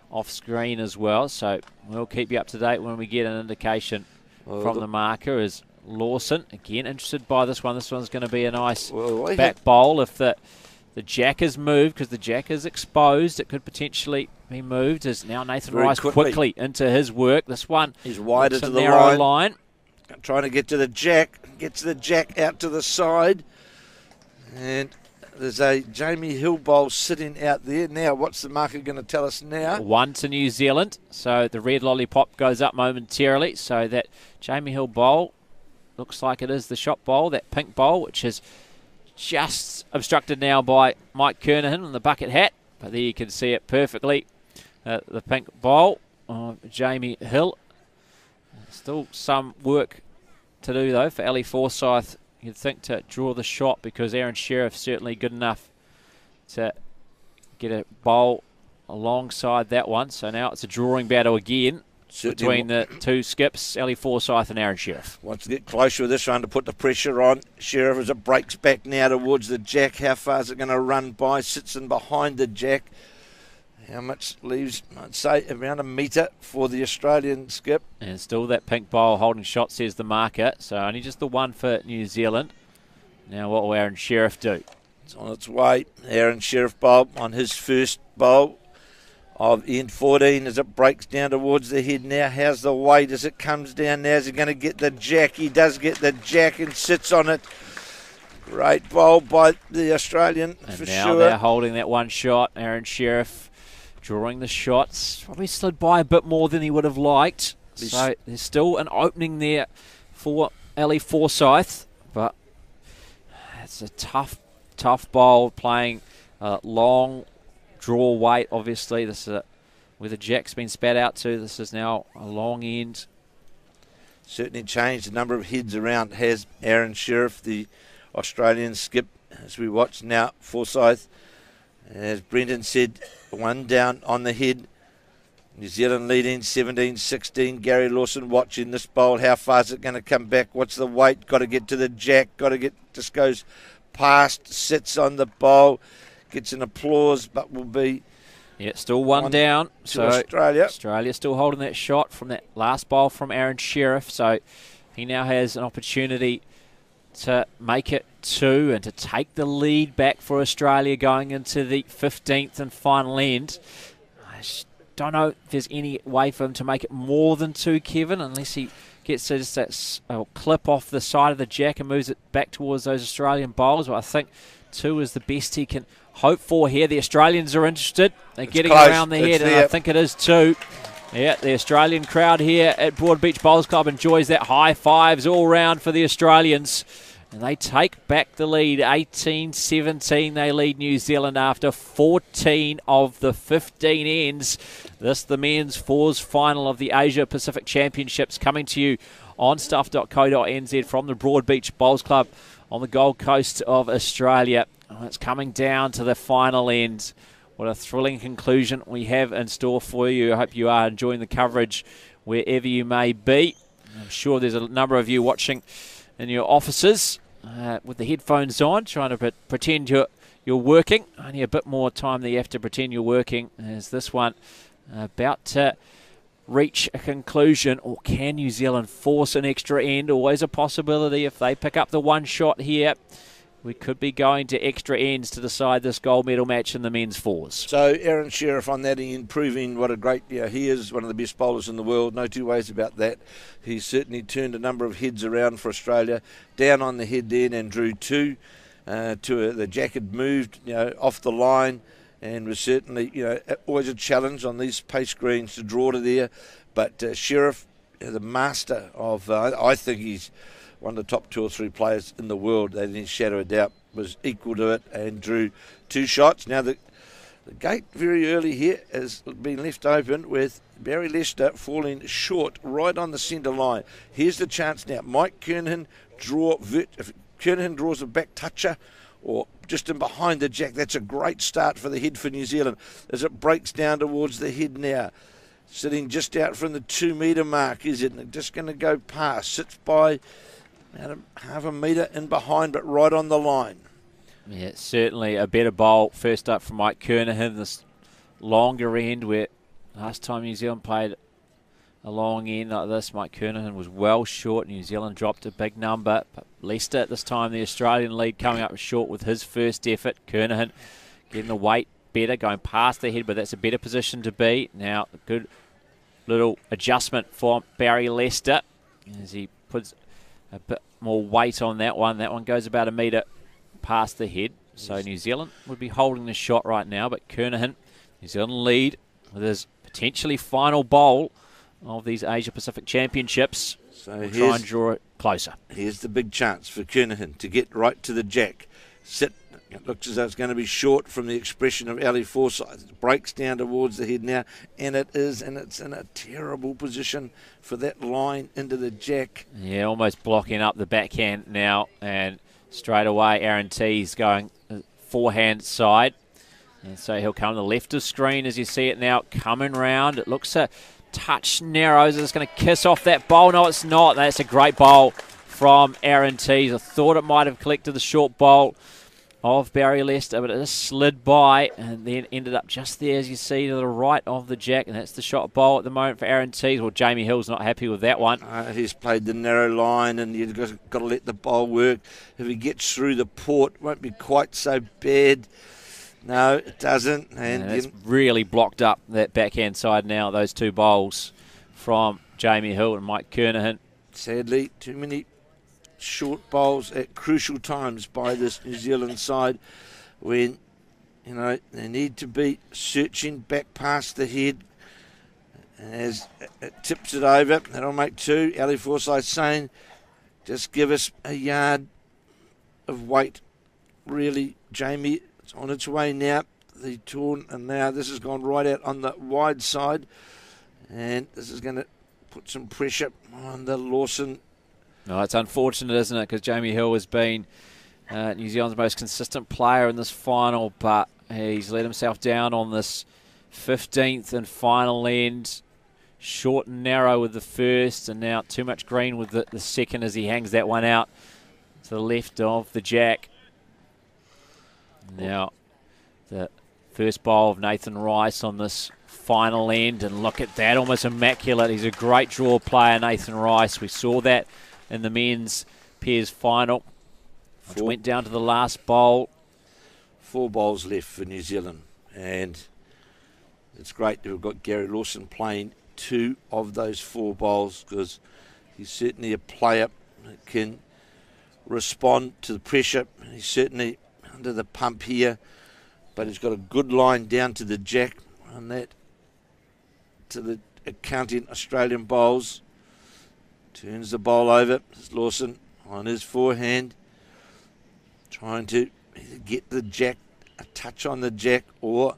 S2: off screen as well. So we'll keep you up to date when we get an indication from the marker. As Lawson, again, interested by this one. This one's going to be a nice back bowl. If the jack is moved, because the jack is exposed, it could potentially be moved. As now Nathan Rice quickly into his work. This one
S1: is wider to the
S2: narrow line.
S1: Trying to get to the jack. Gets the jack out to the side. And there's a Jamie Hill bowl sitting out there. Now, what's the marker going to tell us now?
S2: 1 to New Zealand. So the red lollipop goes up momentarily. So that Jamie Hill bowl looks like it is the shot bowl, that pink bowl, which is just obstructed now by Mike Kernahan in the bucket hat. But there you can see it perfectly. The pink bowl of Jamie Hill. Still some work to do, though, for Ali Forsyth, you'd think, to draw the shot, because Aaron Sheriff certainly good enough to get a bowl alongside that one. So now it's a drawing battle again between the two skips, Ali Forsyth and Aaron Sheriff.
S1: Wants to get closer with this one to put the pressure on. Sheriff, as it breaks back now towards the jack. How far is it going to run by? Sits in behind the jack. How much leaves? I'd say around a metre for the Australian skip.
S2: And still that pink bowl holding shot, says the marker. So only just the one for New Zealand. Now what will Aaron Sheriff do?
S1: It's on its way. Aaron Sheriff bowl on his first bowl of end 14 as it breaks down towards the head now. How's the weight as it comes down now? Is he going to get the jack? He does get the jack and sits on it. Great bowl by the Australian,
S2: and
S1: for
S2: now
S1: sure.
S2: They're holding that one shot. Aaron Sheriff drawing the shots. Probably slid by a bit more than he would have liked. So there's still an opening there for Ali Forsyth. But it's a tough bowl, playing long draw weight, obviously. This is where the jack's been spat out to. This is now a long end.
S1: Certainly changed the number of heads around, has Aaron Sheriff, the Australian skip, as we watch now. Forsyth, as Brendan said, one down on the head. New Zealand leading 17-16. Gary Lawson watching this bowl. How far is it going to come back? What's the weight? Got to get to the jack. Just goes past, sits on the bowl. Gets an applause, but will be...
S2: Yeah, still one down.
S1: So Australia.
S2: Australia still holding that shot from that last bowl from Aaron Sheriff. So he now has an opportunity to make it 2 and to take the lead back for Australia going into the 15th and final end. I just don't know if there's any way for him to make it more than 2, Kevin, unless he gets just that clip off the side of the jack and moves it back towards those Australian bowls. But I think 2 is the best he can hope for here. The Australians are interested. They're getting
S1: close.
S2: Around the head, and I think it is 2. Yeah, the Australian crowd here at Broadbeach Bowls Club enjoys that. High fives all round for the Australians And they take back the lead, 18-17. They lead New Zealand after 14 of the 15 ends. This the men's fours final of the Asia Pacific Championships, coming to you on stuff.co.nz from the Broadbeach Bowls Club on the Gold Coast of Australia. It's coming down to the final end. What a thrilling conclusion we have in store for you. I hope you are enjoying the coverage wherever you may be. I'm sure there's a number of you watching in your offices with the headphones on, trying to pretend you're working. Only a bit more time that you have to pretend you're working as this one about to reach a conclusion. Or can New Zealand force an extra end? Always a possibility if they pick up the one shot here. We could be going to extra ends to decide this gold medal match in the men's fours.
S1: So Aaron Sheriff on that end, proving what a great, he is one of the best bowlers in the world, no two ways about that. He certainly turned a number of heads around for Australia, down on the head then and drew two. The jack had moved, off the line, and was certainly, always a challenge on these pace greens to draw to there. But Sheriff, the master of, I think he's one of the top 2 or 3 players in the world, that in shadow of doubt was equal to it and drew 2 shots. Now the gate very early here has been left open with Barry Lester falling short right on the centre line. Here's the chance now. Mike Kernahan if Kernahan draws a back toucher or just in behind the jack, that's a great start for the head for New Zealand as it breaks down towards the head now. Sitting just out from the 2 metre mark, is it? Just going to go past. Sits by about half a metre in behind, but right on the line.
S2: Yeah, certainly a better bowl. First up from Mike Kernahan, this longer end where last time New Zealand played a long end like this, Mike Kernahan was well short. New Zealand dropped a big number, but Leicester at this time, the Australian lead, coming up short with his first effort. Kernahan getting the weight better, going past the head, but that's a better position to be. Now, a good little adjustment for Barry Lester as he puts a bit more weight on that one. That one goes about a metre past the head. So New Zealand would be holding the shot right now, but Kernahan, New Zealand lead with his potentially final bowl of these Asia Pacific Championships.
S1: So
S2: we'll try and draw it closer.
S1: Here's the big chance for Kernahan to get right to the jack. Sit. It looks as though it's going to be short from the expression of Ali Forsyth. It breaks down towards the head now, and it is, and it's in a terrible position for that line into the jack.
S2: Yeah, almost blocking up the backhand now, and straight away Aaron T's going forehand side. And so he'll come to the left of screen as you see it now, coming round. It looks a touch narrow. Is it going to kiss off that bowl? No, it's not. That's a great bowl from Aaron T's. I thought it might have collected the short bowl of Barry Lester, but it just slid by and then ended up just there, as you see, to the right of the jack, and that's the shot bowl at the moment for Aaron Tees. Well, Jamie Hill's not happy with that one.
S1: He's played the narrow line, and you've got to let the bowl work. If he gets through the port, it won't be quite so bad. No, it doesn't. And
S2: it's really blocked up that backhand side now, those 2 bowls from Jamie Hill and Mike Kernahan.
S1: Sadly, too many short bowls at crucial times by this New Zealand side when, they need to be searching back past the head. As it tips it over, that'll make 2. Ali Forsyth saying, just give us a yard of weight. Really, Jamie, it's on its way now. The torn, and now this has gone right out on the wide side. And this is going to put some pressure on the Lawson.
S2: No, it's unfortunate, isn't it? Because Jamie Hill has been New Zealand's most consistent player in this final, but he's let himself down on this 15th and final end. Short and narrow with the first, and now too much green with the second as he hangs that one out to the left of the jack. Now, the first bowl of Nathan Rice on this final end, and look at that, almost immaculate. He's a great draw player, Nathan Rice. We saw that in the men's pairs final, which went down to the last bowl.
S1: 4 bowls left for New Zealand, and it's great that we've got Gary Lawson playing 2 of those 4 bowls, because he's certainly a player that can respond to the pressure. He's certainly under the pump here, but he's got a good line down to the jack on that, to the counting Australian bowls. Turns the bowl over. It's Lawson on his forehand. Trying to either get the jack, a touch on the jack, or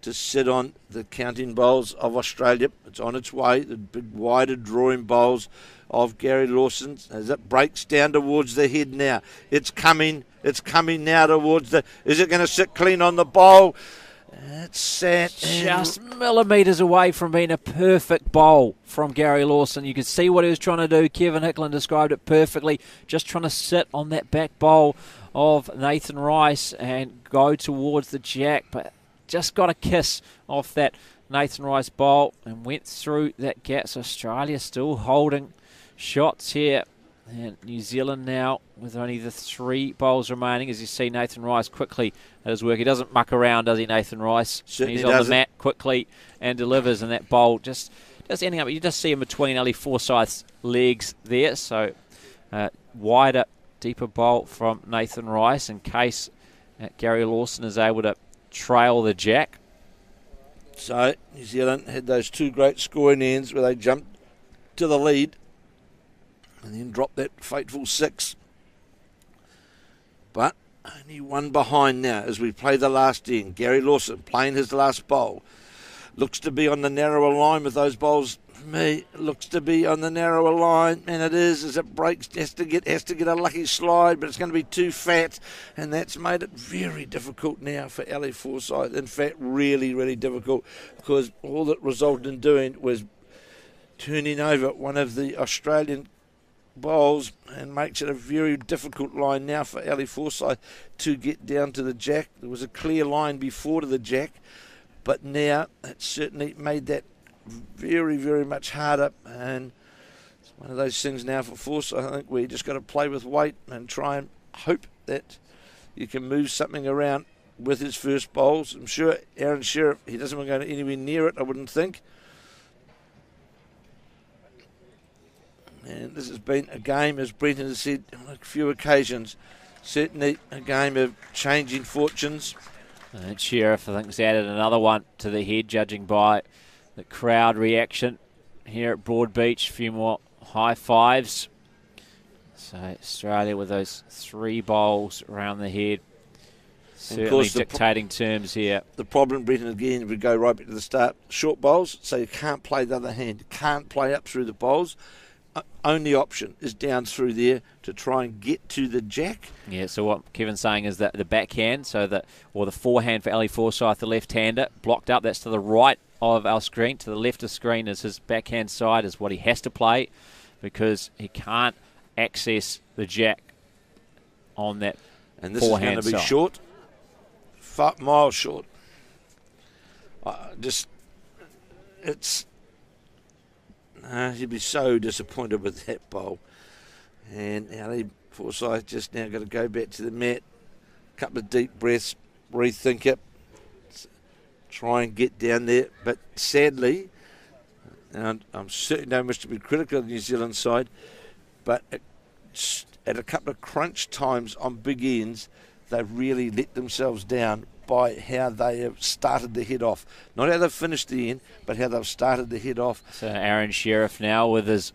S1: to sit on the counting bowls of Australia. It's on its way, the big wider drawing bowls of Gary Lawson as it breaks down towards the head now. It's coming now towards the... Is it going to sit clean on the bowl? It's sat
S2: just millimetres away from being a perfect bowl from Gary Lawson. You could see what he was trying to do. Kevin Hickland described it perfectly. Just trying to sit on that back bowl of Nathan Rice and go towards the jack, but just got a kiss off that Nathan Rice bowl and went through that gap. So Australia still holding shots here. And New Zealand now with only the 3 bowls remaining. As you see, Nathan Rice quickly at his work. He doesn't muck around, does he, Nathan Rice?
S1: Certainly
S2: He's
S1: doesn't.
S2: on the mat quickly and delivers, and that bowl just ending up. You just see him between Ali Forsyth's legs there. So wider, deeper bowl from Nathan Rice in case Gary Lawson is able to trail the jack.
S1: So New Zealand had those 2 great scoring ends where they jumped to the lead and then dropped that fateful 6. But only 1 behind now as we play the last end. Gary Lawson playing his last bowl. Looks to be on the narrower line with those bowls. For me, it looks to be on the narrower line, and it is as it breaks. Has to get a lucky slide, but it's going to be too fat, and that's made it very difficult now for Ali Forsyth. In fact, really, really difficult, because all that resulted in doing was turning over one of the Australian bowls and makes it a very difficult line now for Ali Forsyth to get down to the jack. There was a clear line before to the jack, but now it certainly made that very, very much harder, and it's one of those things now for Forsyth. I think we just got to play with weight and try and hope that you can move something around with his first bowls. I'm sure Aaron Sheriff, he doesn't want to go anywhere near it, I wouldn't think. And this has been a game, as Brenton has said on a few occasions, certainly a game of changing fortunes.
S2: And Sheriff, I think, has added another one to the head, judging by the crowd reaction here at Broadbeach. A few more high fives. So Australia with those 3 bowls around the head. Certainly dictating terms here.
S1: The problem, Brenton, again, if we go right back to the start, short bowls, so you can't play the other hand. You can't play up through the bowls. Only option is down through there to try and get to the jack.
S2: Yeah, so what Kevin's saying is that the backhand, or the forehand for Ali Forsyth, the left-hander, blocked up. That's to the right of our screen. To the left of screen is his backhand side, is what he has to play, because he can't access the jack on that forehand side.
S1: And this is going to be short, 5 miles short. He'd be so disappointed with that bowl. And Ali Forsyth just now got to go back to the mat, a couple of deep breaths, rethink it, try and get down there. But sadly, and I'm certainly don't wish to be critical of the New Zealand side, but at a couple of crunch times on big ends, they've really let themselves down by how they have started the head off. Not how they've finished the end, but how they've started the head off.
S2: So Aaron Sheriff now with his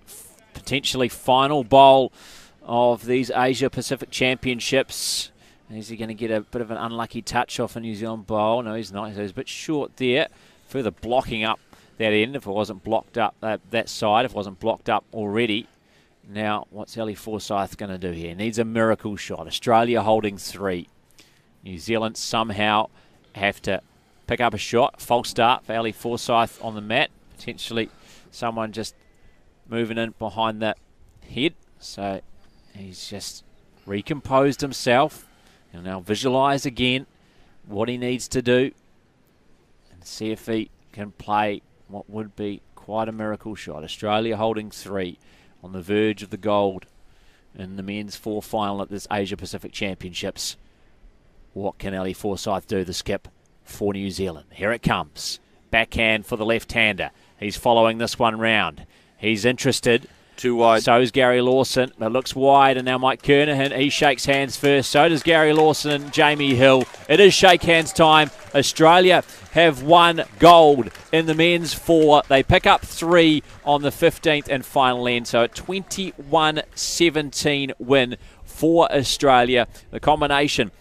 S2: potentially final bowl of these Asia Pacific Championships. Is he going to get a bit of an unlucky touch off a New Zealand bowl? No, he's not. He's a bit short there. Further blocking up that end if it wasn't blocked up, that side, if it wasn't blocked up already. Now, what's Ali Forsyth going to do here? Needs a miracle shot. Australia holding 3. New Zealand somehow have to pick up a shot. False start for Ali Forsyth on the mat. Potentially someone just moving in behind that head. So he's just recomposed himself. He'll now visualise again what he needs to do and see if he can play what would be quite a miracle shot. Australia holding 3 on the verge of the gold in the men's 4 final at this Asia Pacific Championships. What can Ali Forsyth do, the skip for New Zealand? Here it comes. Backhand for the left-hander. He's following this one round. He's interested.
S1: Too wide.
S2: So is Gary Lawson. It looks wide, and now Mike Kernahan, he shakes hands first. So does Gary Lawson and Jamie Hill. It is shake hands time. Australia have won gold in the men's 4. They pick up 3 on the 15th and final end. So a 21-17 win for Australia. The combination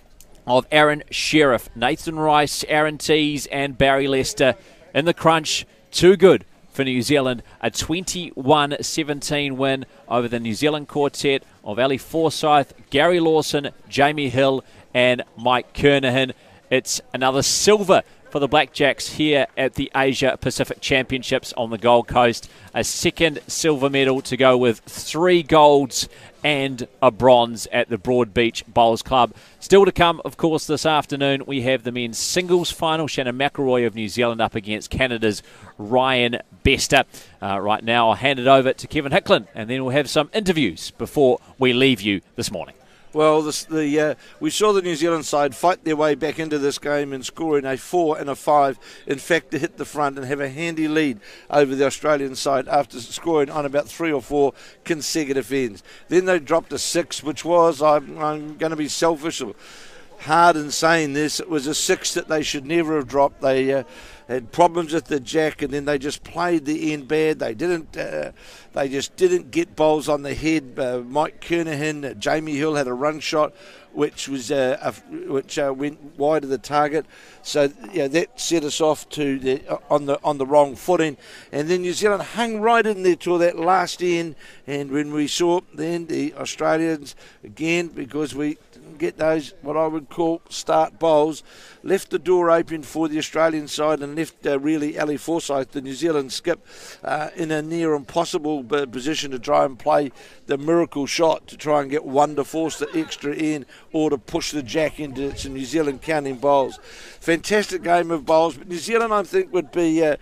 S2: of Aaron Sheriff, Nathan Rice, Aaron Tees and Barry Lester in the crunch. Too good for New Zealand. A 21-17 win over the New Zealand quartet of Ali Forsyth, Gary Lawson, Jamie Hill and Mike Kernahan. It's another silver for the Blackjacks here at the Asia Pacific Championships on the Gold Coast. A second silver medal to go with 3 golds and a bronze at the Broadbeach Bowls Club. Still to come, of course, this afternoon, we have the men's singles final. Shannon McElroy of New Zealand up against Canada's Ryan Bester. Right now, I'll hand it over to Kevin Hickland, and then we'll have some interviews before we leave you this morning.
S1: Well, we saw the New Zealand side fight their way back into this game and scoring a 4 and a 5. In fact, to hit the front and have a handy lead over the Australian side after scoring on about 3 or 4 consecutive ends. Then they dropped a 6, which was, I'm going to be selfish or hard in saying this, it was a 6 that they should never have dropped. They had problems with the jack, and then they just played the end bad. They just didn't get bowls on the head. Mike Kernahan, Jamie Hill had a run shot which went wide of the target. So that set us off to on the wrong footing. And then New Zealand hung right in there till that last end. And when we saw then the Australians again, because we didn't get those what I would call start bowls, left the door open for the Australian side and left really Ali Forsyth, the New Zealand skip, in a near impossible position to try and play the miracle shot to try and get one to force the extra in or to push the jack into some New Zealand counting bowls. Fantastic game of bowls, but New Zealand I think would be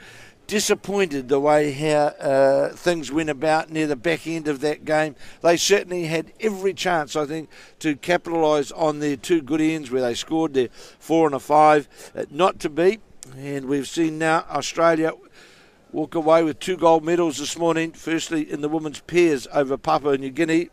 S1: disappointed the way how things went about near the back end of that game. They certainly had every chance, I think, to capitalise on their 2 good ends where they scored their 4 and a 5. Not to be, and we've seen now Australia walk away with 2 gold medals this morning, firstly in the women's pairs over Papua New Guinea,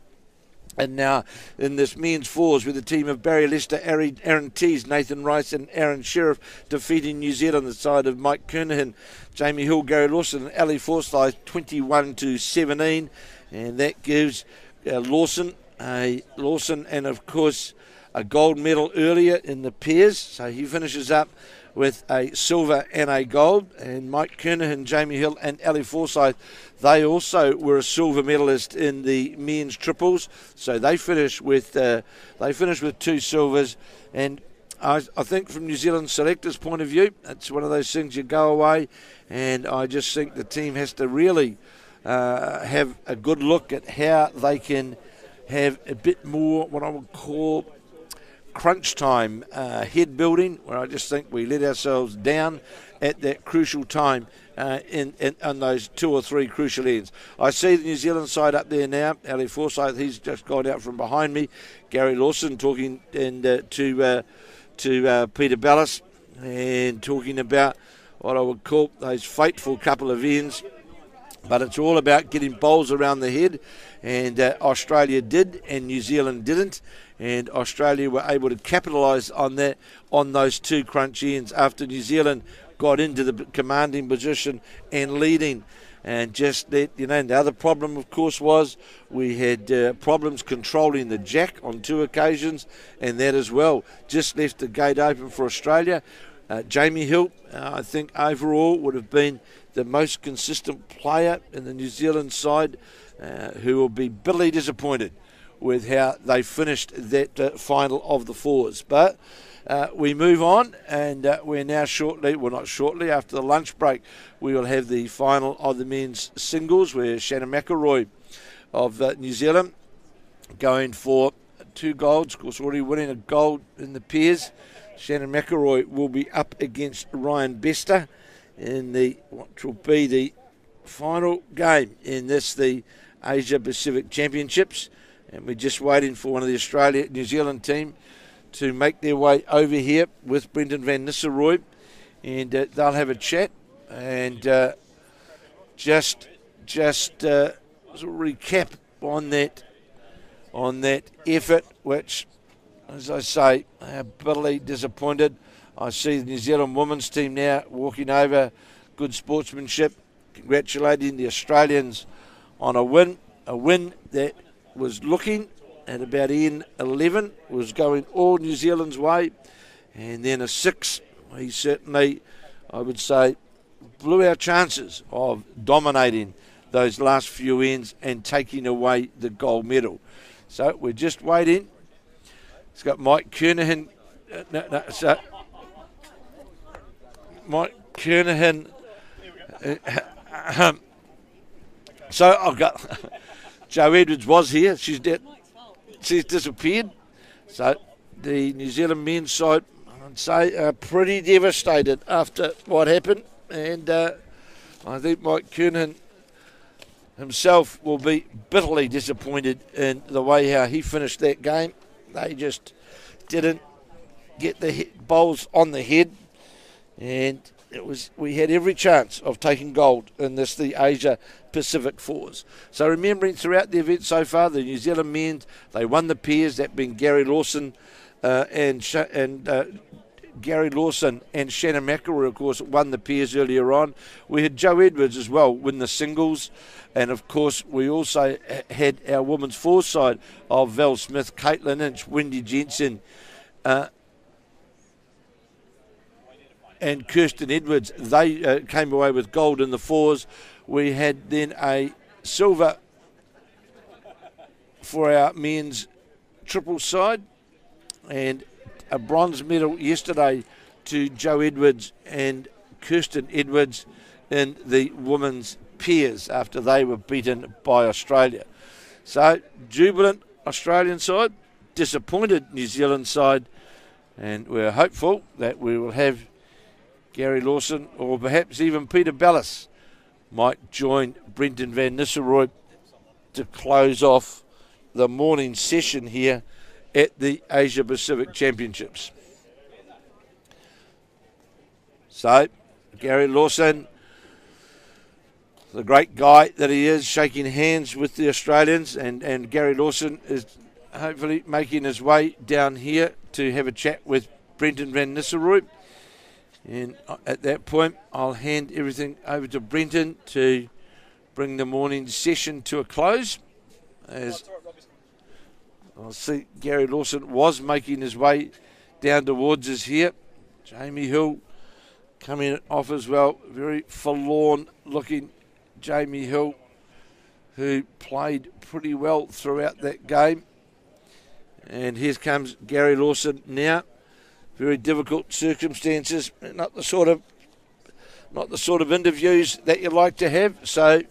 S1: and now in this men's 4s with the team of Barry Lester, Aaron Tees, Nathan Rice and Aaron Sheriff defeating New Zealand, the side of Mike Kernahan, Jamie Hill, Gary Lawson and Ali Forsyth 21-17, and that gives Lawson and of course a gold medal earlier in the pairs, so he finishes up with a silver and a gold. And Mike Kernahan, Jamie Hill and Ali Forsyth, they also were a silver medalist in the men's triples, so they finished with 2 silvers. And I think from New Zealand selectors' point of view, it's one of those things you go away, and I just think the team has to really have a good look at how they can have a bit more what I would call crunch time head building, where I just think we let ourselves down at that crucial time on those 2 or 3 crucial ends. I see the New Zealand side up there now. Ali Forsyth, he's just gone out from behind me. Gary Lawson talking to Peter Bellis and talking about what I would call those fateful couple of ends. But it's all about getting bowls around the head, and Australia did and New Zealand didn't, and Australia were able to capitalise on that, on those 2 crunch ends after New Zealand got into the commanding position and leading. And just that, the other problem, of course, was we had problems controlling the jack on 2 occasions, and that as well just left the gate open for Australia. Jamie Hill, I think overall would have been the most consistent player in the New Zealand side, who will be bitterly disappointed with how they finished that final of the 4s. But we move on, and we're now not shortly, after the lunch break, we will have the final of the men's singles, where Shannon McElroy of New Zealand going for 2 golds, of course already winning a gold in the pairs. Shannon McElroy will be up against Ryan Bester in what will be the final game in the Asia Pacific Championships, and we're just waiting for one of the New Zealand team to make their way over here with Brendan van Nistelrooy, and they'll have a chat and just recap on that effort, which, as I say, they are bitterly disappointed. I see the New Zealand women's team now walking over, good sportsmanship, congratulating the Australians on a win that was looking at about N11, was going all New Zealand's way, and then a 6. We certainly, I would say, blew our chances of dominating those last few ends and taking away the gold medal. So we're just waiting. It's got Mike Kernahan. Mike Kernahan. So I've got Jo Edwards was here. She's disappeared. So the New Zealand men's side, I'd say, are pretty devastated after what happened. And I think Mike Kernahan himself will be bitterly disappointed in the way how he finished that game. They just didn't get the bowls on the head, and we had every chance of taking gold in the Asia Pacific Fours. So remembering throughout the event so far, the New Zealand men, they won the pairs, that being Gary Lawson and Gary Lawson and Shannon McElroy, of course, won the pairs earlier on. We had Jo Edwards as well win the singles. And, of course, we also had our women's fours side of Val Smith, Caitlin Inch, Wendy Jensen, and Kirsten Edwards. They came away with gold in the fours. We had then a silver for our men's triple side and a bronze medal yesterday to Jo Edwards and Kirsten Edwards in the women's pairs after they were beaten by Australia. So jubilant Australian side, disappointed New Zealand side, and we're hopeful that we will have Gary Lawson or perhaps even Peter Bellis might join Brenton van Nistelrooy to close off the morning session here at the Asia Pacific Championships. So Gary Lawson, the great guy that he is, shaking hands with the Australians, and Gary Lawson is hopefully making his way down here to have a chat with Brenton van Nistelrooy. And at that point, I'll hand everything over to Brenton to bring the morning session to a close. As I'll see Gary Lawson was making his way down towards us here. Jamie Hill coming off as well, very forlorn looking Jamie Hill, who played pretty well throughout that game. And here comes Gary Lawson now. Very difficult circumstances, not the sort of interviews that you like to have. So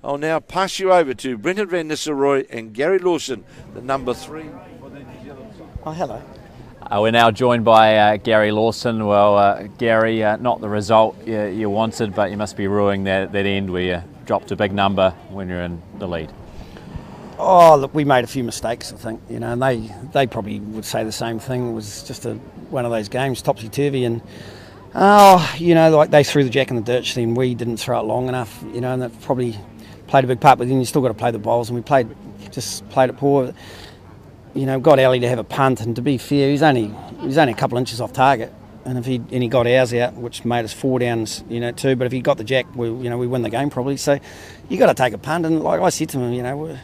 S1: I'll now pass you over to Brenton van Nistelrooy and Gary Lawson, the number 3 for the New Zealand side.
S3: Oh, hello.
S2: We're now joined by Gary Lawson. Well, Gary, not the result you wanted, but you must be ruining that end where you dropped a big number when you're in the lead.
S3: Oh, look, we made a few mistakes, I think, and they probably would say the same thing. It was just one of those games, topsy-turvy, and like they threw the jack in the ditch, then we didn't throw it long enough, and that probably played a big part, but then you still got to play the bowls, and we played it poor. Got Ali to have a punt, and to be fair, he's only a couple inches off target, and he got ours out, which made us 4 downs, too. But if he got the jack, we win the game probably. So you got to take a punt, and like I said to him,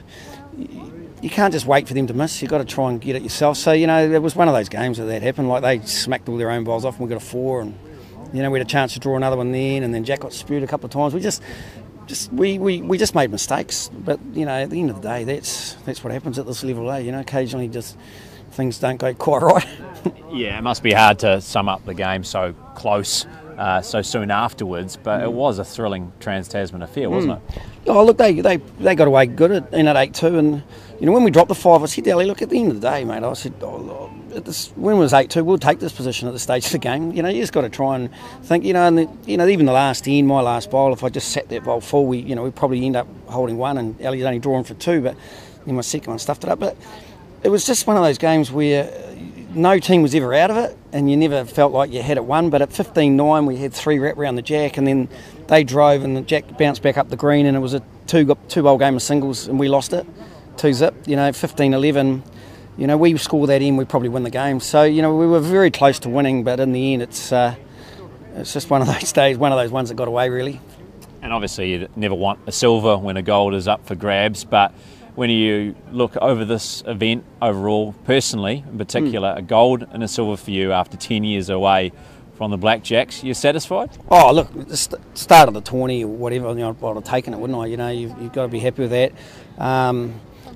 S3: you can't just wait for them to miss. You got to try and get it yourself. So it was one of those games that happened. Like they smacked all their own bowls off, and we got a 4, and we had a chance to draw another one then, and then Jack got spewed a couple of times. We just made mistakes, but at the end of the day, that's what happens at this level. Occasionally just things don't go quite right.
S2: Yeah, it must be hard to sum up the game so close, so soon afterwards. But it was a thrilling Trans-Tasman affair, wasn't it?
S3: Oh, look, they got away good at 8-2, and when we dropped the 5, I said to Ali, look, at the end of the day, mate, I said, when it was 8-2, we'll take this position at this stage of the game. You just got to try and think, and even the last end, my last bowl, if I just sat that bowl full, we probably end up holding 1, and Ali's only drawing for 2, but then my second one stuffed it up. But it was just one of those games where no team was ever out of it, and you never felt like you had it won. But at 15-9, we had 3 wrap around the jack, and then they drove, and the jack bounced back up the green, and it was a two-bowl game of singles and we lost it, 2-zip. 15-11. We score that in, we probably win the game. So we were very close to winning, but in the end, it's just one of those days, one of those ones that got away really.
S2: And obviously, you never want a silver when a gold is up for grabs, but when you look over this event overall, personally, in particular, a gold and a silver for you after 10 years away from the Blackjacks, you're satisfied?
S3: Oh, look, the start of the tourney or whatever, I'd have taken it, wouldn't I? You've got to be happy with that.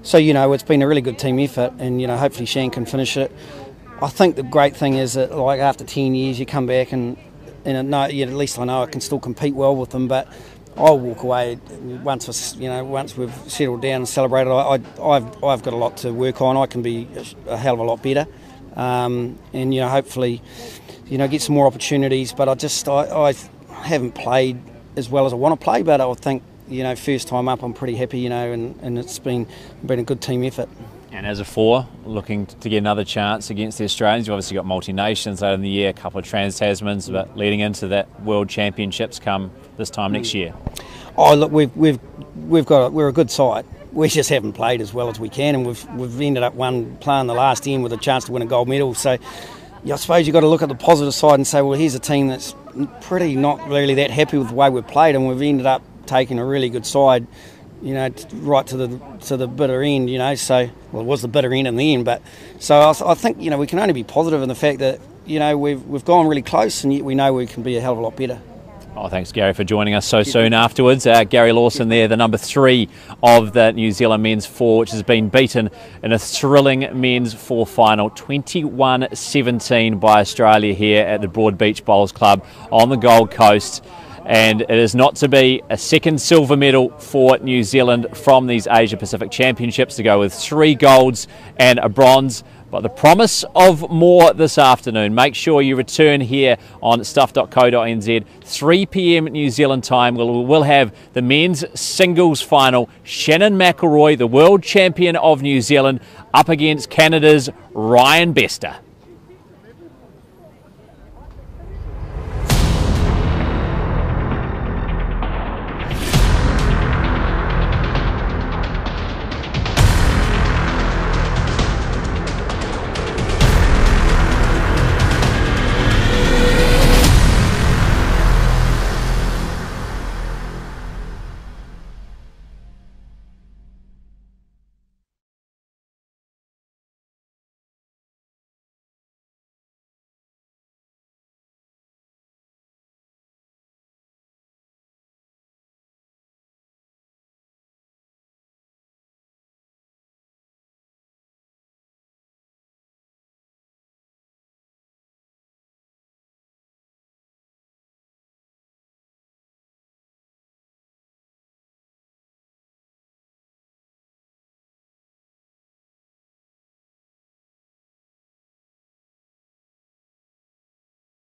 S3: So, it's been a really good team effort, and, hopefully Shan can finish it. I think the great thing is that, like, after 10 years, you come back and at least I know I can still compete well with them, but I'll walk away once we've settled down and celebrated. I've got a lot to work on. I can be a hell of a lot better, and hopefully, get some more opportunities. But I haven't played as well as I want to play. But I think first time up, I'm pretty happy. And it's been a good team effort.
S2: And as a 4, looking to get another chance against the Australians, you've obviously got multi-nations later in the year, a couple of Trans-Tasmans, but leading into that World Championships come this time next year.
S3: Oh, look, we're a good side. We just haven't played as well as we can, and we've ended up playing the last end with a chance to win a gold medal. So, I suppose you've got to look at the positive side and say, well, here's a team that's pretty not really that happy with the way we've played, and we've ended up taking a really good side. Right to the bitter end, so, well, it was the bitter end in the end, but so I think, we can only be positive in the fact that, we've gone really close, and yet we know we can be a hell of a lot better.
S2: Oh, thanks, Gary, for joining us so soon afterwards. Gary Lawson there, the number 3 of the New Zealand men's 4, which has been beaten in a thrilling men's 4 final, 21-17 by Australia here at the Broadbeach Bowls Club on the Gold Coast. And it is not to be a second silver medal for New Zealand from these Asia Pacific Championships, to go with 3 golds and a bronze. But the promise of more this afternoon. Make sure you return here on stuff.co.nz, 3 p.m. New Zealand time. We'll have the men's singles final. Shannon McElroy, the world champion of New Zealand, up against Canada's Ryan Bester.